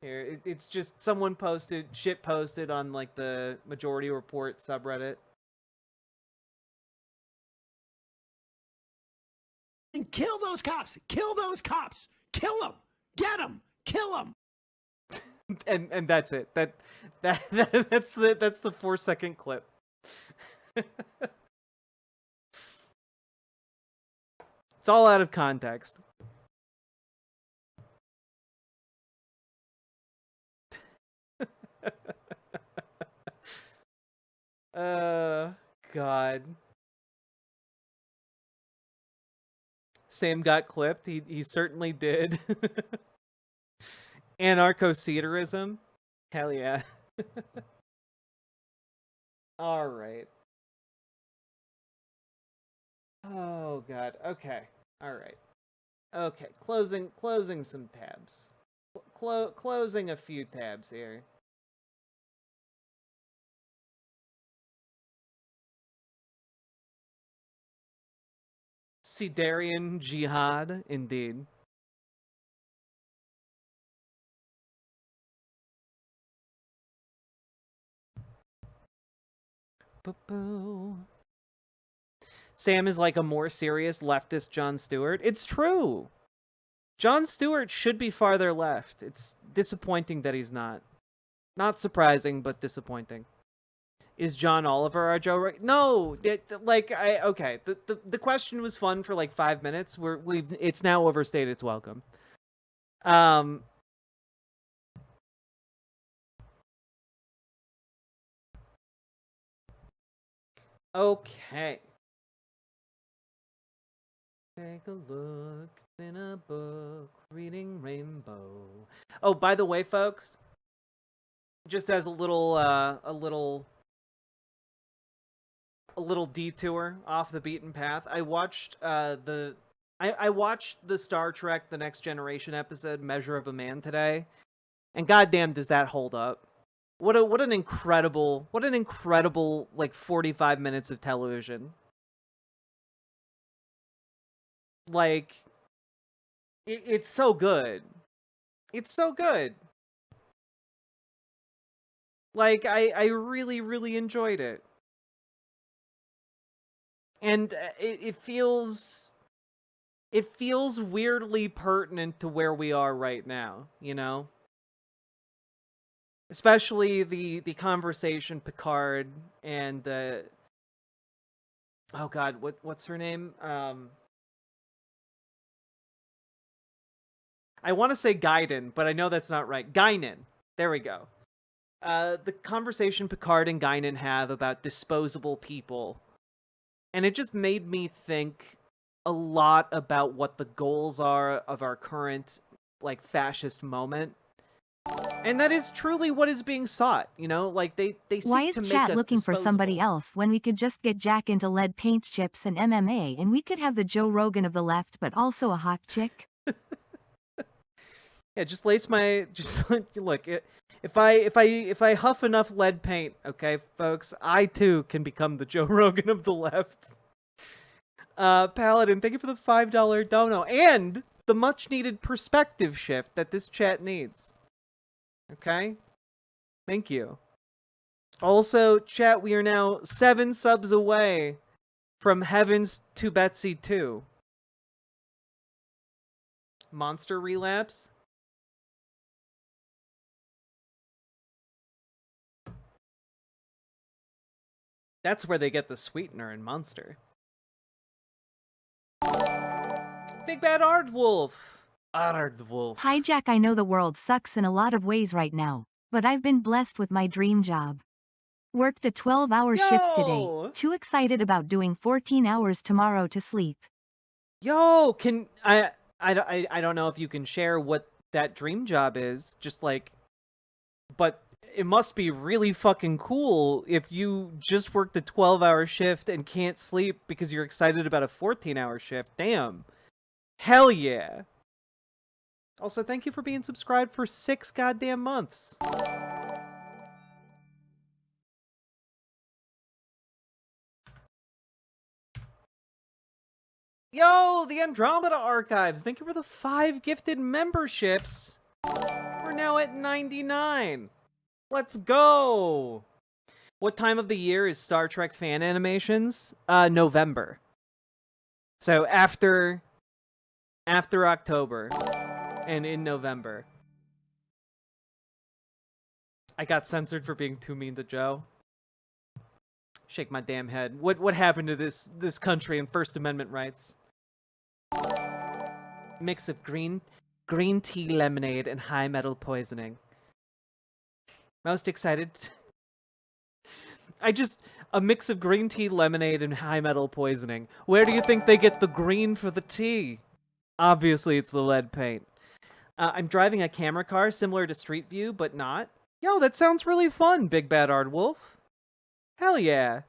S4: Here, it's just someone posted on, like, the Majority Report subreddit.
S3: And kill those cops! Kill those cops! Kill them! Get them! Kill them!
S4: And that's it. That's the 4-second clip. It's all out of context. God. Sam got clipped. He certainly did. Anarcho-cedarism? Hell yeah. All right. Oh God. Okay. All right. Okay. Closing some tabs. Closing a few tabs here. Sidarian Jihad, indeed. Boo-boo. Sam is like a more serious leftist Jon Stewart. It's true. Jon Stewart should be farther left. It's disappointing that he's not. Not surprising, but disappointing. Is John Oliver our Joe Rogan? No, okay. The question was fun for like 5 minutes. It's now overstayed its welcome. Okay. Take a look in a book, reading Rainbow. Oh, by the way, folks, just as a little detour off the beaten path, I watched I watched the Star Trek The Next Generation episode Measure of a Man today, and goddamn does that hold up. What an incredible like 45 minutes of television. Like it's so good. It's so good. Like I really enjoyed it. And it feels weirdly pertinent to where we are right now, you know? Especially the conversation Picard and the oh god, what's her name? I want to say Guinan, but I know that's not right. Guinan. There we go. The conversation Picard and Guinan have about disposable people. And it just made me think a lot about what the goals are of our current, like, fascist moment. And that is truly what is being sought, you know? Like, they seek
S8: Why is
S4: to make
S8: chat
S4: us
S8: looking for
S4: disposable.
S8: somebody else when we could just get Jack into lead paint chips and MMA, and we could have the Joe Rogan of the left, but also a hot chick?
S4: Yeah, just lace my look. If I huff enough lead paint, okay, folks, I too can become the Joe Rogan of the left. Paladin, thank you for the $5 dono and the much needed perspective shift that this chat needs. Okay, thank you. Also, chat, we are now 7 subs away from Heavens to Betsy 2. Monster Relapse. That's where they get the sweetener in Monster. Big Bad Aardwolf. Aardwolf.
S8: Hi, Jack. I know the world sucks in a lot of ways right now, but I've been blessed with my dream job. Worked a 12-hour shift today. Too excited about doing 14 hours tomorrow to sleep.
S4: Yo, can I don't know if you can share what that dream job is, just like, but it must be really fucking cool if you just worked a 12-hour shift and can't sleep because you're excited about a 14-hour shift. Damn. Hell yeah. Also, thank you for being subscribed for 6 goddamn months. Yo, the Andromeda Archives. Thank you for the 5 gifted memberships. We're now at 99. Let's go. What time of the year is Star Trek fan animations? November. So after October and in November. I got censored for being too mean to Joe. Shake my damn head. What happened to this country and First Amendment rights? Mix of green tea lemonade and high metal poisoning. Most excited. A mix of green tea lemonade and high metal poisoning. Where do you think they get the green for the tea? Obviously, it's the lead paint. I'm driving a camera car similar to Street View, but not. Yo, that sounds really fun, Big Bad Aardwolf. Hell yeah.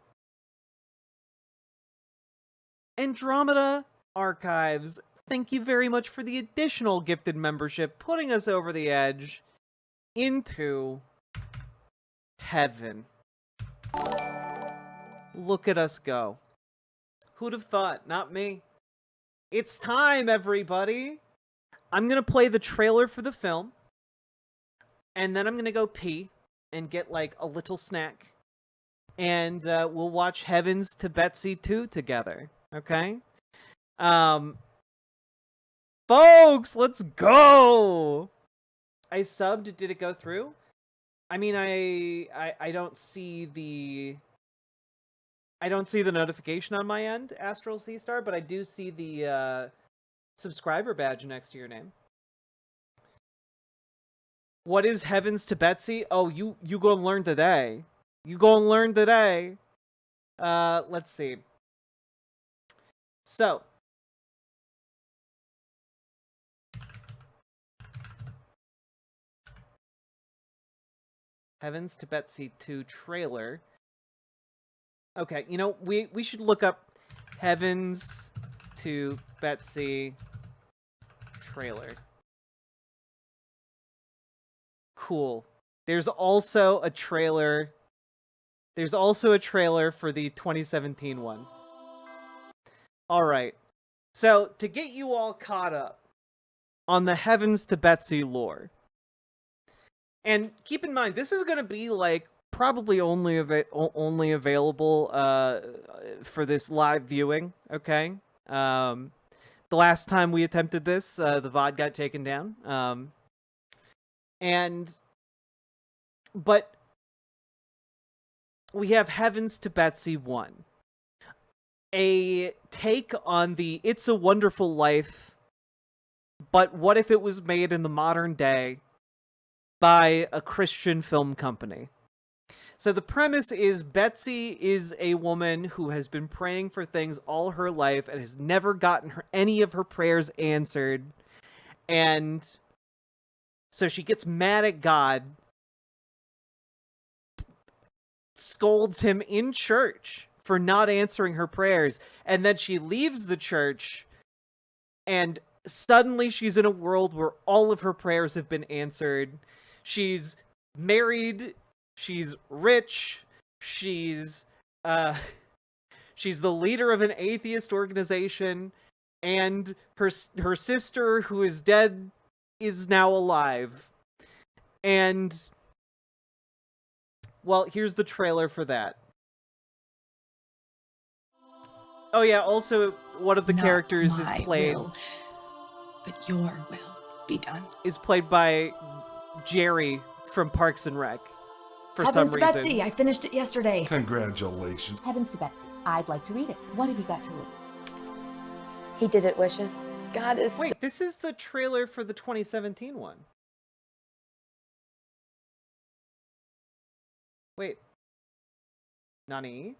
S4: Andromeda Archives, thank you very much for the additional gifted membership, putting us over the edge into heaven. Look at us go. Who'd have thought? Not me. It's time, everybody. I'm going to play the trailer for the film, and then I'm going to go pee and get like a little snack. And we'll watch Heavens to Betsy 2 together, okay? Folks, let's go! I subbed, did it go through? I mean, I don't see the notification on my end, Astral Sea Star, but I do see the subscriber badge next to your name. What is Heavens to Betsy? Oh, you go and learn today. You go and learn today. Let's see. So. Heavens to Betsy 2 trailer. Okay, you know, we should look up Heavens to Betsy trailer. Cool. There's also a trailer. There's also a trailer for the 2017 one. All right. So, to get you all caught up on the Heavens to Betsy lore. And keep in mind, this is going to be like probably only available for this live viewing, okay? The last time we attempted this, the VOD got taken down. But we have Heavens to Betsy 1. A take on the It's a Wonderful Life, but what if it was made in the modern day by a Christian film company? So the premise is Betsy is a woman who has been praying for things all her life and has never gotten any of her prayers answered. And so she gets mad at God, scolds him in church for not answering her prayers, and then she leaves the church, and suddenly she's in a world where all of her prayers have been answered. She's married, she's rich, she's the leader of an atheist organization, and her sister, who is dead, is now alive. And well, here's the trailer for that. Oh yeah, also one of the characters is played,
S1: but your will be done.
S4: Is played by Jerry from Parks and Rec. For
S1: Heavens
S4: some
S1: to
S4: reason.
S1: Betsy, I finished it yesterday.
S22: Congratulations.
S23: Heavens to Betsy, I'd like to read it. What have you got to lose?
S1: He did it, Wishes. God is.
S4: Wait, this is the trailer for the 2017 one. Wait. Nani?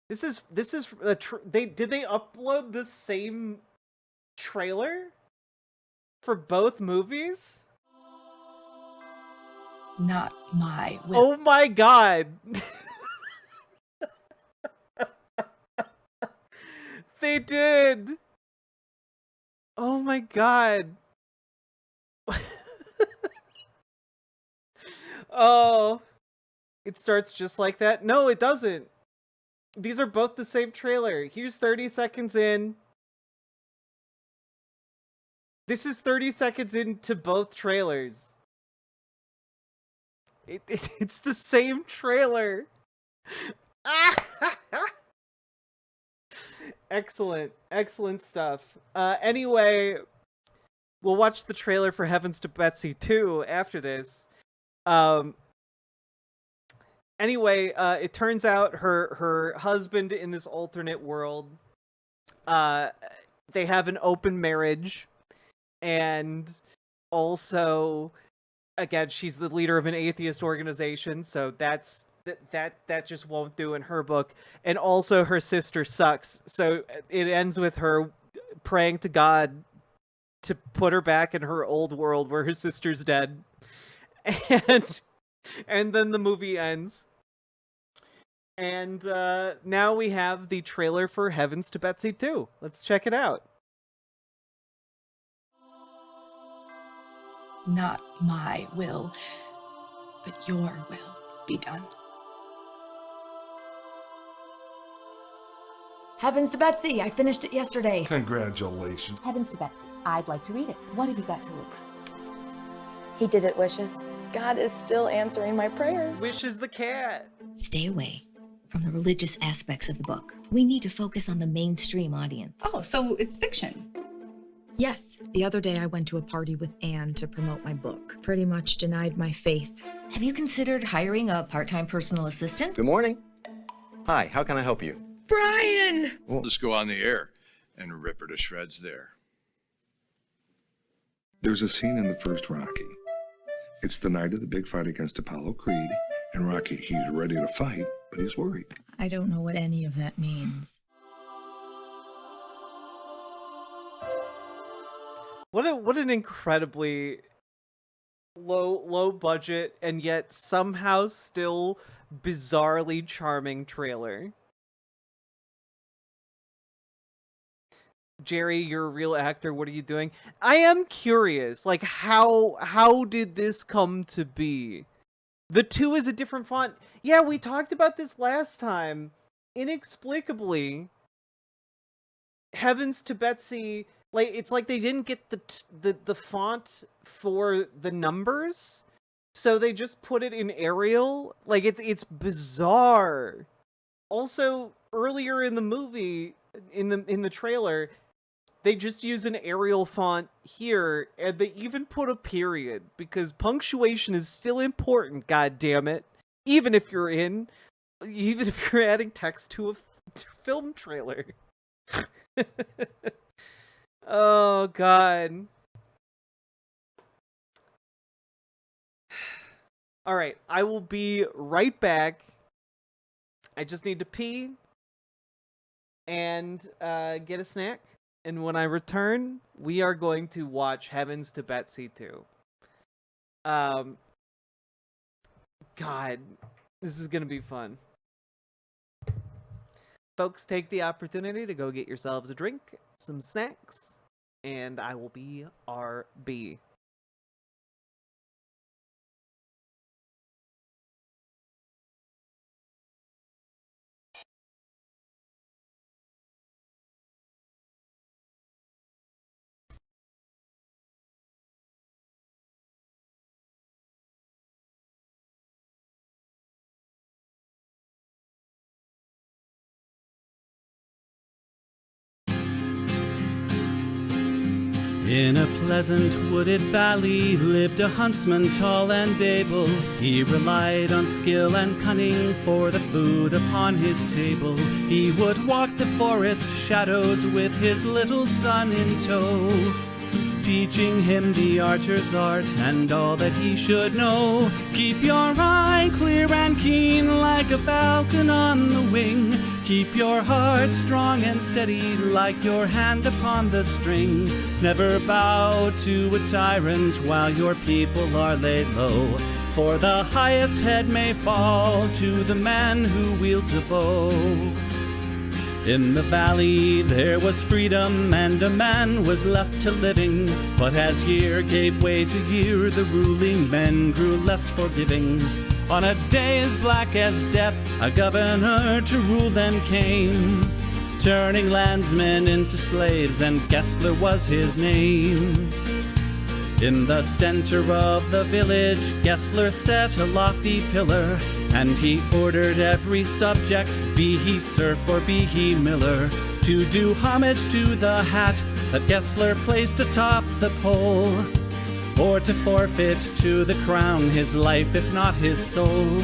S4: This is did they upload the same trailer for both movies?
S1: Not my will.
S4: Oh my god. They did. Oh my god. Oh. It starts just like that? No, it doesn't. These are both the same trailer. Here's 30 seconds in. This is 30 seconds into both trailers. It's the same trailer. Excellent. Excellent stuff. Anyway, we'll watch the trailer for Heavens to Betsy 2 after this. Anyway, it turns out her husband in this alternate world, they have an open marriage, and also, again, she's the leader of an atheist organization, so that just won't do in her book. And also, her sister sucks, so it ends with her praying to God to put her back in her old world where her sister's dead, and then the movie ends. And now we have the trailer for Heavens to Betsy 2. Let's check it out.
S1: Not my will, but your will be done. Heavens to Betsy! I finished it yesterday.
S6: Congratulations.
S2: Heavens to Betsy. I'd like to read it. What have you got to lose?
S1: He did it, Wishes. God is still answering my prayers.
S4: Wishes the cat.
S22: Stay away from the religious aspects of the book. We need to focus on the mainstream audience.
S1: Oh, so it's fiction. Yes. The other day I went to a party with Anne to promote my book. Pretty much denied my faith.
S22: Have you considered hiring a part-time personal assistant?
S23: Good morning. Hi, how can I help you?
S1: Brian!
S24: We'll just go on the air and rip her to shreds there.
S6: There's a scene in the first Rocky. It's the night of the big fight against Apollo Creed, and Rocky, he's ready to fight, but he's worried.
S22: I don't know what any of that means.
S4: What an incredibly low budget and yet somehow still bizarrely charming trailer. Jerry, you're a real actor. What are you doing? I am curious. Like, how did this come to be? The 2 is a different font. Yeah, we talked about this last time. Inexplicably, Heavens to Betsy, like, it's like they didn't get the font for the numbers, so they just put it in Arial. Like, it's bizarre. Also, earlier in the movie, in the trailer, they just use an Arial font here, and they even put a period, because punctuation is still important, god damn it. Even if you're adding text to a film trailer. Oh, God. Alright, I will be right back. I just need to pee and get a snack. And when I return, we are going to watch Heavens to Betsy 2. God, this is going to be fun. Folks, take the opportunity to go get yourselves a drink, some snacks, and I will be RB.
S5: In a pleasant wooded valley lived a huntsman tall and able. He relied on skill and cunning for the food upon his table. He would walk the forest shadows with his little son in tow, teaching him the archer's art and all that he should know. Keep your eye clear and keen like a falcon on the wing. Keep your heart strong and steady like your hand upon the string. Never bow to a tyrant while your people are laid low, for the highest head may fall to the man who wields a bow. In the valley there was freedom and a man was left to living. But as year gave way to year, the ruling men grew less forgiving. On a day as black as death, a governor to rule them came, turning landsmen into slaves, and Gessler was his name. In the center of the village, Gessler set a lofty pillar, and he ordered every subject, be he serf or be he miller, to do homage to the hat that Gessler placed atop the pole, or to forfeit to the crown his life, if not his soul.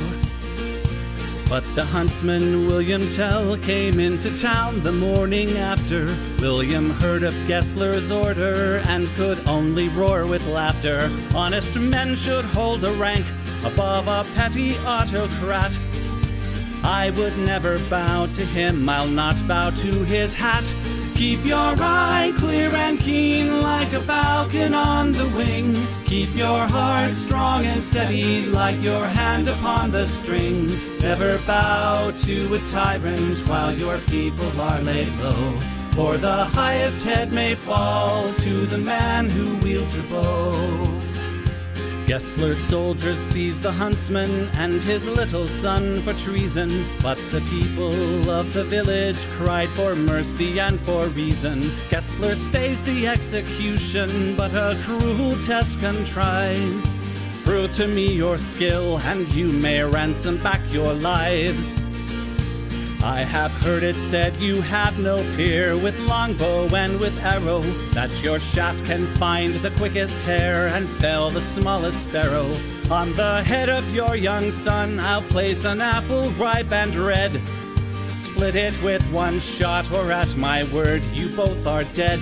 S5: But the huntsman William Tell came into town the morning after. William heard of Gessler's order and could only roar with laughter. Honest men should hold a rank above a petty autocrat. I would never bow to him, I'll not bow to his hat. Keep your eye clear and keen like a falcon on the wing. Keep your heart strong and steady like your hand upon the string. Never bow to a tyrant while your people are laid low, for the highest head may fall to the man who wields a bow. Gessler's soldiers seized the huntsman and his little son for treason, but the people of the village cried for mercy and for reason. Gessler stays the execution, but a cruel test contrives. Prove to me your skill, and you may ransom back your lives. I have heard it said you have no peer with longbow and with arrow, that your shaft can find the quickest hare and fell the smallest sparrow. On the head of your young son I'll place an apple ripe and red. Split it with one shot, or at my word you both are dead.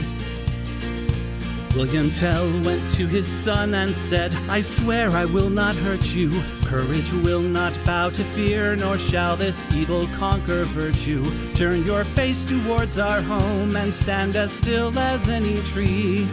S5: William Tell went to his son and said, I swear I will not hurt you. Courage will not bow to fear, nor shall this evil conquer virtue. Turn your face towards our home and stand as still as any tree.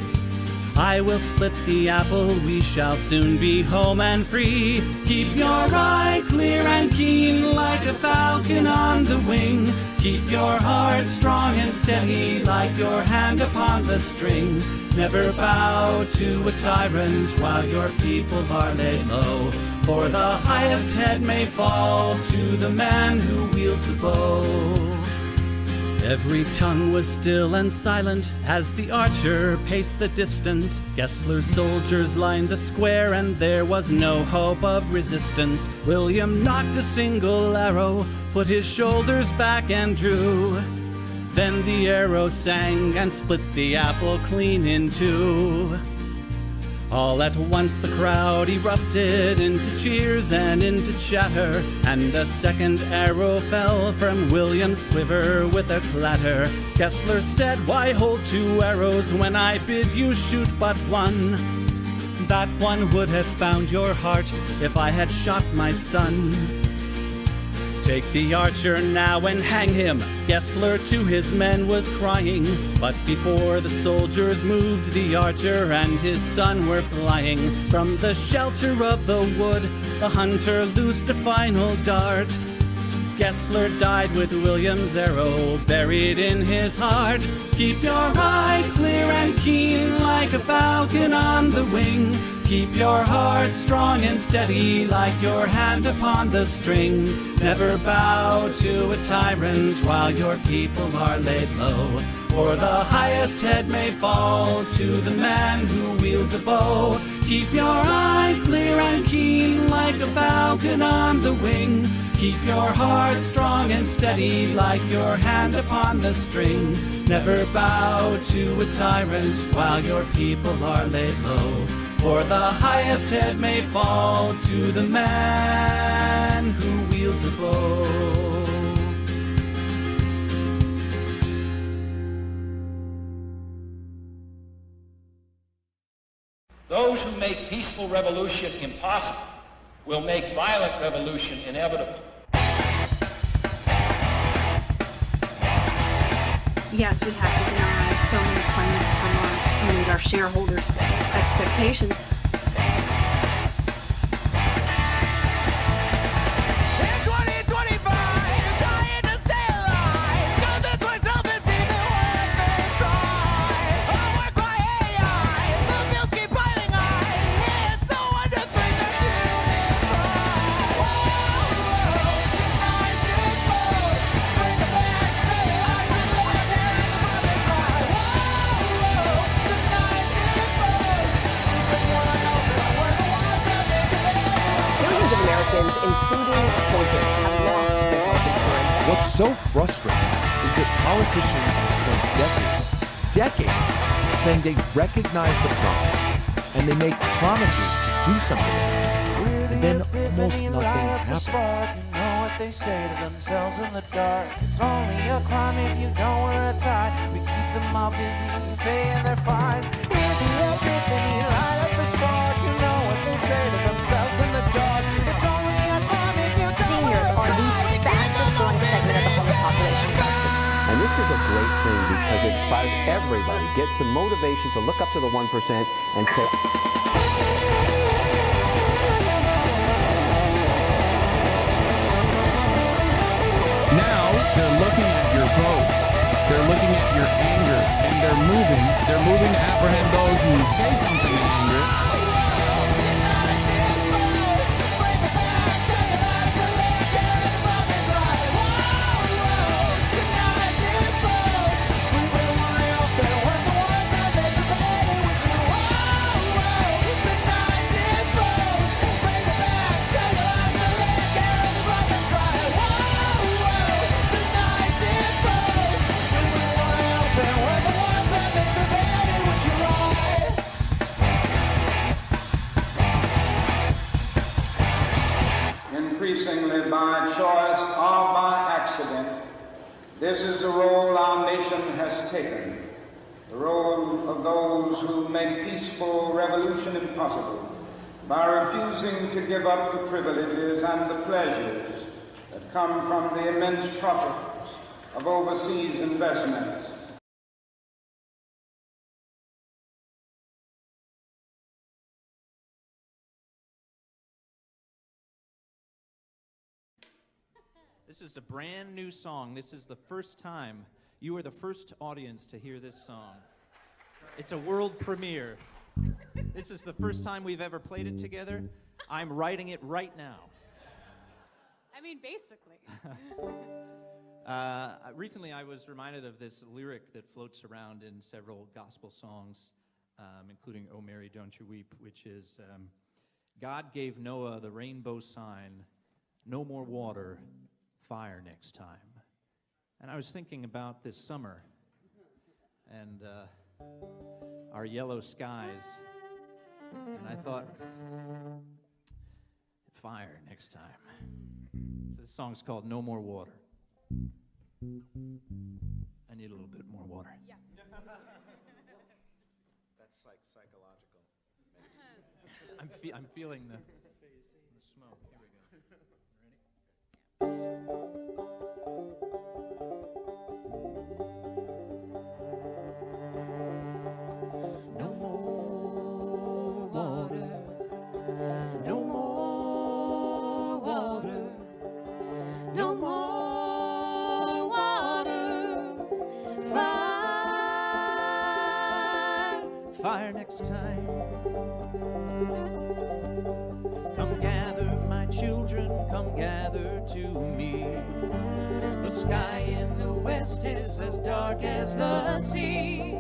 S5: I will split the apple, we shall soon be home and free. Keep your eye clear and keen like a falcon on the wing. Keep your heart strong and steady like your hand upon the string. Never bow to a tyrant while your people are laid low, for the highest head may fall to the man who wields a bow. Every tongue was still and silent as the archer paced the distance. Gessler's soldiers lined the square and there was no hope of resistance. William knocked a single arrow, put his shoulders back and drew. Then the arrow sang and split the apple clean in two. All at once the crowd erupted into cheers and into chatter, and a second arrow fell from William's quiver with a clatter. Gessler said, why hold two arrows when I bid you shoot but one? That one would have found your heart if I had shot my son. Take the archer now and hang him, Gessler to his men was crying. But before the soldiers moved, the archer and his son were flying. From the shelter of the wood, the hunter loosed a final dart. Gessler died with William's arrow buried in his heart. Keep your eye clear and keen like a falcon on the wing. Keep your heart strong and steady like your hand upon the string. Never bow to a tyrant while your people are laid low, for the highest head may fall to the man who wields a bow. Keep your eye clear and keen like a falcon on the wing. Keep your heart strong and steady like your hand upon the string. Never bow to a tyrant while your people are laid low. For the highest head may fall to the man who wields a bow.
S10: Those who make peaceful revolution impossible will make violent revolution inevitable.
S11: Yes, we have to deny so many claims per month to meet our shareholders' expectations.
S13: including children, have lost their health insurance.
S14: What's so frustrating is that politicians have spent decades saying they recognize the problem and they make promises to do something, and then almost nothing happens.
S25: They say to themselves in the dark, it's only a crime if you don't wear a tie. We keep them all busy paying their fines. Hear the epiphany, light up the spark. You know what they say to themselves in the dark. It's only a crime if you don't wear a tie.
S13: Seniors are the fastest growing segment of the homeless population.
S26: And this is a great thing because it inspires everybody, gets the motivation to look up to the 1% and say,
S5: Now they're looking at your vote, they're looking at your anger, and they're moving to apprehend those who say something in anger.
S27: Increasingly by choice or by accident, this is the role our nation has taken, the role of those who make peaceful revolution impossible by refusing to give up the privileges and the pleasures that come from the immense profits of overseas investments.
S28: This is a brand new song. This is the first time. You are the first audience to hear this song. It's a world premiere. This is the first time we've ever played it together. I'm writing it right now.
S29: I mean, basically.
S28: Recently, I was reminded of this lyric that floats around in several gospel songs, including "Oh Mary, Don't You Weep," which is, God gave Noah the rainbow sign, no more water, fire next time. And I was thinking about this summer and our yellow skies, and I thought, fire next time. So this song's called No More Water. I need a little bit more water.
S29: Yeah.
S28: That's like psychological. I'm feeling the smoke. Here we go.
S25: No more water, no more water, no more water,
S28: Fire next time. Come gather, my children, come gather to me. The sky in the west is as dark as the sea.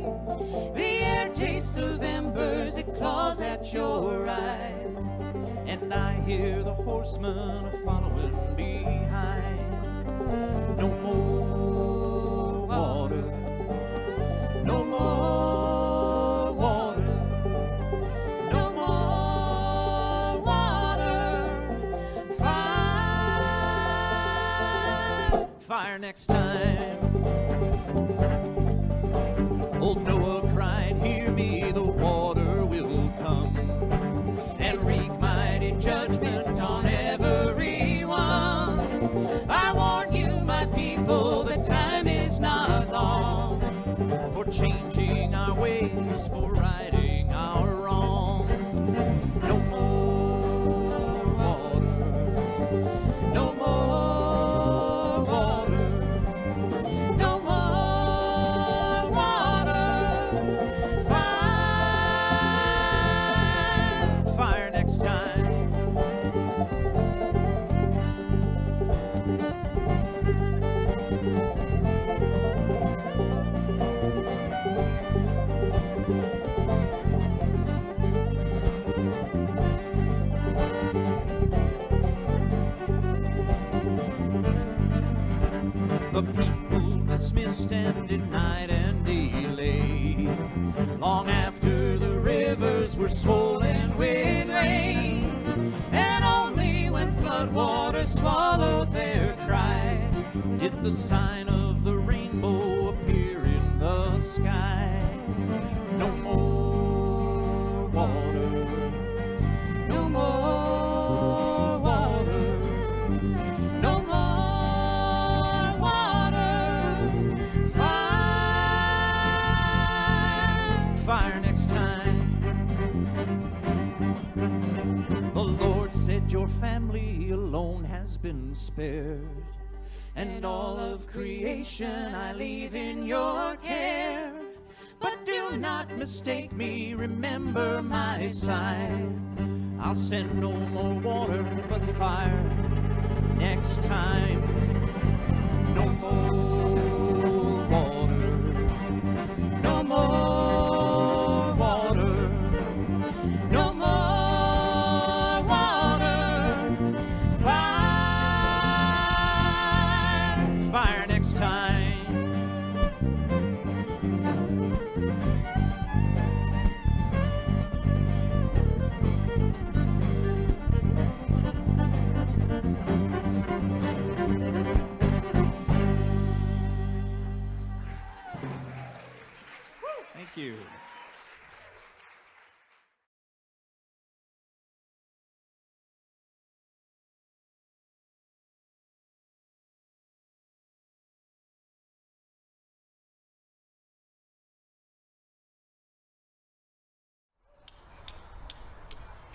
S28: The air tastes of embers
S5: it claws at your eyes. And I hear the horsemen are following behind. No more water, no more water, no more water. Fire next time. Old Noah cried, hear me, the water will come and wreak mighty judgment on everyone. I warn you, my people, the time is not long for changing our ways, for righting our wrong. No more water, no more water, no more water. Fire next time. The people dismissed and denied and delayed, long after the rivers were swollen with rain, and only when floodwaters swallowed their cries did the sign of the rainbow appear in the sky. No more water, no more water, no more water. Fire next time. The Lord said your family alone has been spared, and all of creation I leave in your care. But do not mistake me, remember my side. I'll send no more water, but fire next time. No more water, no more water, no more water. Fire next time. Thank you.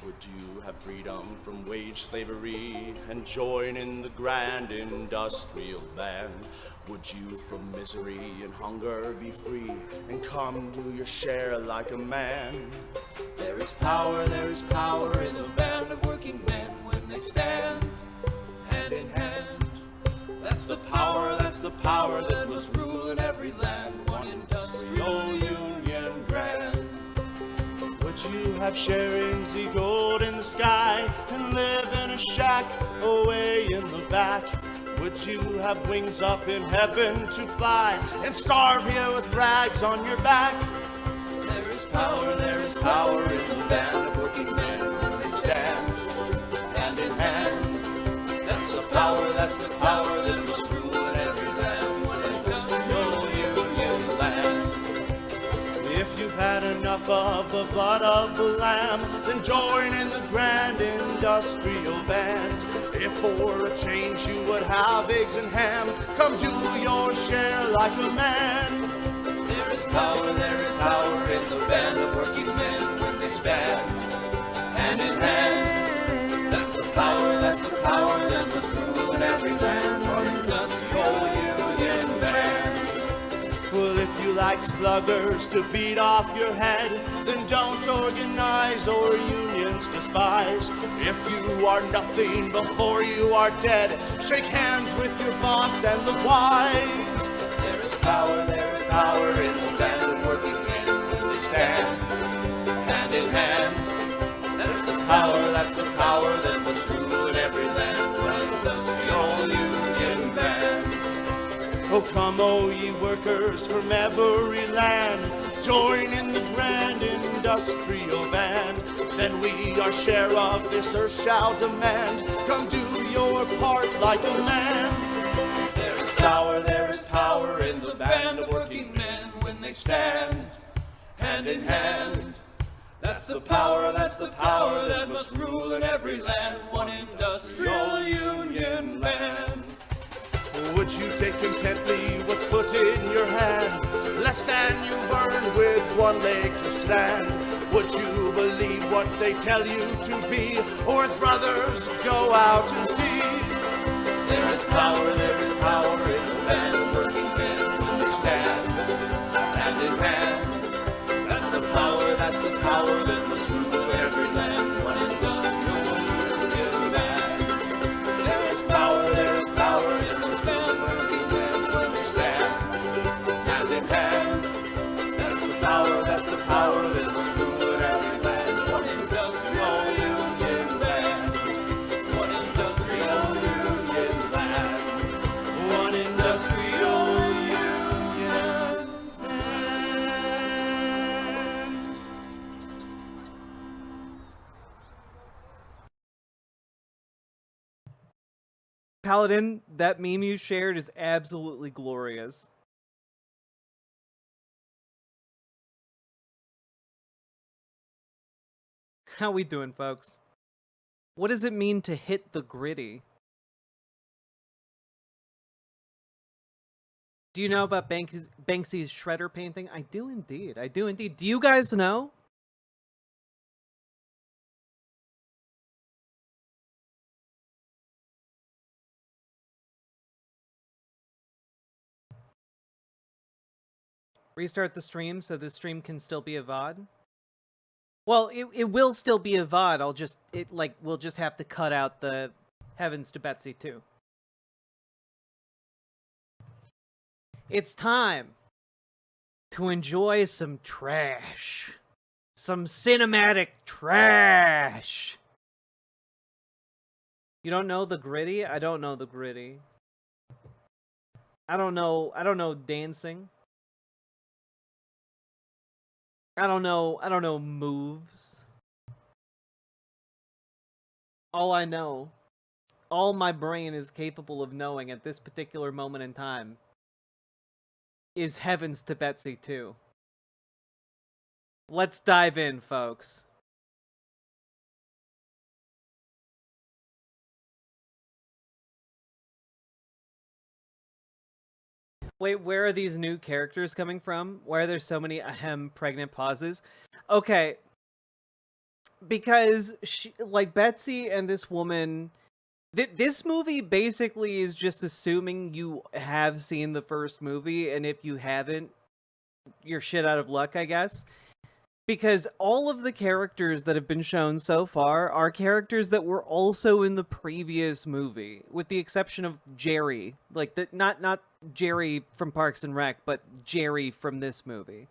S9: Would you have freedom from wage slavery and join in the grand industrial band? Would you from misery and hunger be free and come do your share like a man?
S5: There is power in the band of working men when they stand hand in hand. That's the power that must rule in every land, one industrial union grand.
S9: Would you have sharings the gold in the sky and live in a shack away in the back? Would you have wings up in heaven to fly and starve here with rags on your back?
S5: There is power in the band of working men when they stand hand in hand. That's the power that must rule in every land, one industrial union land.
S9: If you've had enough of the blood of the lamb, then join in the grand industrial band. If for a change you would have eggs and ham, come do your share like a man.
S5: There is power in the band of working men when they stand hand in hand. That's the power that must rule in every land, one industrial union band.
S9: Well, if you like sluggers to beat off your head, then don't organize or unions despise. If you are nothing before you are dead, shake hands with your boss and the wise.
S5: There is power in the band of working men when they stand hand in hand.
S9: that's the power that must rule in every land. An industrial union band. Oh, come, O ye workers from every land, join in the grand industrial band. Then we our share of this earth shall demand. Come do your part like a man. There is power in the band of working men when they stand hand in hand. That's the power that must rule in every land. One industrial union band. Would you take contently what's put in your hand, less than you burn with one leg to stand? Would you believe what they tell you to be, or with brothers go out and see? There is power in the band of working men when they stand hand in hand. That's the power that must rule every land. One industrial union band. There is power in those men working men when they stand hand in hand. That's the power that must rule in every land. One industrial union band. One industrial union band. One industrial union band.
S4: Paladin, that meme you shared is absolutely glorious. How we doing, folks? What does it mean to hit the gritty? Do you know about Banksy's shredder painting? I do indeed. I do indeed. Do you guys know? Restart the stream so the stream can still be a VOD? Well, it will still be a VOD. We'll just have to cut out the Heavens to Betsy too. It's time to enjoy some trash. Some cinematic trash. You don't know the gritty? I don't know the gritty. I don't know dancing. I don't know moves. All I know, all my brain is capable of knowing at this particular moment in time is Heavens to Betsy 2. Let's dive in, folks. Wait, where are these new characters coming from? Why are there so many ahem pregnant pauses? Okay. Because, Betsy and this woman... This movie basically is just assuming you have seen the first movie, and if you haven't, you're shit out of luck, I guess. Because all of the characters that have been shown so far are characters that were also in the previous movie, with the exception of Jerry. Not Jerry from Parks and Rec, but Jerry from this movie.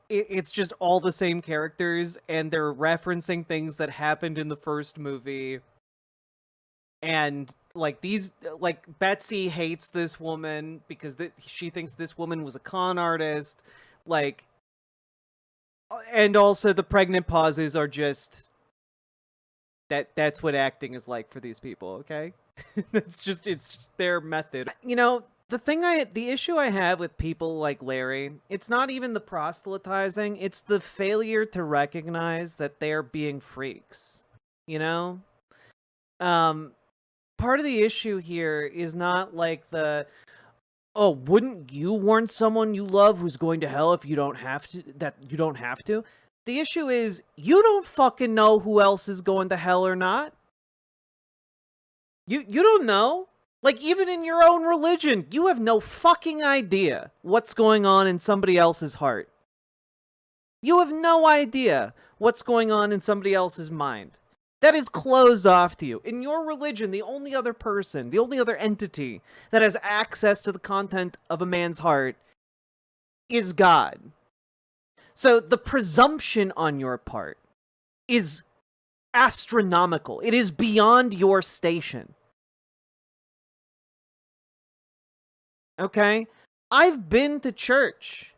S4: It's just all the same characters, and they're referencing things that happened in the first movie. And, Betsy hates this woman because she thinks this woman was a con artist. And also the pregnant pauses are just... That's what acting is like for these people, okay? It's just their method. You know, the issue I have with people like Larry, it's not even the proselytizing, it's the failure to recognize that they're being freaks. You know? Part of the issue here is not oh, wouldn't you warn someone you love who's going to hell if you don't have to? The issue is, you don't fucking know who else is going to hell or not. You don't know. Even in your own religion, you have no fucking idea what's going on in somebody else's heart. You have no idea what's going on in somebody else's mind. That is closed off to you. In your religion, the only other person, the only other entity that has access to the content of a man's heart is God. So the presumption on your part is astronomical. It is beyond your station. Okay? I've been to church.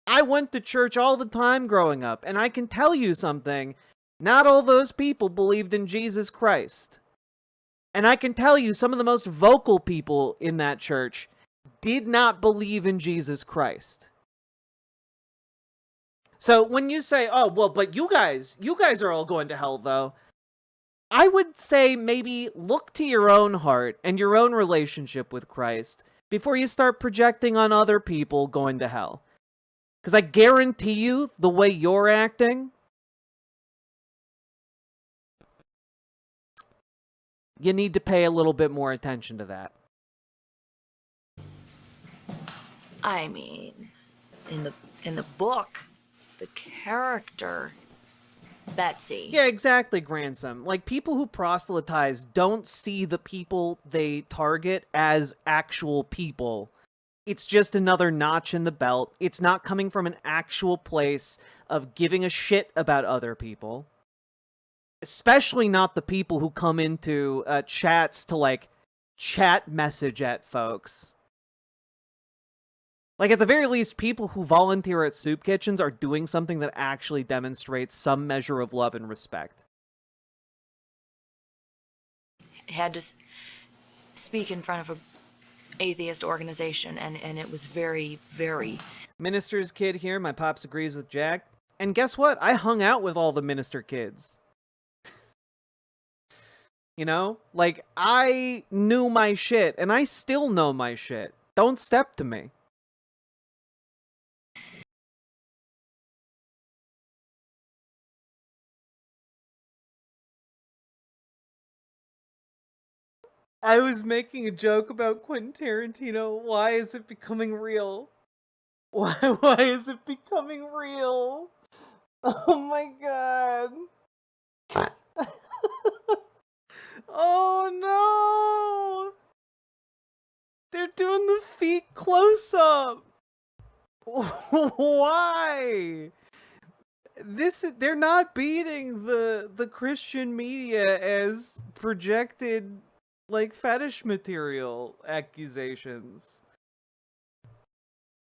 S4: I went to church all the time growing up, and I can tell you something. Not all those people believed in Jesus Christ. And I can tell you some of the most vocal people in that church did not believe in Jesus Christ. So when you say, oh, well, but you guys are all going to hell, though, I would say maybe look to your own heart and your own relationship with Christ before you start projecting on other people going to hell. Because I guarantee you, the way you're acting, you need to pay a little bit more attention to that.
S1: I mean, in the book, the character Betsy.
S4: Yeah, exactly, Grandson. Like, people who proselytize don't see the people they target as actual people. It's just another notch in the belt. It's not coming from an actual place of giving a shit about other people. Especially not the people who come into chats to, like, chat message at folks. Like, at the very least, people who volunteer at soup kitchens are doing something that actually demonstrates some measure of love and respect.
S1: Had to speak in front of an atheist organization, and it was very, very...
S4: Minister's kid here, my pops agrees with Jack. And guess what? I hung out with all the minister kids. You know? Like, I knew my shit, and I still know my shit. Don't step to me. I was making a joke about Quentin Tarantino. Why is it becoming real? Why is it becoming real? Oh my god. Oh no! They're doing the feet close-up! Why? They're not beating the Christian media as projected, like, fetish material accusations.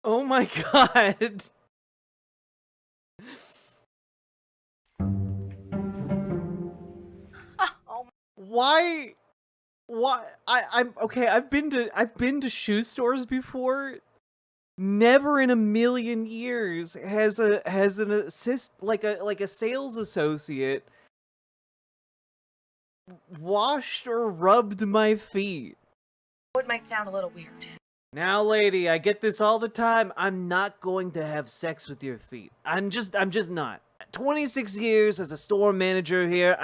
S4: Oh my god. Why I'm okay, I've been to shoe stores before. Never in a million years has an assist like a sales associate washed or rubbed my feet.
S1: It might sound a little weird.
S4: Now, lady, I get this all the time. I'm not going to have sex with your feet. I'm just not. 26 years as a store manager here.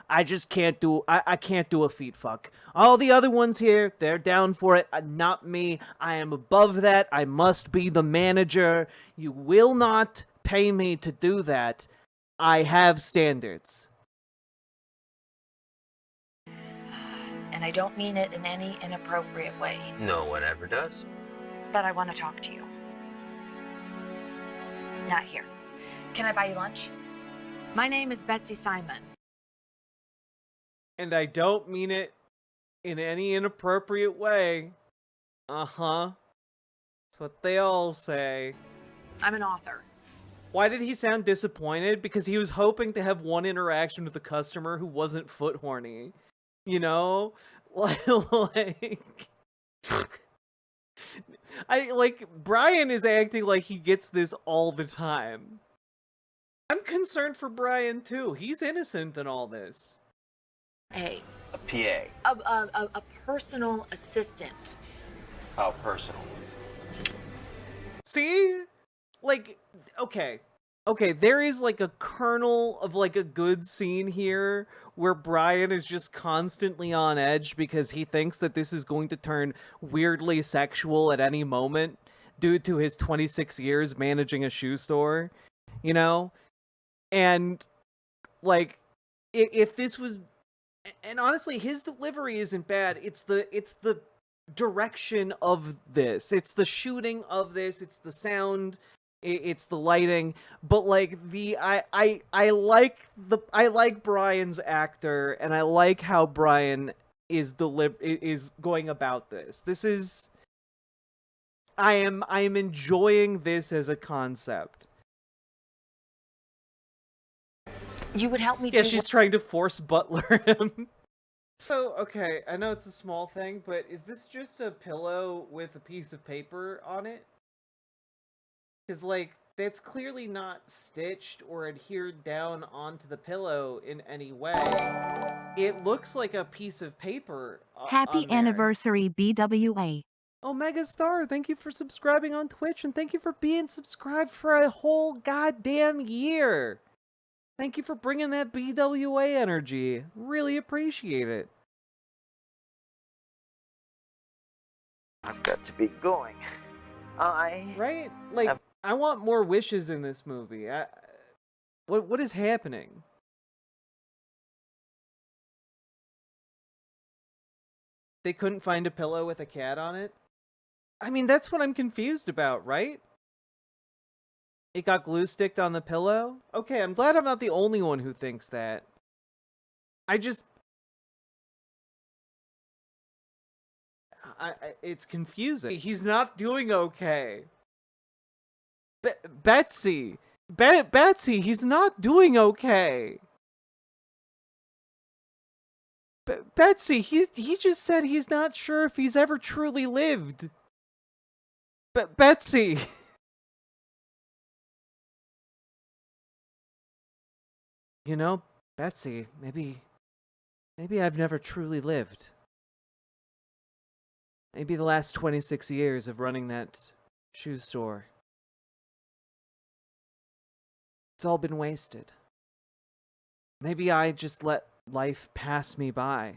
S4: I just can't do I can't do a feet fuck. All the other ones here, they're down for it. Not me. I am above that. I must be the manager. You will not pay me to do that. I have standards.
S1: And I don't mean it in any inappropriate way.
S23: No one ever does.
S1: But I want to talk to you. Not here. Can I buy you lunch? My name is Betsy Simon.
S4: And I don't mean it in any inappropriate way. Uh-huh. That's what they all say.
S1: I'm an author.
S4: Why did he sound disappointed? Because he was hoping to have one interaction with a customer who wasn't foot horny. You know? Brian is acting like he gets this all the time. I'm concerned for Brian too. He's innocent in all this.
S1: A
S23: PA.
S1: A personal assistant.
S23: How personal?
S4: See? Like, okay, there is like a kernel of like a good scene here where Brian is just constantly on edge because he thinks that this is going to turn weirdly sexual at any moment due to his 26 years managing a shoe store, you know? And, like, if this was... And honestly, his delivery isn't bad. It's the direction of this. It's the shooting of this. It's the sound. it's the lighting, but like I like Brian's actor, and I like how Brian is going about this. This is I am enjoying this as a concept.
S1: You would help me
S4: Yeah, she's trying to force butler him. So, okay, I know it's a small thing, but is this just a pillow with a piece of paper on it? Because, like, that's clearly not stitched or adhered down onto the pillow in any way. It looks like a piece of paper
S8: Happy anniversary, BWA.
S4: Omega Star, thank you for subscribing on Twitch, and thank you for being subscribed for a whole goddamn year. Thank you for bringing that BWA energy. Really appreciate it.
S23: I've got to be going.
S4: Right? Like, I want more wishes in this movie. What is happening? They couldn't find a pillow with a cat on it? I mean, that's what I'm confused about, right? It got glue sticked on the pillow? Okay, I'm glad I'm not the only one who thinks that. It's confusing. He's not doing okay. Betsy, he's not doing okay. Betsy, he just said he's not sure if he's ever truly lived. Betsy. You know, Betsy, maybe I've never truly lived. Maybe the last 26 years of running that shoe store, it's all been wasted. Maybe I just let life pass me by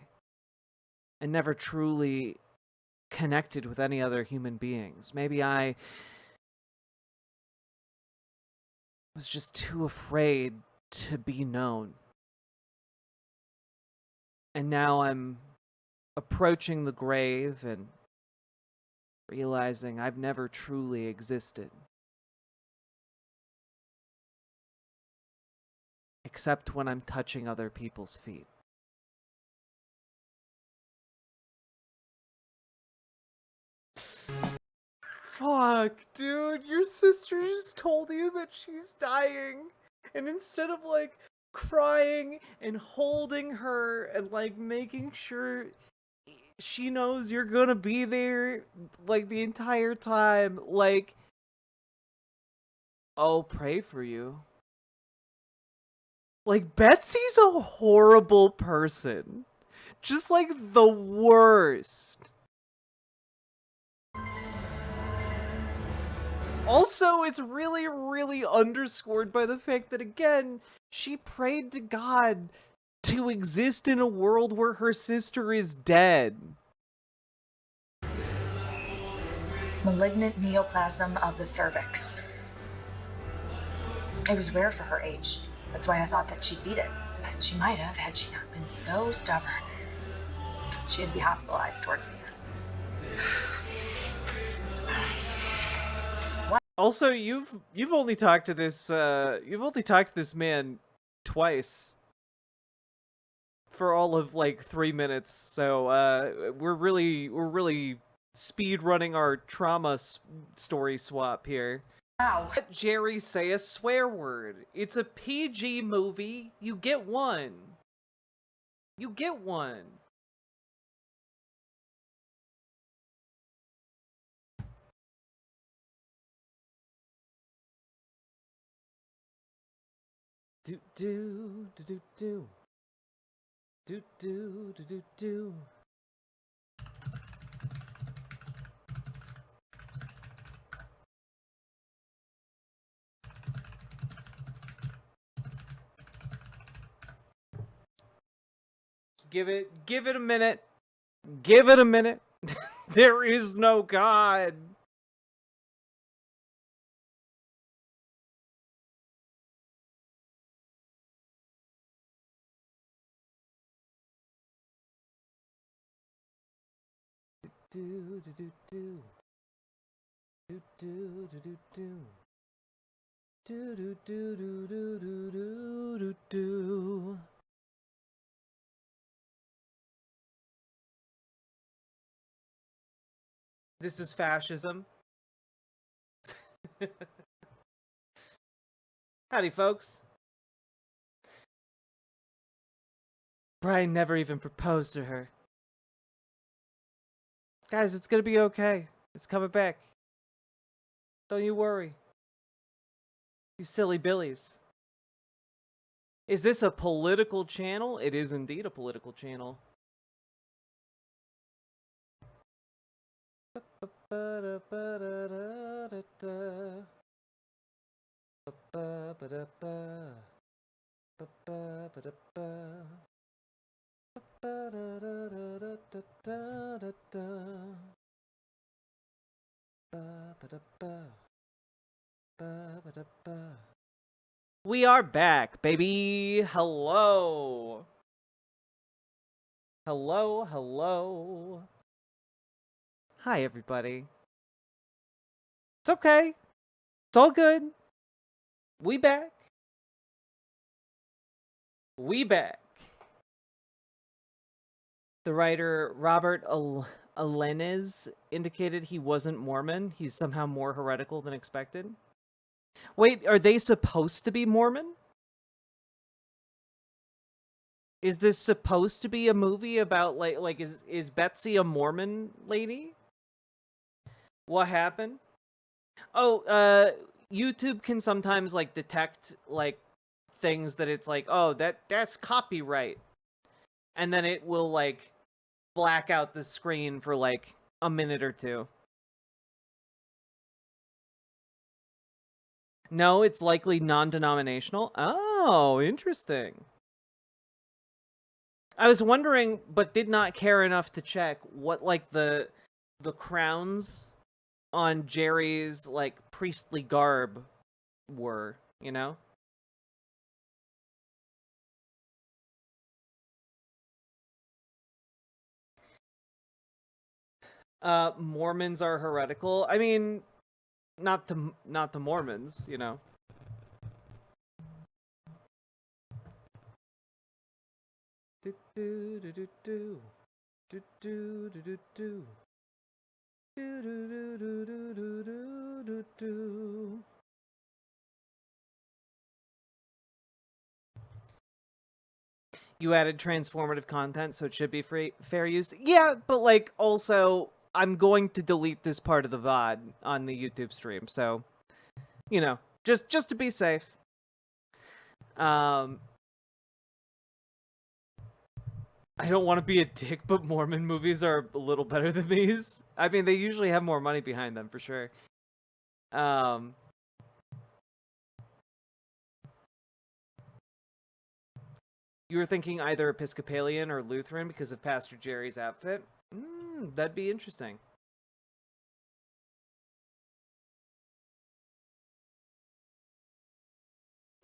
S4: and never truly connected with any other human beings. Maybe I was just too afraid to be known. And now I'm approaching the grave and realizing I've never truly existed. Except when I'm touching other people's feet. Fuck, dude, your sister just told you that she's dying. And instead of, like, crying and holding her and, like, making sure she knows you're gonna be there, like, the entire time, like, I'll pray for you. Like, Betsy's a horrible person. Just, like, the worst. Also, it's really, really underscored by the fact that, again, she prayed to God to exist in a world where her sister is dead.
S1: Malignant neoplasm of the cervix. It was rare for her age. That's why I thought that she'd beat it. But she might have had she not been so stubborn. She'd be hospitalized towards the end.
S4: Also, you've only talked to this man twice for all of like 3 minutes. So we're really speed running our trauma story swap here.
S1: Wow.
S4: Let Jerry say a swear word. It's a PG movie. You get one. You get one. Do do do do do do do do do do. Give it a minute. Give it a minute. There is no God. Do do do do do do do do do. Do do do do do do do do do. This is fascism. Howdy, folks. Brian never even proposed to her. Guys, it's gonna be okay. It's coming back. Don't you worry. You silly billies. Is this a political channel? It is indeed a political channel. We are back, baby. Hello. Hello, hello. Hi, everybody. It's okay. It's all good. We back. We back. The writer Robert Alenez indicated he wasn't Mormon. He's somehow more heretical than expected. Wait, are they supposed to be Mormon? Is this supposed to be a movie about like is Betsy a Mormon lady? What happened? Oh, YouTube can sometimes like detect like things that it's like, oh, that's copyright. And then it will like black out the screen for like a minute or two. No, it's likely non-denominational. Oh, interesting. I was wondering, but did not care enough to check what like the crowns on Jerry's like priestly garb were, you know? Mormons are heretical. I mean, not the Mormons, you know. Do do do do do do do do do do do do do do do do do. You added transformative content, so it should be fair use. Yeah, but like also I'm going to delete this part of the VOD on the YouTube stream, so you know, just to be safe. I don't want to be a dick, but Mormon movies are a little better than these. I mean, they usually have more money behind them for sure. You were thinking either Episcopalian or Lutheran because of Pastor Jerry's outfit? That'd be interesting.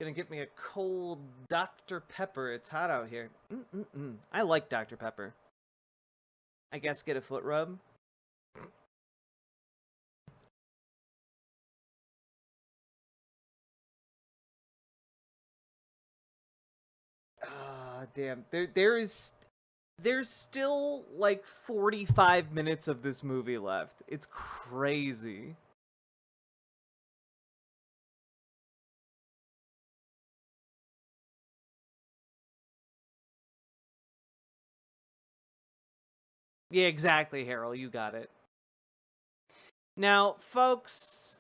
S4: Gonna get me a cold Dr. Pepper. It's hot out here. I like Dr. Pepper. I guess get a foot rub. Ah, damn. There's still like 45 minutes of this movie left. It's crazy. Yeah, exactly, Harold. You got it. Now, folks,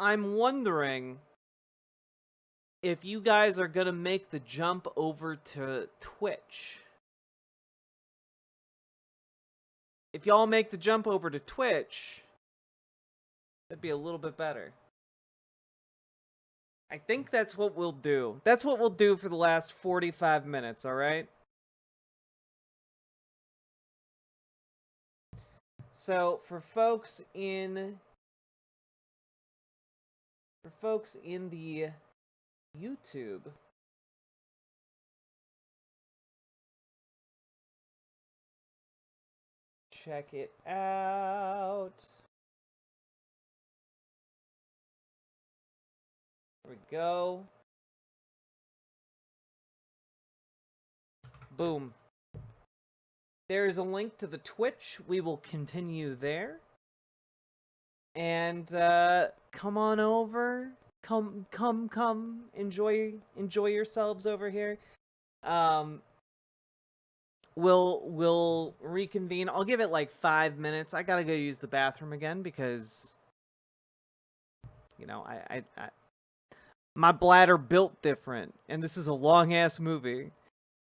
S4: I'm wondering if you guys are gonna make the jump over to Twitch. If y'all make the jump over to Twitch, that'd be a little bit better. I think that's what we'll do. That's what we'll do for the last 45 minutes, alright? So, for folks in the YouTube, check it out. There we go. Boom. There's a link to the Twitch. We will continue there. And come on over. Come. Enjoy yourselves over here. We'll reconvene. I'll give it like 5 minutes. I gotta go use the bathroom again because, you know, I my bladder built different, and this is a long ass movie.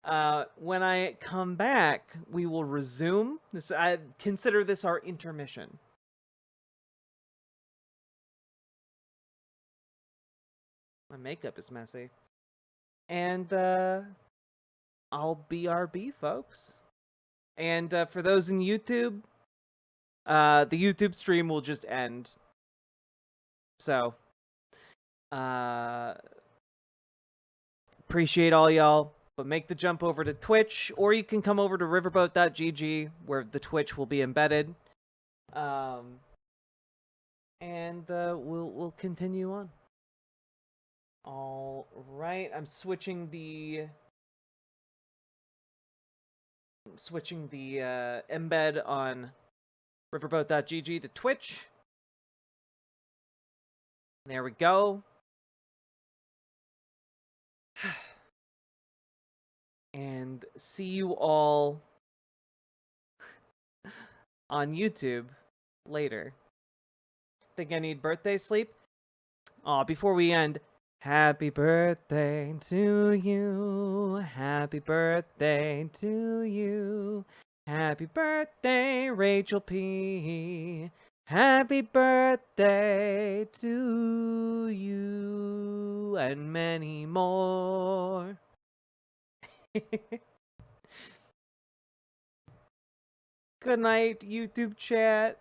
S4: When I come back, we will resume this. I consider this our intermission. My makeup is messy. And, I'll BRB, folks. And, for those in YouTube, the YouTube stream will just end. So, appreciate all y'all, but make the jump over to Twitch, or you can come over to riverboat.gg, where the Twitch will be embedded. And, we'll continue on. All right, I'm switching the embed on riverboat.gg to Twitch. There we go. And see you all on YouTube later. Think I need birthday sleep? Aw, before we end, happy birthday to you. Happy birthday to you. Happy birthday, Rachel P. Happy birthday to you and many more. Good night, YouTube chat.